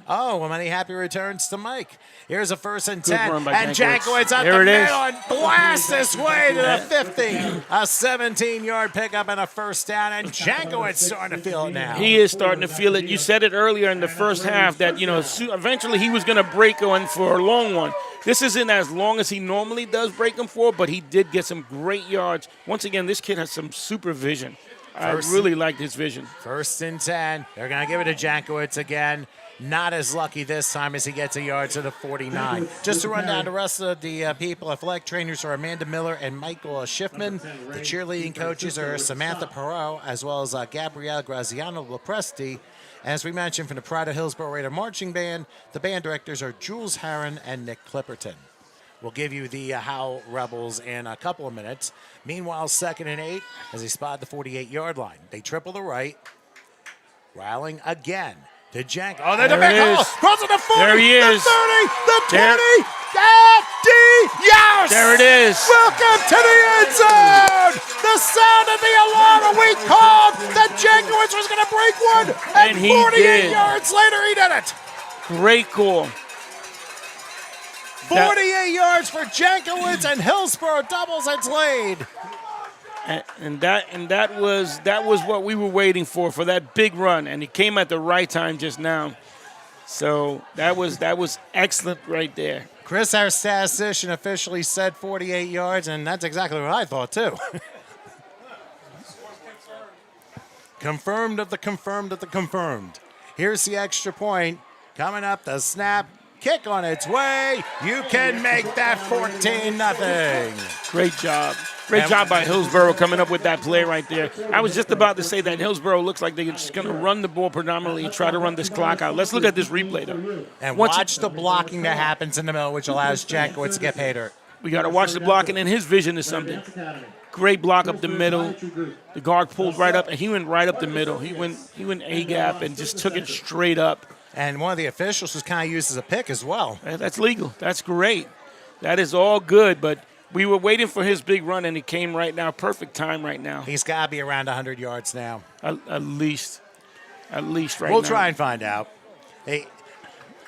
S6: Many happy returns to Mike. Here's a 1st and 10, and Jankowicz up the middle and blasts his way to the 50. A 17-yard pickup and a first down, and Jankowicz starting to feel it now.
S3: He is starting to feel it. You said it earlier in the first half that, eventually he was going to break one for a long one. This isn't as long as he normally does break them for, but he did get some great yards. Once again, this kid has some supervision. I really like his vision.
S6: 1st and 10. They're going to give it to Jankowicz again. Not as lucky this time as he gets a yard to the 49. Just to run down the rest of the people, athletic trainers are Amanda Miller and Michael Schiffman. The cheerleading coaches are Samantha Perot as well as Gabrielle Graziano Lopresti. As we mentioned, from the Pride of Hillsborough Raider Marching Band, the band directors are Jules Herron and Nick Clipperton. We'll give you the Howell Rebels in a couple of minutes. Meanwhile, 2nd and 8 as they spot the 48-yard line. They triple the right, rallying again. To Jank. Oh, they're the back. Crossing the 40.
S3: There he is.
S6: The 30. The 20. Yes!
S3: There it is.
S6: Welcome to the end zone. The sound of the alarm. We called that Jankowitz was going to break one. And
S3: he
S6: 48
S3: did.
S6: yards later, he did it.
S3: Great call.
S6: 48 yards for Jankowitz, and Hillsborough doubles its lead.
S3: And that was what we were waiting for that big run, and it came at the right time just now. So that was excellent right there.
S6: Chris, our statistician, officially said 48 yards, and that's exactly what I thought too. Confirmed of the confirmed of the confirmed. Here's the extra point coming up. The snap, kick on its way. You can make that 14-0.
S3: Great job. Great job by Hillsborough coming up with that play right there. I was just about to say that Hillsborough looks like they're just going to run the ball predominantly and try to run this clock out. Let's look at this replay, though.
S6: And watch the blocking that happens in the middle, which allows Jankowitz to get pay dirt.
S3: We got to watch the blocking, and his vision is something. Great block up the middle. The guard pulled right up, and he went right up the middle. He went A-gap and just took it straight up.
S6: And one of the officials was kind of used as a pick as well.
S3: That's legal. That's great. That is all good, but we were waiting for his big run, and it came right now. Perfect time right now.
S6: He's got to be around 100 yards now.
S3: At least right now.
S6: We'll try and find out. Hey,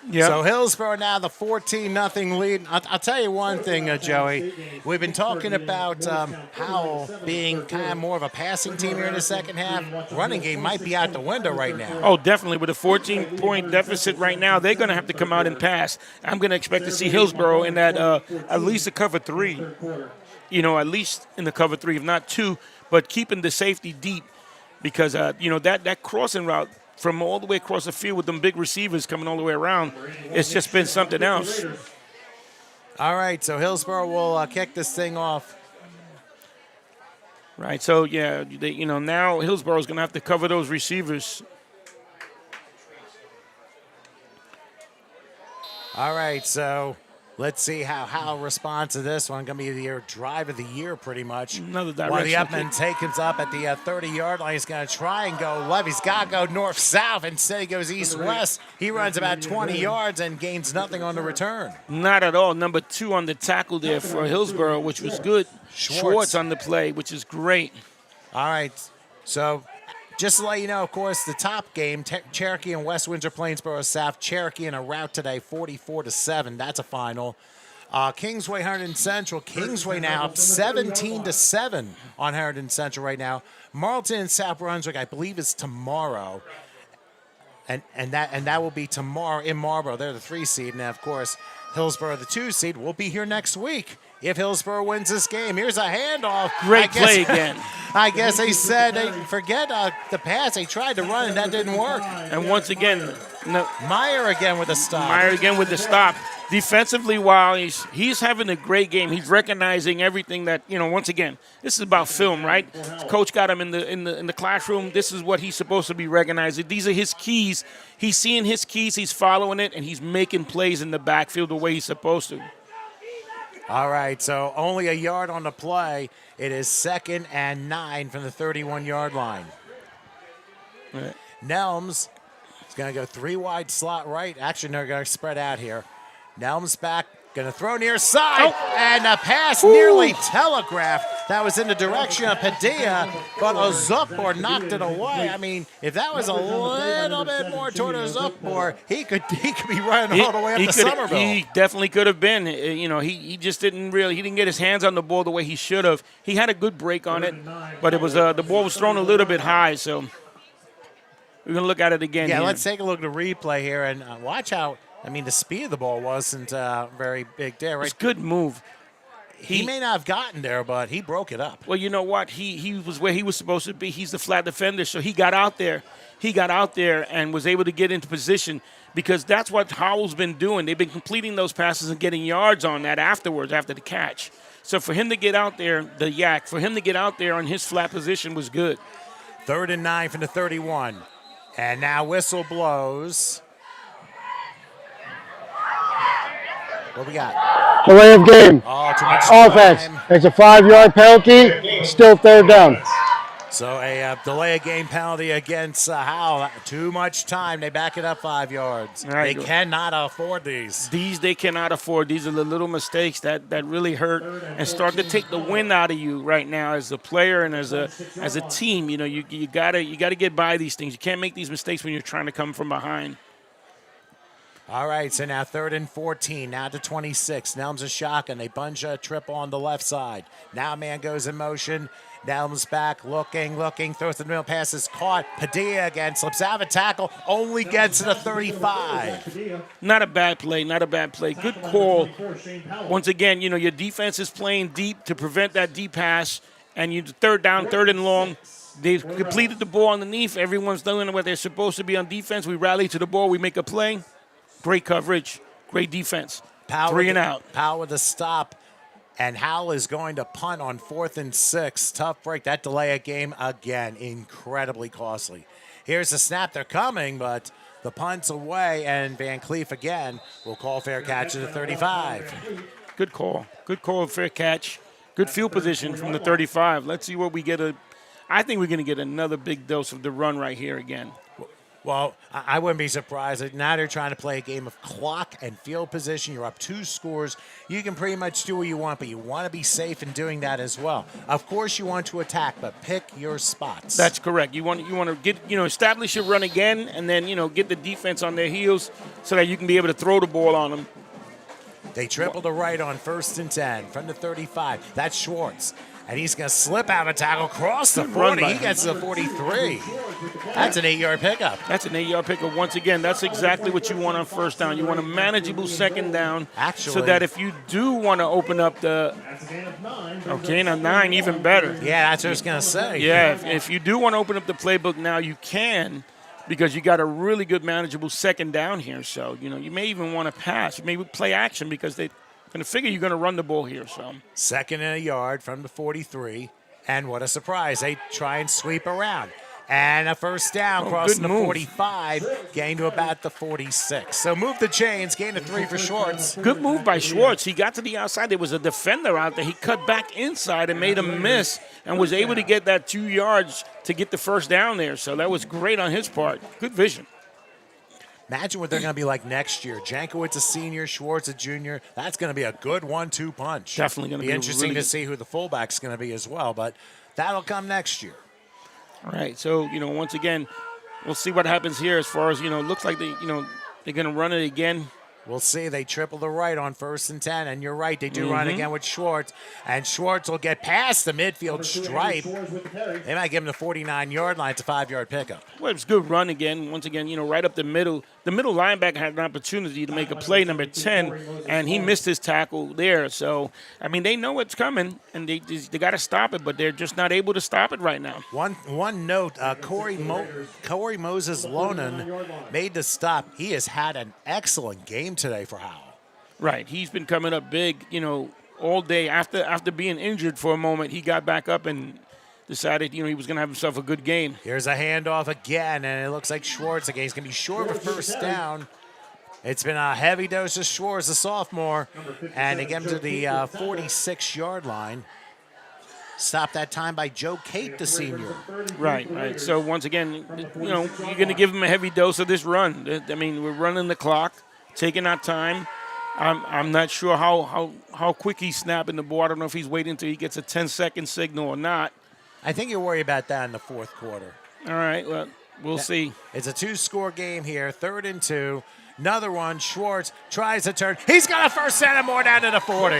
S3: yep.
S6: So Hillsborough now the 14-0 lead. I'll tell you one thing, Joey. We've been talking about Howell being kind of more of a passing team here in the second half. Running game might be out the window right now.
S3: Oh, definitely. With a 14-point deficit right now, they're going to have to come out and pass. I'm going to expect to see Hillsborough in that at least a cover 3. At least in the cover 3, if not 2, but keeping the safety deep because, that crossing route from all the way across the field with them big receivers coming all the way around, it's just been something else.
S6: All right, so Hillsborough will kick this thing off.
S3: Right, so, yeah, now Hillsborough's going to have to cover those receivers.
S6: All right, so let's see how Howell responds to this one. Going to be their drive of the year, pretty much.
S3: Another direction.
S6: While the Upman takes up at the 30-yard line, he's going to try and go left. He's got to go north-south. Instead, he goes east-west. He runs about 20 yards and gains nothing on the return.
S3: Not at all. Number 2 on the tackle there for Hillsborough, which was good. Schwartz on the play, which is great.
S6: All right, so just to let you know, of course, the top game, Cherokee and West Windsor Plainsboro South. Cherokee in a rout today, 44-7. That's a final. Kingsway, Hunterdon Central. Kingsway now up 17-7 on Hunterdon Central right now. Marlton and South Brunswick, I believe, is tomorrow. And that will be tomorrow in Marlborough. They're the 3 seed. And, of course, Hillsborough, the 2 seed, will be here next week if Hillsborough wins this game. Here's a handoff.
S3: Great play again.
S6: I guess they said they forget the pass. They tried to run, and that didn't work.
S3: And once again,
S6: Meyer again with a stop.
S3: Defensively, while he's having a great game, he's recognizing everything that, once again, this is about film, right? Coach got him in the classroom. This is what he's supposed to be recognizing. These are his keys. He's seeing his keys, he's following it, and he's making plays in the backfield the way he's supposed to.
S6: All right, so only a yard on the play. It is 2nd and 9 from the 31-yard line.
S3: Right.
S6: Nelms is going to go 3 wide slot right. Actually, they're going to spread out here. Nelms back, going to throw near side, and a pass nearly telegraphed. That was in the direction of Padilla, but Ozukbor knocked it away. I mean, if that was a little bit more toward Ozukbor, he could be running all the way up to Somerville.
S3: He definitely could have been. He just didn't get his hands on the ball the way he should have. He had a good break on it, but it was the ball was thrown a little bit high, so we're going to look at it again.
S6: Yeah, let's take a look at the replay here and watch how. The speed of the ball wasn't very big there, right?
S3: It's a good move.
S6: He may not have gotten there, but he broke it up.
S3: Well, you know what? He was where he was supposed to be. He's the flat defender, so he got out there. He got out there and was able to get into position because that's what Howell's been doing. They've been completing those passes and getting yards on that afterwards, after the catch. So for him to get out there, for him to get out there on his flat position was good.
S6: 3rd and 9 from the 31. And now whistle blows. What we got?
S7: Delay of game.
S6: Oh, too much
S7: Offense.
S6: time.
S7: It's a 5-yard penalty. Still 3rd down.
S6: So a delay of game penalty against Howell. Too much time. They back it up 5 yards.
S3: Right.
S6: They cannot afford these.
S3: These they cannot afford. These are the little mistakes that really hurt and start to take the wind out of you right now as a player and as a team. You know, you gotta get by these things. You can't make these mistakes when you're trying to come from behind.
S6: All right, so now 3rd and 14, now to 26. Nelms a shotgun. They bunch a triple on the left side. Now man goes in motion. Nelms back, looking, throws the middle, pass is caught. Padilla again, slips out of a tackle, only gets to the 35.
S3: Not a bad play, Good call. Once again, you know, your defense is playing deep to prevent that deep pass, and you 3rd down, 3rd and long. They've completed the ball underneath. Everyone's doing what they're supposed to be on defense. We rally to the ball, we make a play. Great coverage, great defense. 3 and out.
S6: Powell with the stop. And Howell is going to punt on 4th and 6. Tough break. That delay of game again, incredibly costly. Here's the snap. They're coming, but the punt's away. And Van Cleef again will call fair catch at the 35.
S3: Good call. Good call, fair catch. Good field position from the 35. Let's see what we get. I think we're going to get another big dose of the run right here again.
S6: Well, I wouldn't be surprised. Now they're trying to play a game of clock and field position. You're up 2 scores. You can pretty much do what you want, but you want to be safe in doing that as well. Of course, you want to attack, but pick your spots.
S3: That's correct. You want to get, establish your run again, and then, get the defense on their heels so that you can be able to throw the ball on them.
S6: They triple to right on 1st and 10 from the 35. That's Schwartz. And he's going to slip out of a tackle, cross the 40. He gets to the 43. That's an 8-yard pickup.
S3: That's an 8-yard pickup. Once again, that's exactly what you want on 1st down. You want a manageable 2nd down.
S6: Actually,
S3: so that if you do want to open up the gain of 9, even better.
S6: Yeah, that's what I was going to say.
S3: Yeah, if you do want to open up the playbook now, you can, because you got a really good manageable 2nd down here. So, you may even want to pass. You may play action because they going to figure you're going to run the ball here. So
S6: 2nd and a yard from the 43. And what a surprise. They try and sweep around. And a 1st down crossing the 45, gain to about the 46. So move the chains, gain to 3 for Schwartz.
S3: Good move by Schwartz. He got to the outside. There was a defender out there. He cut back inside and made a miss and was able to get that 2 yards to get the 1st down there. So that was great on his part. Good vision.
S6: Imagine what they're going to be like next year. Jankowitz a senior, Schwartz a junior. That's going to be a good 1-2 punch.
S3: Definitely going to be
S6: interesting to see who the fullback's going to be as well, but that'll come next year.
S3: All right. So, once again, we'll see what happens here as far as, looks like they're going to run it again.
S6: We'll see. They triple the right on 1st and 10, and you're right. They do run again with Schwartz, and Schwartz will get past the midfield stripe. They might give him the 49-yard line. It's a 5-yard pickup.
S3: Well, it was a good run again. Once again, right up the middle. The middle linebacker had an opportunity to make a play, number 10, and he missed his tackle there. So, they know what's coming, and they got to stop it, but they're just not able to stop it right now.
S6: One note, Corey Moses Lonan made the stop. He has had an excellent game today for Howell.
S3: Right. He's been coming up big, all day. After being injured for a moment, he got back up and decided, he was going to have himself a good game.
S6: Here's a handoff again, and it looks like Schwartz again. He's going to be short of a 1st down. It's been a heavy dose of Schwartz, the sophomore, and they get him to the 46-yard line. Stopped that time by Joe Cate, the senior.
S3: Right. So once again, you're going to give him a heavy dose of this run. We're running the clock, taking our time. I'm not sure how quick he's snapping the ball. I don't know if he's waiting until he gets a 10-second signal or not.
S6: I think you'll worry about that in the 4th quarter.
S3: All right, well, we'll see.
S6: It's a 2-score game here, 3rd and 2. Another one, Schwartz tries to turn. He's got a 1st down and more down to the 40.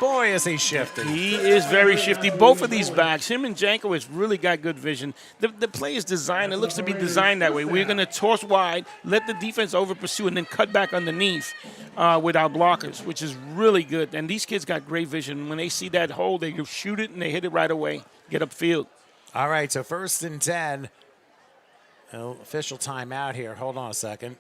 S6: Boy, is he shifty.
S3: He is very shifty. Both of these backs, him and Jankowicz, really got good vision. The play is designed, it looks to be designed that way. We're going to toss wide, let the defense over pursue, and then cut back underneath with our blockers, which is really good. And these kids got great vision. When they see that hole, they shoot it and they hit it right away, get upfield.
S6: All right, so 1st and 10. Official timeout here. Hold on a second.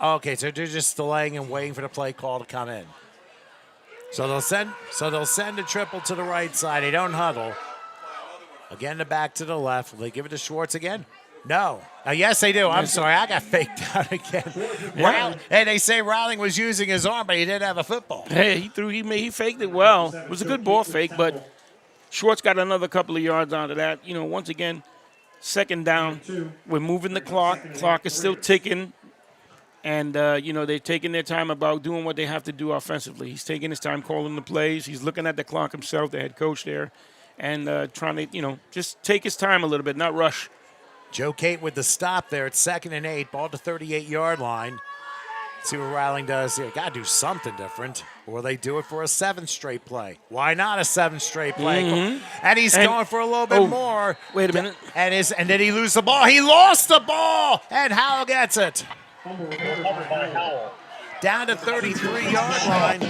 S6: Okay, so they're just delaying and waiting for the play call to come in. So they'll send a triple to the right side. They don't huddle. Again, the back to the left. Will they give it to Schwartz again? No. Yes, they do. I'm sorry. I got faked out again.
S3: Yeah.
S6: Hey, they say Rowling was using his arm, but he didn't have a football.
S3: Hey, he faked it well. It was a good ball fake, but Schwartz got another couple of yards out of that. Once again, 2nd down. We're moving the clock. Clock is still ticking. And, they're taking their time about doing what they have to do offensively. He's taking his time calling the plays. He's looking at the clock himself, the head coach there, and trying to, just take his time a little bit, not rush.
S6: Joe Kate with the stop there at 2nd and 8, ball to 38-yard line. See what Rowling does here. Got to do something different. Or they do it for a 7th straight play. Why not a 7th straight play? And he's going for a little bit more.
S3: Wait a minute.
S6: And did he lose the ball? He lost the ball, and Howell gets it. Down to 33-yard line,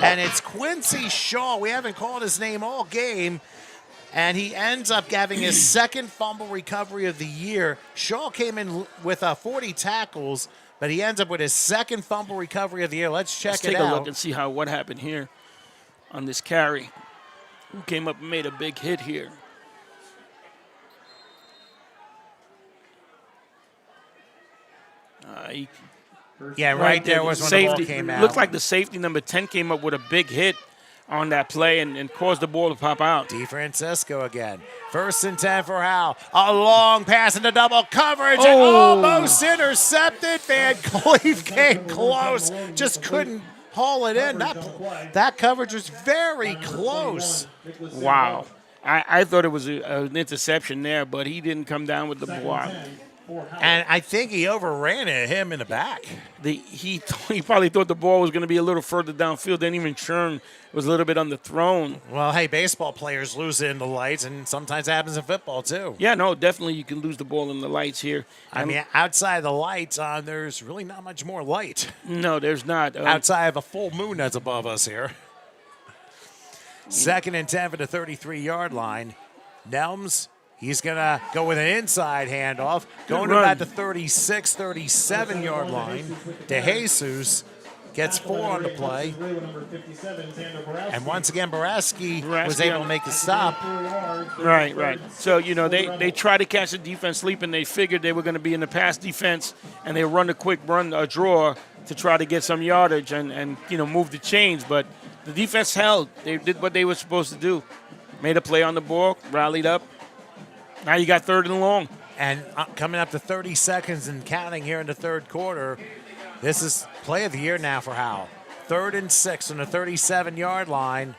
S6: and it's Quincy Shaw. We haven't called his name all game, and he ends up having his 2nd fumble recovery of the year. Shaw came in with 40 tackles, but he ends up with his 2nd fumble recovery of the year. Let's check it out.
S3: Let's take a look and see what happened here on this carry. Who came up and made a big hit here?
S6: Right there was when
S3: safety,
S6: the ball came out.
S3: Looked like the safety number 10 came up with a big hit on that play and caused the ball to pop out.
S6: DeFrancisco again. 1st and 10 for Howell. A long pass into double coverage and almost intercepted. Van Cleve came close, just couldn't haul it in. That coverage was very close.
S3: Wow. I thought it was an interception there, but he didn't come down with the block.
S6: And I think he overran him in the back.
S3: He probably thought the ball was going to be a little further downfield. Didn't even turn. Was a little bit underthrown.
S6: Well, hey, baseball players lose it in the lights, and sometimes it happens in football too.
S3: Yeah, no, definitely you can lose the ball in the lights here.
S6: I mean, outside of the lights, there's really not much more light.
S3: No, there's not.
S6: Outside of a full moon that's above us here. 2nd and 10 for the 33-yard line. Nelms, he's going to go with an inside handoff. Going to about the 36, 37-yard line. DeJesus gets 4 on the play. And once again, Boraski was able to make the stop.
S3: Right. So, they try to catch the defense sleeping. They figured they were going to be in the pass defense, and they run a draw to try to get some yardage and move the chains. But the defense held. They did what they were supposed to do. Made a play on the ball, rallied up. Now you got 3rd and long.
S6: And coming up to 30 seconds and counting here in the 3rd quarter, this is play of the year now for Howell. 3rd and 6 on the 37-yard line.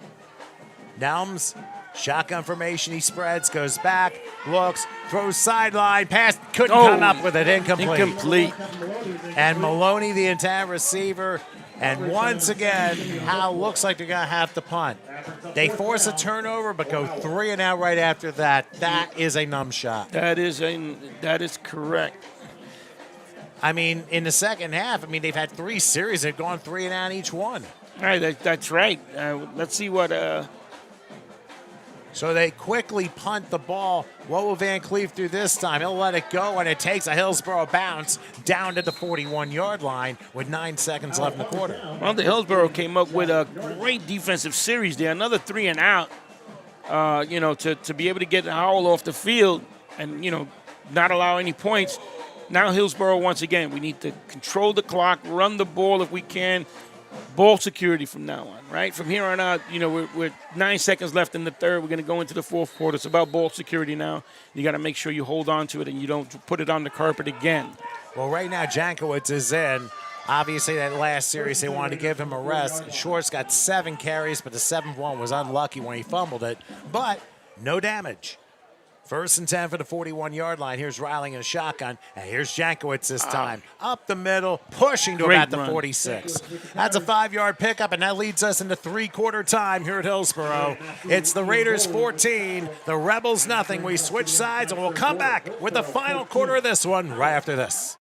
S6: Nelms, shotgun formation, he spreads, goes back, looks, throws sideline, pass, couldn't come up with it, incomplete. And Maloney, the entire receiver. And once again, Howell looks like they're going to have to punt. They force a turnover, but go 3 and out right after that. That is a numb shot.
S3: That is correct.
S6: I mean, in the second half, they've had 3 series. They've gone 3 and out each one.
S3: All right, that's right. Let's see what.
S6: So they quickly punt the ball. What will Van Cleve do this time? He'll let it go, and it takes a Hillsborough bounce down to the 41-yard line with 9 seconds left in the quarter.
S3: Well, the Hillsborough came up with a great defensive series there. Another 3 and out, to be able to get Howell off the field and, not allow any points. Now Hillsborough, once again, we need to control the clock, run the ball if we can. Ball security from now on, right? From here on out, we're 9 seconds left in the 3rd. We're going to go into the 4th quarter. It's about ball security now. You got to make sure you hold on to it and you don't put it on the carpet again.
S6: Well, right now, Jankowicz is in. Obviously, that last series, they wanted to give him a rest. Schwartz got 7 carries, but the 7th one was unlucky when he fumbled it. But no damage. First and 10 for the 41-yard line. Here's Riling in a shotgun, and here's Jankowitz this time. Up the middle, pushing to
S3: Great
S6: about the
S3: run.
S6: 46. That's a 5-yard pickup, and that leads us into three-quarter time here at Hillsborough. It's the Raiders 14, the Rebels nothing. We switch sides, and we'll come back with the final quarter of this one right after this.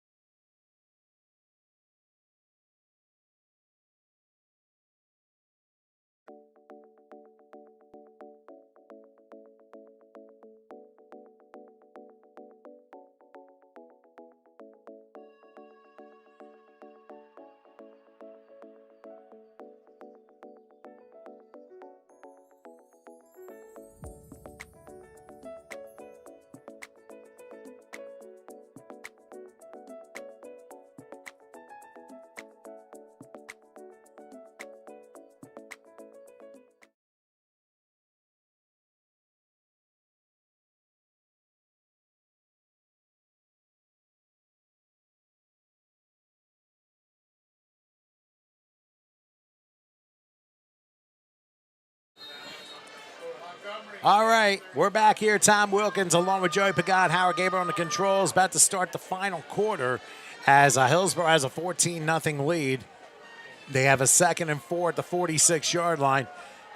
S6: All right, we're back here. Tom Wilkins along with Joey Pagat, Howard Gabriel on the controls, about to start the final quarter as Hillsborough has a 14-0 lead. They have a 2nd and 4 at the 46-yard line.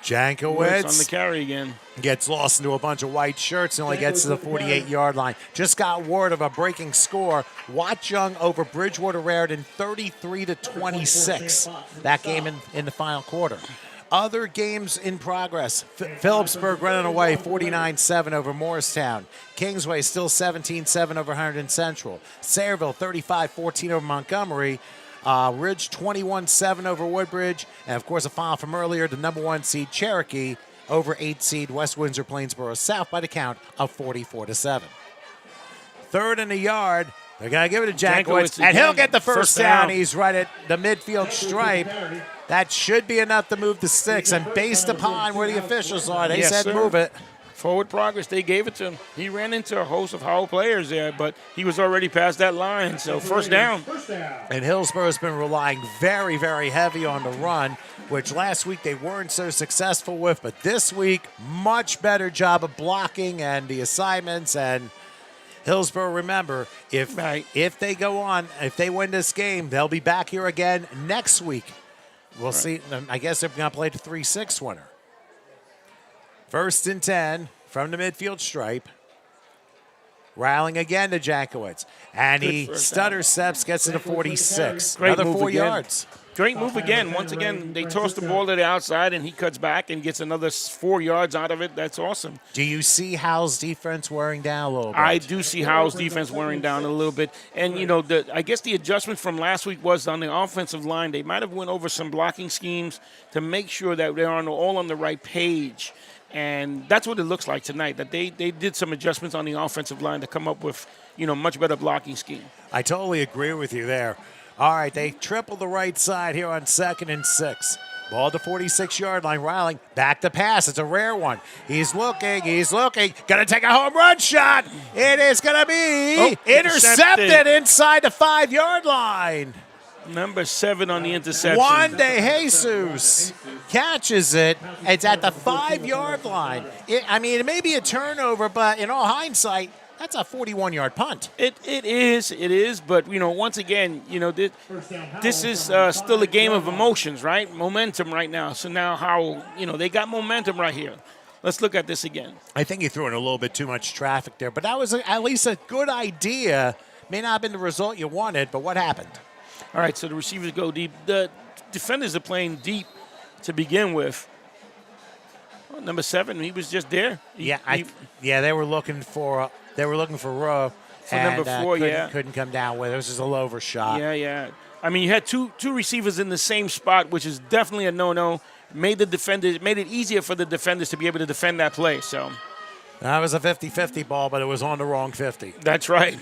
S6: Jankowitz
S3: on the carry again.
S6: Gets lost into a bunch of white shirts and only gets to the 48-yard line. Just got word of a breaking score. Watchung over Bridgewater Raritan 33-26. That game in the final quarter. Other games in progress. Phillipsburg running away 49-7 over Morristown. Kingsway still 17-7 over Hunterdon Central. Sayreville 35-14 over Montgomery. Ridge 21-7 over Woodbridge. And, of course, a final from earlier, the number 1 seed Cherokee over 8 seed West Windsor Plainsboro South by the count of 44-7. Third in the yard. They're going to give it to Jankowitz, and he'll get the first down. He's right at the midfield stripe. That should be enough to move the sticks, and based upon where the officials are, they said move it.
S3: Forward progress, they gave it to him. He ran into a host of Howell players there, but he was already past that line, so first down.
S6: And Hillsborough's been relying very, very heavy on the run, which last week they weren't so successful with, but this week, much better job of blocking and the assignments. And Hillsborough, remember, if they go on, if they win this game, they'll be back here again next week. We'll see. I guess they're going to play the 3-6 winner. First and 10 from the midfield stripe. Riling again to Jankowitz. And he stutter steps, gets to the 46. Another 4 yards.
S3: Great move again. Once again, they toss the ball to the outside, and he cuts back and gets another 4 yards out of it. That's awesome.
S6: Do you see Howell's defense wearing down a little bit?
S3: I do see Howell's defense wearing down a little bit. And, you know, I guess the adjustment from last week was on the offensive line. They might have went over some blocking schemes to make sure that they're all on the right page. And that's what it looks like tonight, that they did some adjustments on the offensive line to come up with, you know, much better blocking scheme.
S6: I totally agree with you there. All right, they triple the right side here on 2nd and 6. Ball at the 46-yard line. Riling back to pass. It's a rare one. He's looking. Going to take a home run shot. It is going to be intercepted inside the 5-yard line.
S3: Number 7 on the interception.
S6: Juan De Jesus catches it. It's at the 5-yard line. It may be a turnover, but in all hindsight, that's a 41-yard punt.
S3: It is. But, you know, once again, you know, this is still a game of emotions, right? Momentum right now. So now how, you know, they got momentum right here. Let's look at this again.
S6: I think he threw in a little bit too much traffic there, but that was at least a good idea. May not have been the result you wanted, but what happened?
S3: All right, so the receivers go deep. The defenders are playing deep to begin with. Well, number 7, he was just there.
S6: They were looking for Rowe.
S3: For number 4,
S6: couldn't come down with it. It was just a lower shot.
S3: Yeah. I mean, you had two receivers in the same spot, which is definitely a no-no. Made it easier for the defenders to be able to defend that play. So
S6: that was a 50-50 ball, but it was on the wrong 50.
S3: That's right.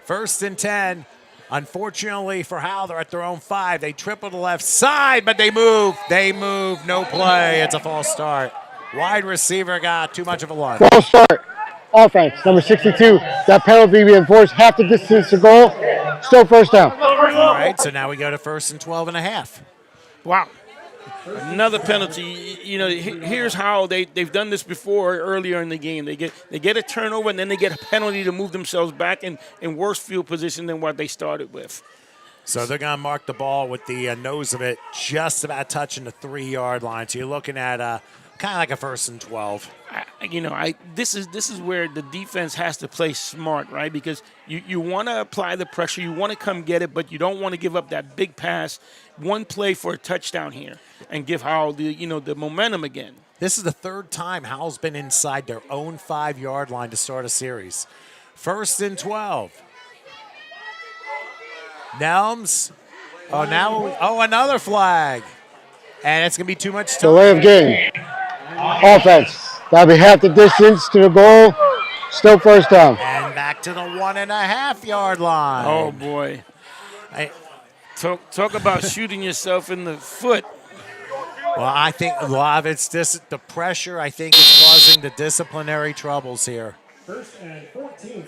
S6: First and 10. Unfortunately for Howell, they're at their own 5. They triple the left side, but they move. No play. It's a false start. Wide receiver got too much of a lunge.
S7: False start. Offense, number 62. That penalty we enforced half the distance to goal. Still first down.
S6: All right, so now we go to 1st and 12 and a half.
S3: Wow. Another penalty. You know, here's how they've done this before earlier in the game. They get a turnover and then they get a penalty to move themselves back in worse field position than what they started with.
S6: So they're going to mark the ball with the nose of it just about touching the 3-yard line. So you're looking at kind of like a 1st and 12.
S3: This is where the defense has to play smart, right? Because you want to apply the pressure, you want to come get it, but you don't want to give up that big pass, one play for a touchdown here, and give Howell the momentum again.
S6: This is the 3rd time Howell's been inside their own 5-yard line to start a series. 1st and 12. Nelms. Another flag. And it's going to be too much time.
S7: Delay of game. Offense. That'll be half the distance to the goal. Still first down.
S6: And back to the 1.5-yard line.
S3: Oh, boy. Talk about shooting yourself in the foot.
S6: Well, I think a lot of it's the pressure, I think, is causing the disciplinary troubles here.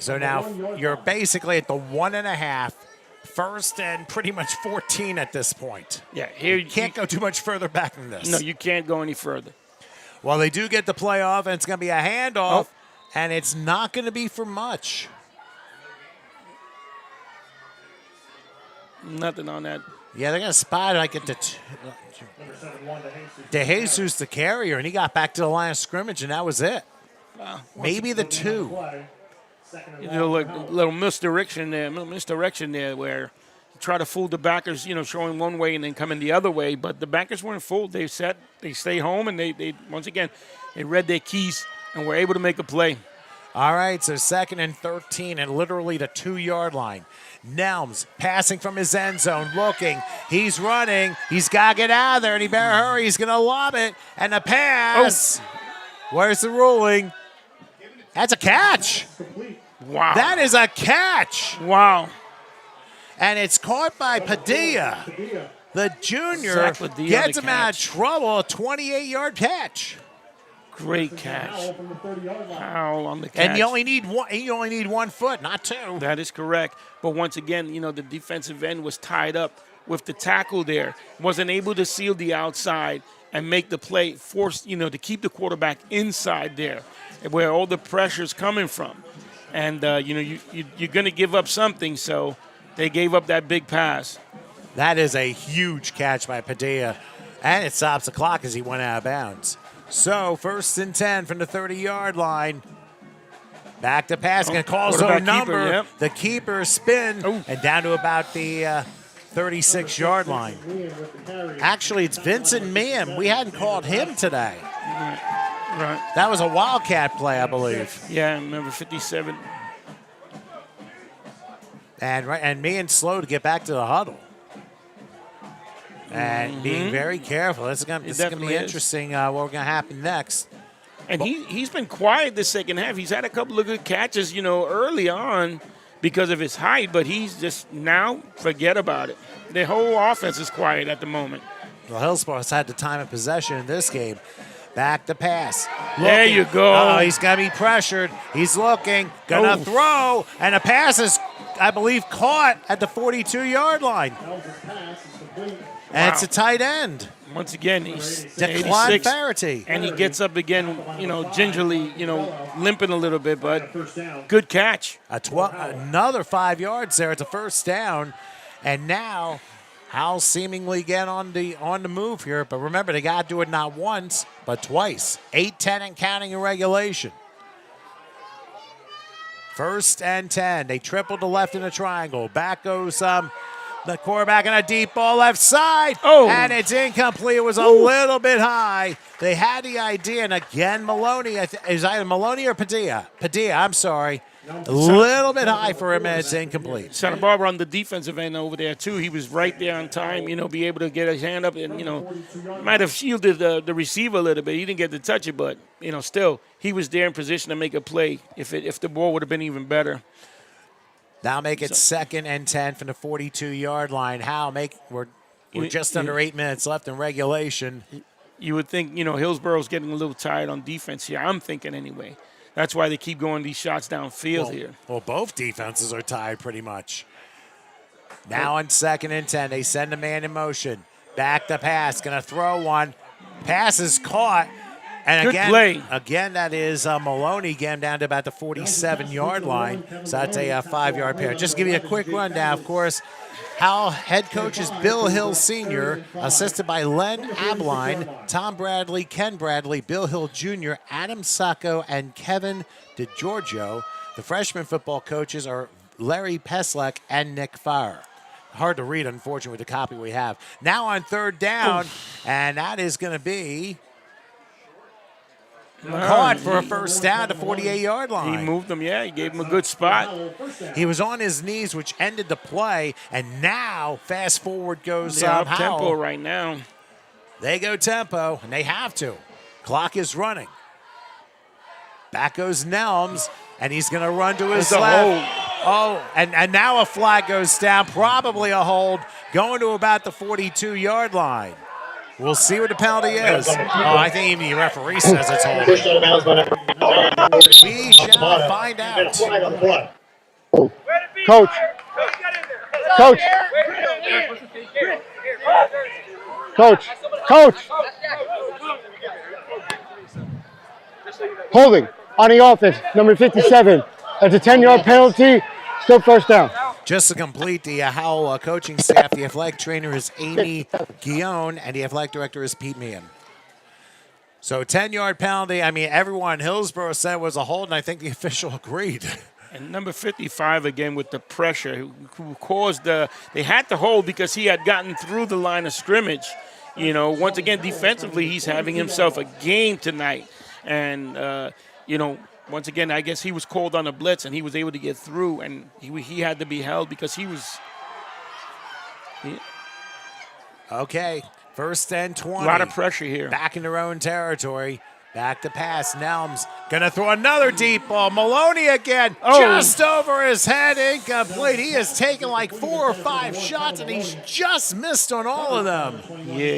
S6: So now you're basically at the 1.5. 1st and pretty much 14 at this point.
S3: Yeah, here
S6: you can't go too much further back than this.
S3: No, you can't go any further.
S6: Well, they do get the play off, and it's going to be a handoff, and it's not going to be for much.
S3: Nothing on that.
S6: Yeah, they're going to spot it like at De Jesus, the carrier, and he got back to the line of scrimmage, and that was it. Maybe the 2.
S3: Little misdirection there where you try to fool the backers, showing one way and then coming the other way. But the backers weren't fooled. They stay home, and they once again, they read their keys and were able to make a play.
S6: All right, so 2nd and 13 and literally the 2-yard line. Nelms passing from his end zone, looking. He's running. He's got to get out of there, and he better hurry. He's going to lob it. And the pass. Where's the ruling? That's a catch.
S3: Wow.
S6: That is a catch.
S3: Wow.
S6: And it's caught by Padilla. The junior gets him out of trouble. A 28-yard catch.
S3: Great catch. Howell on the catch.
S6: And you only need one foot, not 2.
S3: That is correct. But once again, the defensive end was tied up with the tackle there. Wasn't able to seal the outside and make the play, to keep the quarterback inside there, where all the pressure's coming from. And, you're going to give up something, so they gave up that big pass.
S6: That is a huge catch by Padilla, and it stops the clock as he went out of bounds. So 1st and 10 from the 30-yard line. Back to pass, going to call zone number.
S3: Keeper, yep.
S6: The keeper spin, and down to about the 36-yard line. Actually, it's Vincent Meehan. We hadn't called him today.
S3: Right.
S6: That was a Wildcat play, I believe.
S3: Yeah, number 57.
S6: And Meehan's slow to get back to the huddle. And being very careful. This is going to be interesting what's going to happen next.
S3: And he's been quiet this second half. He's had a couple of good catches, early on because of his height, but he's just now forget about it. The whole offense is quiet at the moment.
S6: Well, Hillsborough has had the time of possession in this game. Back to pass.
S3: There you go.
S6: He's going to be pressured. He's looking, going to throw, and a pass is, I believe, caught at the 42-yard line. And it's a tight end.
S3: Once again, he's
S6: Declan
S3: 86,
S6: Farity.
S3: and he gets up again, gingerly, limping a little bit, but good catch.
S6: Another 5 yards there. It's a 1st down, and now Howell seemingly get on the move here. But remember, they got to do it not once, but twice. 8-10 and counting in regulation. 1st and 10. They tripled the left in a triangle. Back goes the quarterback on a deep ball left side. And it's incomplete. It was a little bit high. They had the idea, and again, Maloney. Is either Maloney or Padilla? Padilla, I'm sorry. A little bit high for him, and it's incomplete.
S3: Santa Barbara on the defensive end over there, too. He was right there on time, be able to get his hand up and, might have shielded the receiver a little bit. He didn't get to touch it, but, still, he was there in position to make a play if the ball would have been even better.
S6: Now make it 2nd and 10 from the 42-yard line. We're just under 8 minutes left in regulation.
S3: You would think, Hillsborough's getting a little tired on defense here. I'm thinking anyway. That's why they keep going these shots downfield here.
S6: Well, both defenses are tired pretty much. Now on 2nd and 10, they send a man in motion. Back to pass. Going to throw one. Pass is caught. And
S3: Good play.
S6: Again, that is Maloney again down to about the 47-yard line. So that's a 5-yard pair. Just to give you a quick rundown, of course, Howell head coach is Bill Hill Sr., assisted by Len Abline, Tom Bradley, Ken Bradley, Bill Hill Jr., Adam Sacco, and Kevin DeGiorgio. The freshman football coaches are Larry Peslak and Nick Farr. Hard to read, unfortunately, with the copy we have. Now on third down, and that is going to be caught for a first down to 48-yard line.
S3: He moved him, yeah. He gave him a good spot.
S6: He was on his knees, which ended the play, and now fast forward goes
S3: Up
S6: Howell.
S3: tempo right now.
S6: They go tempo, and they have to. Clock is running. Back goes Nelms, and he's going to run to his left. Oh, and now a flag goes down, probably a hold, going to about the 42-yard line. We'll see what the penalty is. Oh, I think even the referee says it's holding. We shall find out.
S7: Coach. Holding on the offense, number 57. That's a 10-yard penalty. Still first down.
S6: Just to complete the Howell coaching staff, the athletic trainer is Amy Guillon, and the athletic director is Pete Meehan. So 10-yard penalty. I mean, everyone in Hillsborough said it was a hold, and I think the official agreed.
S3: And number 55 again with the pressure, who caused the. They had to hold because he had gotten through the line of scrimmage. You know, once again, defensively, he's having himself a game tonight. And, you know, once again, I guess he was called on a blitz, and he was able to get through, and he had to be held because he was.
S6: Okay, first and 20.
S3: A lot of pressure here.
S6: Back in their own territory. Back to pass. Nelms gonna throw another deep ball. Maloney again, just over his head, incomplete. He has taken like 4 or 5 shots, and he's just missed on all of them.
S3: Yeah,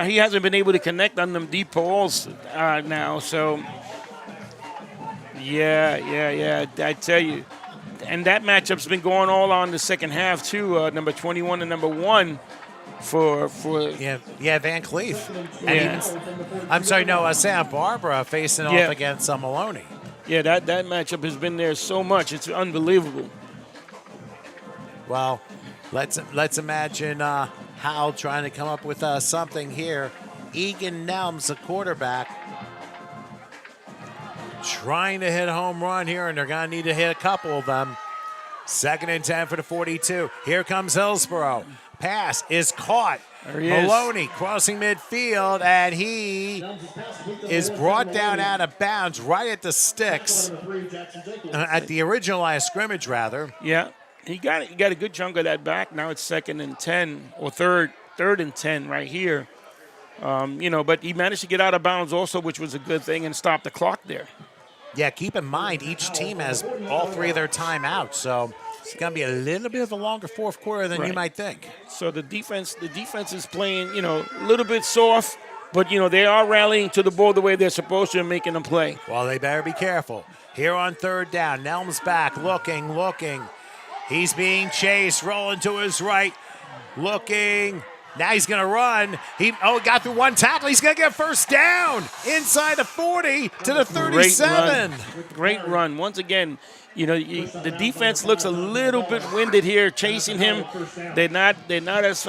S3: he hasn't been able to connect on them deep balls now. So, yeah. I tell you, and that matchup's been going all on the second half too. Number 21 and number 1. For
S6: Van Cleef. And Santa Barbara facing off against Maloney.
S3: Yeah, that matchup has been there so much. It's unbelievable.
S6: Well, let's imagine Howell trying to come up with something here. Egan Nelms, the quarterback, trying to hit a home run here, and they're going to need to hit a couple of them. 2nd and 10 for the 42. Here comes Hillsborough. Pass is caught. Maloney crossing midfield, and he is brought down out of bounds right at the sticks, at the original line of scrimmage, rather.
S3: Yeah, he got a good chunk of that back. Now it's 2nd and 10, or third and 10 right here. But he managed to get out of bounds also, which was a good thing, and stop the clock there.
S6: Yeah, keep in mind, each team has all 3 of their timeouts, so it's going to be a little bit of a longer fourth quarter than you might think.
S3: So the defense is playing, a little bit soft, but, they are rallying to the ball the way they're supposed to and making them play.
S6: Well, they better be careful. Here on third down, Nelms back, looking. He's being chased, rolling to his right, looking. Now he's going to run. He got through one tackle. He's going to get first down inside the 40 to the 37.
S3: Great run. Once again, the defense looks a little bit winded here, chasing him. They're not as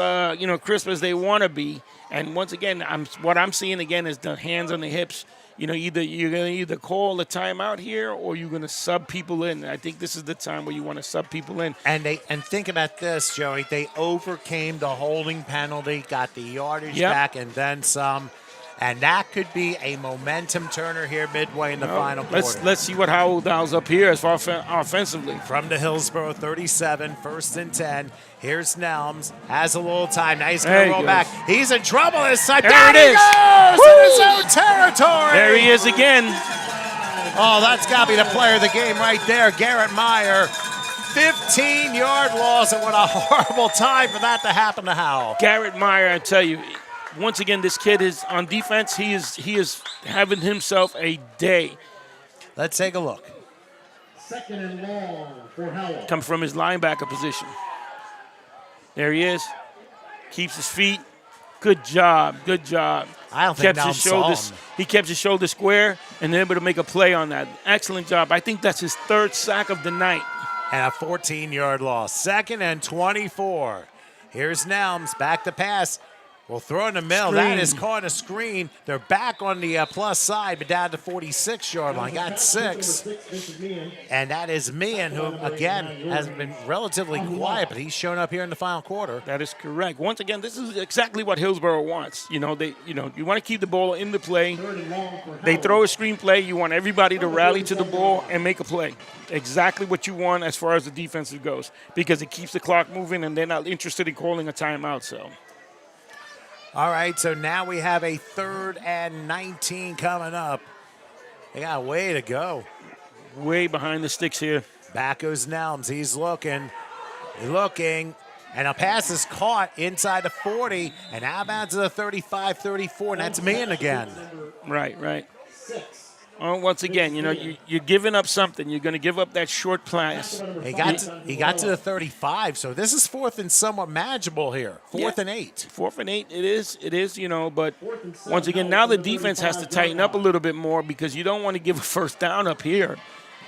S3: crisp as they want to be. And once again, what I'm seeing again is the hands on the hips. You're going to call a timeout here, or you're going to sub people in. I think this is the time where you want to sub people in.
S6: And think about this, Joey. They overcame the holding penalty, got the yardage back, and then some. And that could be a momentum turner here midway in the final quarter.
S3: Let's see what Howell dials up here as far offensively.
S6: From the Hillsborough 37, 1st and 10. Here's Nelms. Has a little time. Now he's going to roll back. He's in trouble this time.
S3: There it is.
S6: Goes in his own territory.
S3: There he is again.
S6: Oh, that's got to be the player of the game right there, Garrett Meyer. 15-yard loss, and what a horrible time for that to happen to Howell.
S3: Garrett Meyer, I tell you, once again, this kid is on defense. He is having himself a day.
S6: Let's take a look.
S1: 2nd and long for Howell.
S3: Comes from his linebacker position. There he is. Keeps his feet. Good job. Good job.
S6: I don't think
S3: Kept
S6: Nelm
S3: his
S6: saw
S3: shoulders.
S6: him.
S3: He kept his shoulder square and able to make a play on that. Excellent job. I think that's his 3rd sack of the night.
S6: And a 14-yard loss. 2nd and 24. Here's Nelms. Back to pass. Will throw in the middle.
S3: Screen.
S6: That is caught a screen. They're back on the plus side, but down to 46-yard line. Got 6. And that is Meehan, who, again, has been relatively quiet, but he's shown up here in the final quarter.
S3: That is correct. Once again, this is exactly what Hillsborough wants. You want to keep the ball in the play. They throw a screen play. You want everybody to rally to the ball and make a play. Exactly what you want as far as the defensive goes, because it keeps the clock moving and they're not interested in calling a timeout. So.
S6: All right, so now we have a 3rd and 19 coming up. They got a way to go.
S3: Way behind the sticks here.
S6: Back goes Nelms. He's looking, and a pass is caught inside the 40, and out of bounds to the 35, 34, and that's Meehan again.
S3: Right. Once again, you're giving up something. You're going to give up that short pass.
S6: He got to the 35, so this is 4th and somewhat manageable here. 4th and 8.
S3: 4th and 8, it is, but once again, now the defense has to tighten up a little bit more because you don't want to give a first down up here.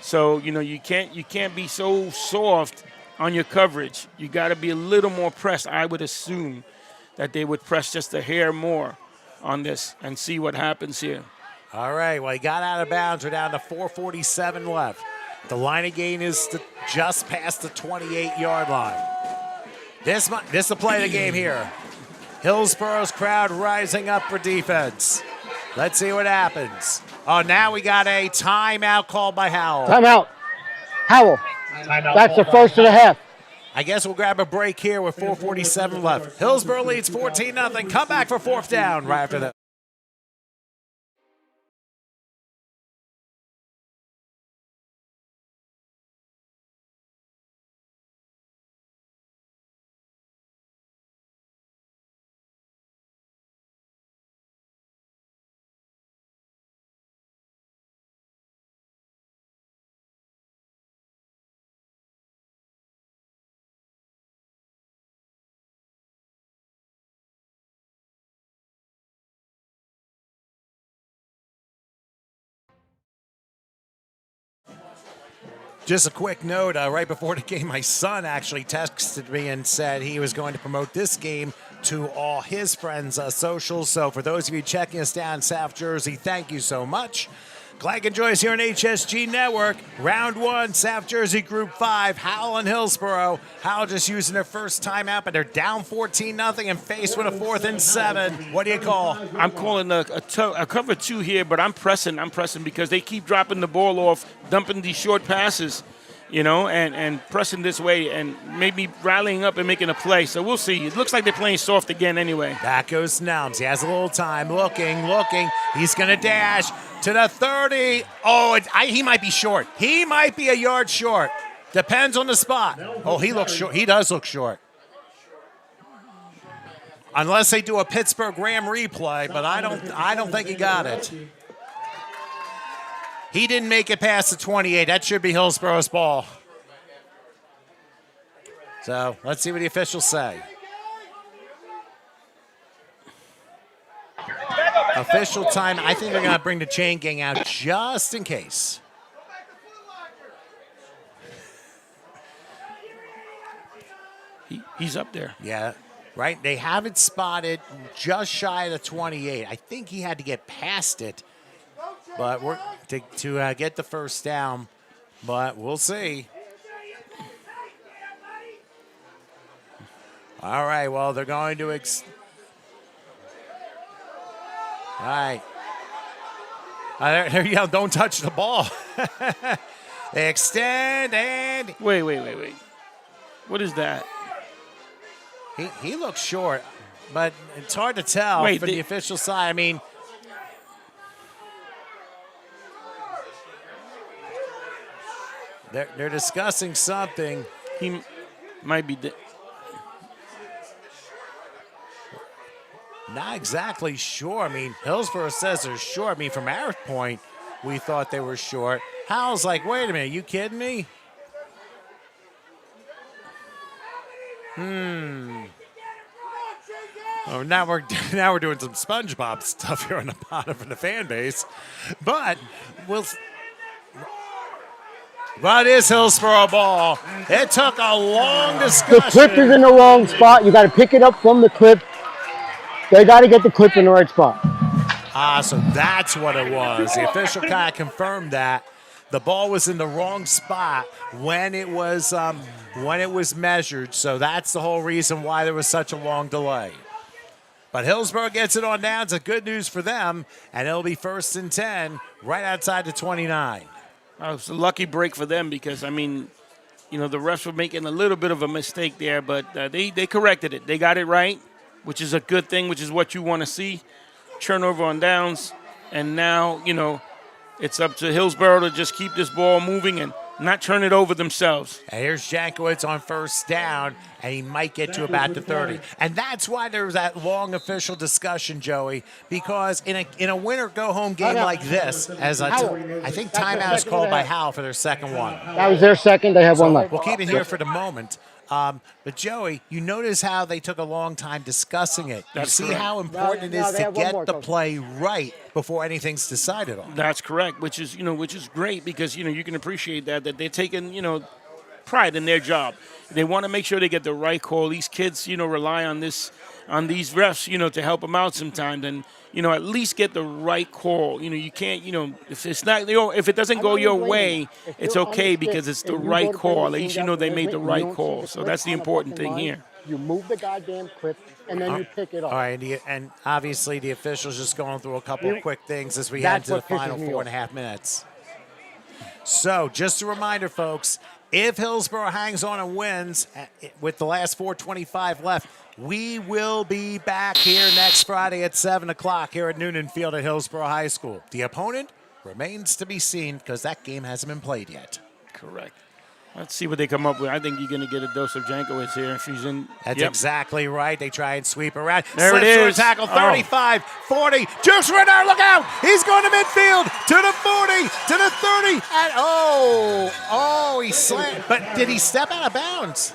S3: So, you can't be so soft on your coverage. You got to be a little more pressed. I would assume that they would press just a hair more on this and see what happens here.
S6: All right, well, he got out of bounds. We're down to 4:47 left. The line of gain is just past the 28-yard line. This is the play of the game here. Hillsborough's crowd rising up for defense. Let's see what happens. Oh, now we got a timeout called by Howell.
S7: Timeout. Howell. That's the first of the half.
S6: I guess we'll grab a break here with 4:47 left. Hillsborough leads 14-0. Come back for 4th down right after that. Just a quick note, right before the game, my son actually texted me and said he was going to promote this game to all his friends' socials. So for those of you checking us down in South Jersey, thank you so much. Glad you can join us here on HSG Network. Round 1, South Jersey Group 5, Howell and Hillsborough. Howell just using their first timeout, but they're down 14-0 and faced with a 4th and 7. What do you call?
S3: I'm calling a cover 2 here, but I'm pressing because they keep dropping the ball off, dumping these short passes, and pressing this way and maybe rallying up and making a play. So we'll see. It looks like they're playing soft again anyway.
S6: Back goes Nelms. He has a little time. Looking. He's going to dash to the 30. Oh, he might be short. He might be a yard short. Depends on the spot. Oh, he looks short. He does look short. Unless they do a Pittsburgh Graham replay, but I don't think he got it. He didn't make it past the 28. That should be Hillsborough's ball. So let's see what the officials say. Official time. I think they're going to bring the chain gang out just in case.
S3: He's up there.
S6: Yeah, right. They have it spotted just shy of the 28. I think he had to get past it. But we're to get the first down, but we'll see. All right, well, they're going to all right. They're yelling, don't touch the ball. They extend and...
S3: Wait. What is that?
S6: He looks short, but it's hard to tell from the official side. I mean... They're discussing something.
S3: He might be...
S6: Not exactly sure. I mean, Hillsborough says they're short. I mean, from our point, we thought they were short. Howell's like, wait a minute, you kidding me? Oh, now we're doing some SpongeBob stuff here on the bottom of the fan base, but But is Hillsborough ball? It took a long discussion.
S7: The clip is in the wrong spot. You got to pick it up from the clip. They got to get the clip in the right spot.
S6: So that's what it was. The official kind of confirmed that the ball was in the wrong spot when it was measured. So that's the whole reason why there was such a long delay. But Hillsborough gets it on down. It's good news for them, and it'll be 1st and 10 right outside the 29.
S3: It's a lucky break for them because, I mean, you know, the refs were making a little bit of a mistake there, but they corrected it. They got it right, which is a good thing, which is what you want to see. Turnover on downs, and now, you know, it's up to Hillsborough to just keep this ball moving and not turn it over themselves.
S6: And here's Jankowitz on 1st down, and he might get to about the 30. And that's why there was that long official discussion, Joey, because in a winner-go-home game like this, I think timeout is called by Howell for their second one.
S7: That was their second. They have one left.
S6: We'll keep it here for the moment. But, Joey, you notice how they took a long time discussing it. You see how important it is to get the play right before anything's decided on.
S3: That's correct, which is great because, you know, you can appreciate that they're taking, you know, pride in their job. They want to make sure they get the right call. These kids, you know, rely on these refs, you know, to help them out sometimes, and, you know, at least get the right call. You know, you can't, you know, if it doesn't go your way, it's okay because it's the right call. At least you know they made the right call. So that's the important thing here.
S7: You move the goddamn clip, and then you pick it up.
S6: All right, and obviously the officials just going through a couple of quick things as we head to the final 4.5 minutes. So just a reminder, folks, if Hillsborough hangs on and wins with the last 4:25 left, we will be back here next Friday at 7 o'clock here at Noonan Field at Hillsborough High School. The opponent remains to be seen because that game hasn't been played yet.
S3: Correct. Let's see what they come up with. I think you're going to get a dose of Jankowitz here if he's in.
S6: That's exactly right. They try and sweep around.
S3: There
S6: Slips
S3: it
S6: through a
S3: is.
S6: tackle, 35, 40. Jukes Renner, look out. He's going to midfield, to the 40, to the 30. And he slammed. But did he step out of bounds?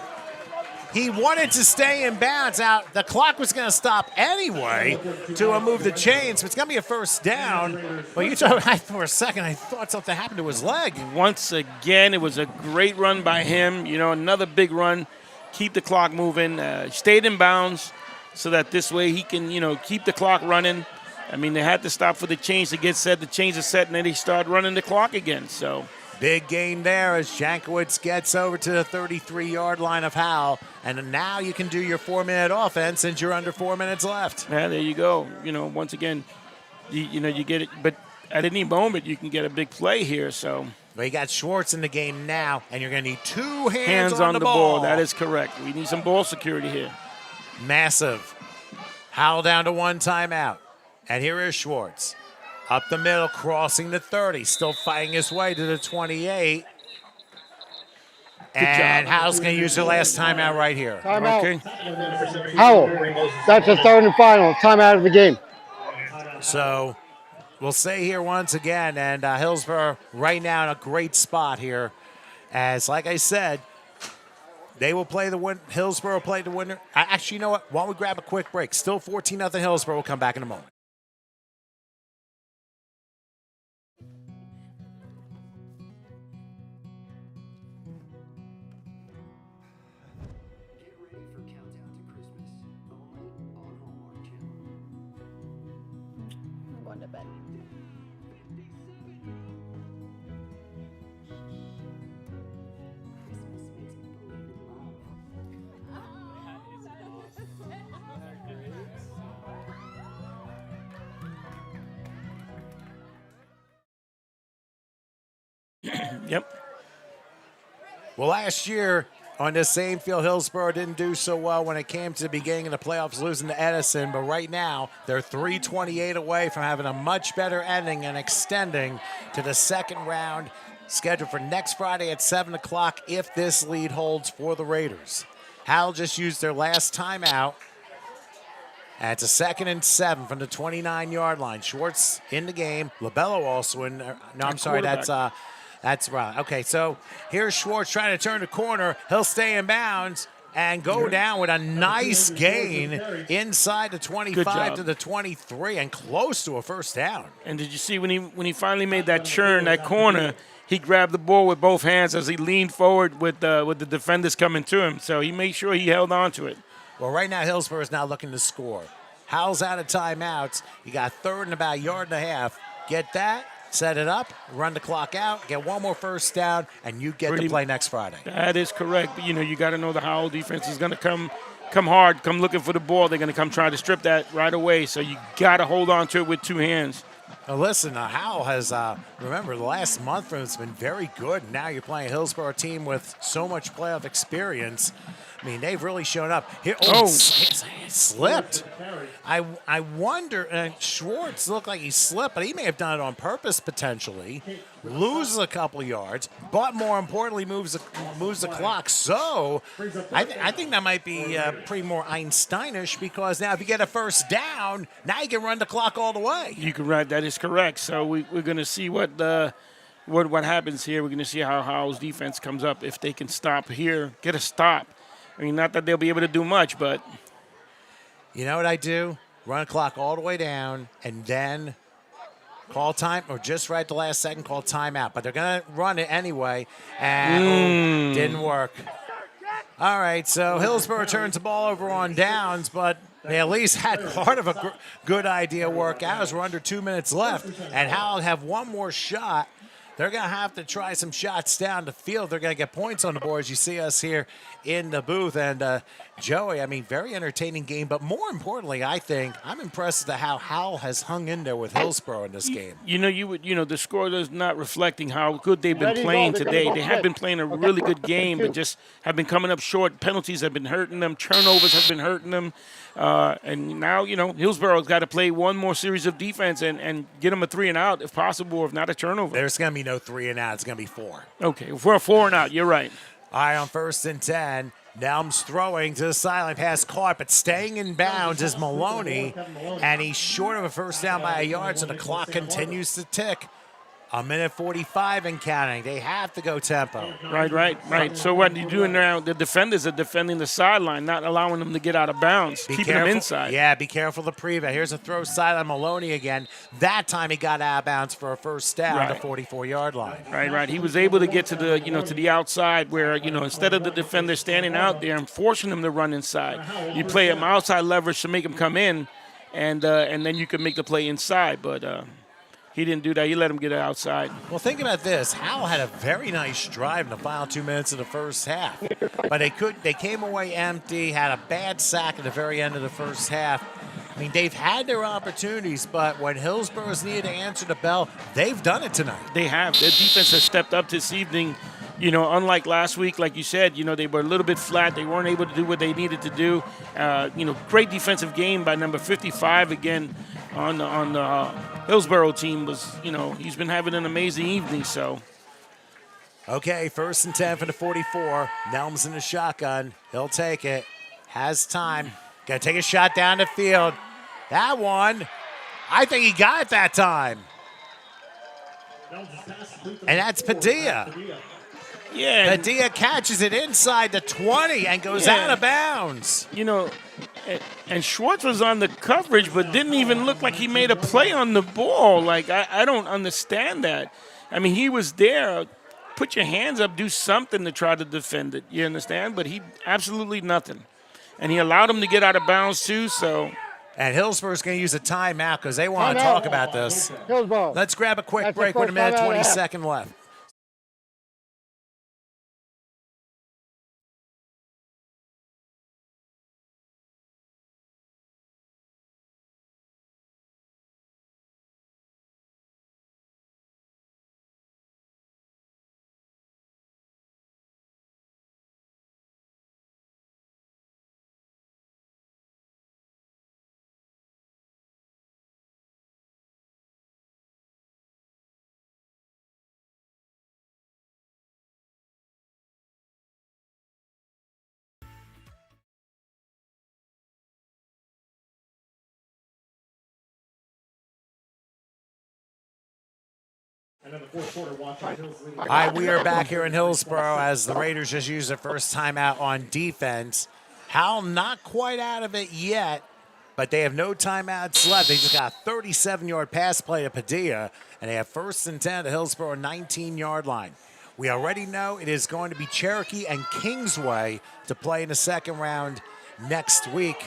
S6: He wanted to stay in bounds. Out. The clock was going to stop anyway to move the chains. So it's going to be a 1st down. But for a second, I thought something happened to his leg.
S3: Once again, it was a great run by him. You know, another big run. Keep the clock moving. Stayed in bounds so that this way he can, you know, keep the clock running. I mean, they had to stop for the chains to get set. The chains are set, and then they start running the clock again. So
S6: big gain there as Jankowitz gets over to the 33-yard line of Howell. And now you can do your 4-minute offense since you're under 4 minutes left.
S3: Yeah, there you go. You know, once again, you get it. But at any moment, you can get a big play here. So
S6: Well, you got Schwartz in the game now, and you're going to need 2
S3: hands
S6: on the ball.
S3: That is correct. We need some ball security here.
S6: Massive. Howell down to 1 timeout. And here is Schwartz. Up the middle, crossing the 30. Still fighting his way to the 28. And Howell's going to use the last timeout right here.
S7: Timeout.
S3: Okay.
S7: Howell, that's a 3rd and final. Timeout of the game.
S6: So we'll say here once again, and Hillsborough right now in a great spot here. As, like I said, they will play the win. Hillsborough will play the winner. Actually, you know what? Why don't we grab a quick break? Still 14-0 Hillsborough. We'll come back in a moment.
S3: Yep.
S6: Well, last year on this same field, Hillsborough didn't do so well when it came to the beginning of the playoffs, losing to Edison. But right now, they're 328 away from having a much better ending and extending to the second round, scheduled for next Friday at 7 o'clock if this lead holds for the Raiders. Howell just used their last timeout. And it's a 2nd and 7 from the 29-yard line. Schwartz in the game. Labello also in. No, I'm sorry. That's right. Okay, so here's Schwartz trying to turn the corner. He'll stay in bounds. and go down with a nice gain inside the 25 to the 23 and close to a first down.
S3: And did you see when he finally made that churn, that corner, he grabbed the ball with both hands as he leaned forward with the defenders coming to him. So he made sure he held on to it.
S6: Well, right now, Hillsborough is now looking to score. Howell's out of timeouts. You got third and about a yard and a half. Get that, set it up, run the clock out, get one more first down, and you get to play next Friday.
S3: That is correct. But, you got to know the Howell defense is going to come hard, come looking for the ball. They're going to come try to strip that right away. So you got to hold on to it with two hands.
S6: Now listen, Howell has, remember, the last month for him has been very good. Now you're playing a Hillsborough team with so much playoff experience. I mean, they've really shown up. Here, it slipped. I wonder, Schwartz looked like he slipped, but he may have done it on purpose potentially. Loses a couple yards, but more importantly, moves the clock. So I think that might be pretty more Einsteinish, because now if you get a first down, now you can run the clock all the way.
S3: You can run. That is correct. So we're going to see what happens here. We're going to see how Howell's defense comes up. If they can stop here, get a stop. I mean, not that they'll be able to do much, but.
S6: You know what I do? Run the clock all the way down and then call time, or just right at the last second, call timeout. But they're going to run it anyway, and didn't work. All right, so Hillsborough turns the ball over on downs, but they at least had part of a good idea work out as we're under 2 minutes left, and Howell have one more shot. They're going to have to try some shots down the field. They're going to get points on the board, as you see us here in the booth. And, Joey, I mean, very entertaining game. But more importantly, I think, I'm impressed at how Howell has hung in there with Hillsborough in this game.
S3: The score is not reflecting how good they've been playing today. They have been playing a really good game, but just have been coming up short. Penalties have been hurting them. Turnovers have been hurting them. And now, Hillsborough's got to play one more series of defense and get them a 3 and out if possible, or if not a turnover.
S6: There's going to be no 3 and out. It's going to be 4.
S3: Okay, for a 4 and out, you're right.
S6: All right, on 1st and 10, Nelms throwing to the sideline, pass caught, but staying in bounds is Maloney, and he's short of a first down by a yard, so the clock continues to tick. 1:45 and counting. They have to go tempo.
S3: Right. So what you're doing now, the defenders are defending the sideline, not allowing them to get out of bounds, keeping them inside.
S6: Yeah, be careful of the prevent. Here's a throw sideline, Maloney again. That time he got out of bounds for a first down at the 44-yard line.
S3: Right. He was able to get to the, to the outside where, instead of the defender standing out there and forcing them to run inside, you play them outside leverage to make them come in, and then you can make the play inside. But he didn't do that. He let him get outside.
S6: Well, think about this. Howell had a very nice drive in the final 2 minutes of the first half. But they came away empty, had a bad sack at the very end of the first half. I mean, they've had their opportunities, but when Hillsborough's needed to answer the bell, they've done it tonight.
S3: They have. Their defense has stepped up this evening. Unlike last week, like you said, they were a little bit flat. They weren't able to do what they needed to do. Great defensive game by number 55 again on the Hillsborough team. He's been having an amazing evening. So,
S6: okay, 1st and 10 for the 44. Nelms in the shotgun. He'll take it. Has time. Got to take a shot down the field. That one, I think he got it that time. And that's Padilla.
S3: Yeah.
S6: Padilla catches it inside the 20 and goes out of bounds.
S3: And Schwartz was on the coverage, but didn't even look like he made a play on the ball. Like, I don't understand that. I mean, he was there. Put your hands up, do something to try to defend it. You understand? But he absolutely nothing. And he allowed him to get out of bounds, too, so.
S6: And Hillsborough's going to use a timeout because they want to talk about this.
S7: Hillsborough.
S6: Let's grab a quick break with 1:20 left. All right, we are back here in Hillsborough as the Raiders just used their first timeout on defense. Howell not quite out of it yet, but they have no timeouts left. They just got a 37-yard pass play to Padilla, and they have 1st and 10 at the Hillsborough 19-yard line. We already know it is going to be Cherokee and Kingsway to play in the second round next week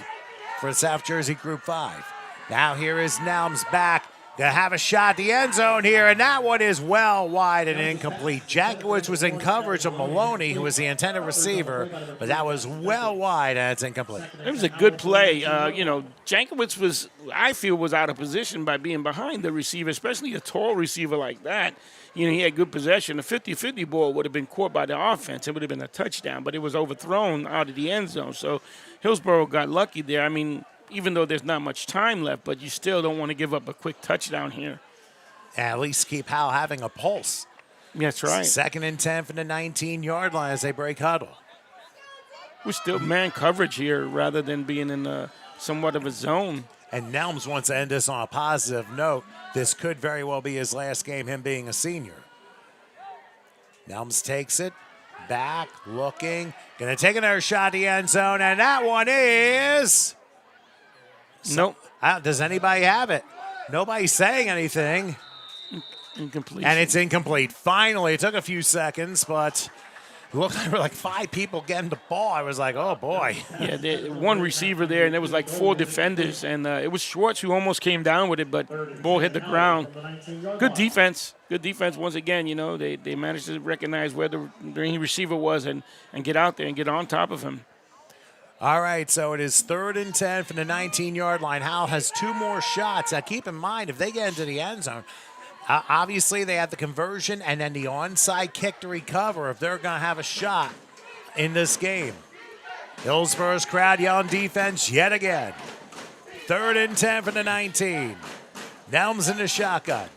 S6: for South Jersey Group 5. Now here is Nelms back. Gonna have a shot at the end zone here, and that one is well wide and incomplete. Jankowicz was in coverage of Maloney, who was the intended receiver, but that was well wide, and it's incomplete.
S3: It was a good play. Jankowicz was, I feel, was out of position by being behind the receiver, especially a tall receiver like that. He had good possession. A 50-50 ball would have been caught by the offense. It would have been a touchdown, but it was overthrown out of the end zone. So Hillsborough got lucky there. I mean, even though there's not much time left, but you still don't want to give up a quick touchdown here.
S6: At least keep Howell having a pulse.
S3: That's right.
S6: 2nd and 10 from the 19-yard line as they break huddle.
S3: We're still man coverage here rather than being in somewhat of a zone.
S6: And Nelms wants to end this on a positive note. This could very well be his last game, him being a senior. Nelms takes it, back, looking, going to take another shot at the end zone, and that one is...
S3: Nope.
S6: Does anybody have it? Nobody's saying anything.
S3: Incomplete.
S6: And it's incomplete. Finally, it took a few seconds, but it looked like there were like 5 people getting the ball. I was like, oh, boy.
S3: Yeah, one receiver there, and there was like 4 defenders. And it was Schwartz who almost came down with it, but the ball hit the ground. Good defense. Good defense once again. They managed to recognize where the receiver was and get out there and get on top of him.
S6: All right, so it is 3rd and 10 from the 19-yard line. Howell has 2 more shots. Now, keep in mind, if they get into the end zone, obviously they have the conversion and then the onside kick to recover if they're going to have a shot in this game. Hillsborough's crowd yelling defense yet again. 3rd and 10 from the 19. Nelms in the shotgun.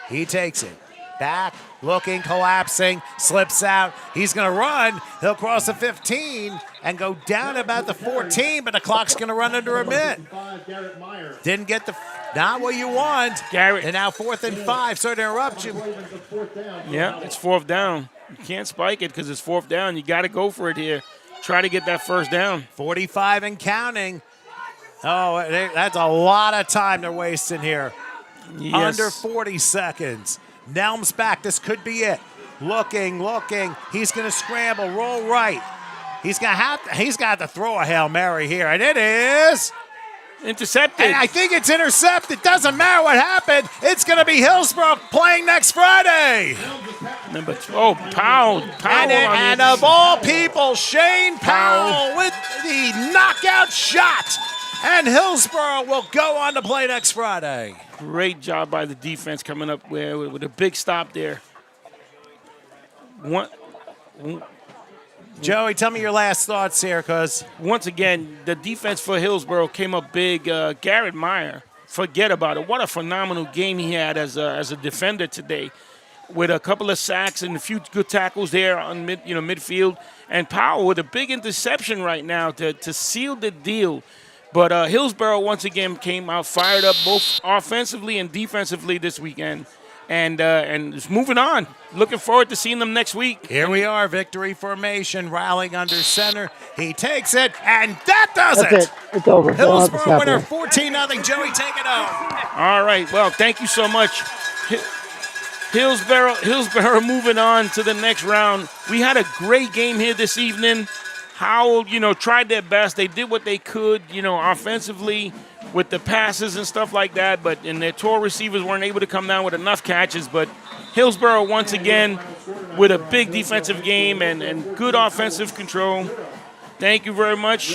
S6: He takes it. Back, looking, collapsing, slips out. He's going to run. He'll cross the 15 and go down about the 14, but the clock's going to run under a minute. Didn't get not what you want.
S3: Garrett.
S6: And now 4th and 5. Sorry to interrupt you.
S3: Yeah, it's 4th down. You can't spike it because it's 4th down. You got to go for it here. Try to get that first down.
S6: 45 and counting. Oh, that's a lot of time they're wasting here.
S3: Yes.
S6: Under 40 seconds. Nelms back. This could be it. Looking. He's going to scramble, roll right. He's got to throw a Hail Mary here, and it is
S3: intercepted.
S6: And I think it's intercepted. Doesn't matter what happened. It's going to be Hillsborough playing next Friday.
S3: Number 12, Powell.
S6: And of all people, Shane Powell with the knockout shot. And Hillsborough will go on to play next Friday.
S3: Great job by the defense coming up with a big stop there.
S6: Joey, tell me your last thoughts here, because
S3: once again, the defense for Hillsborough came up big. Garrett Meyer, forget about it. What a phenomenal game he had as a defender today, with a couple of sacks and a few good tackles there on midfield. And Powell with a big interception right now to seal the deal. But Hillsborough once again came out fired up both offensively and defensively this weekend. And it's moving on. Looking forward to seeing them next week.
S6: Here we are, victory formation, rallying under center. He takes it, and that does
S7: That's it. It's over.
S6: Hillsborough winner 14-0. Joey, take it home.
S3: All right. Well, thank you so much. Hillsborough moving on to the next round. We had a great game here this evening. Howell, tried their best. They did what they could, offensively with the passes and stuff like that. And their tall receivers weren't able to come down with enough catches. But Hillsborough, once again, with a big defensive game and good offensive control. Thank you very much.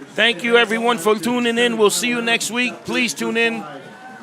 S3: Thank you, everyone, for tuning in. We'll see you next week. Please tune in.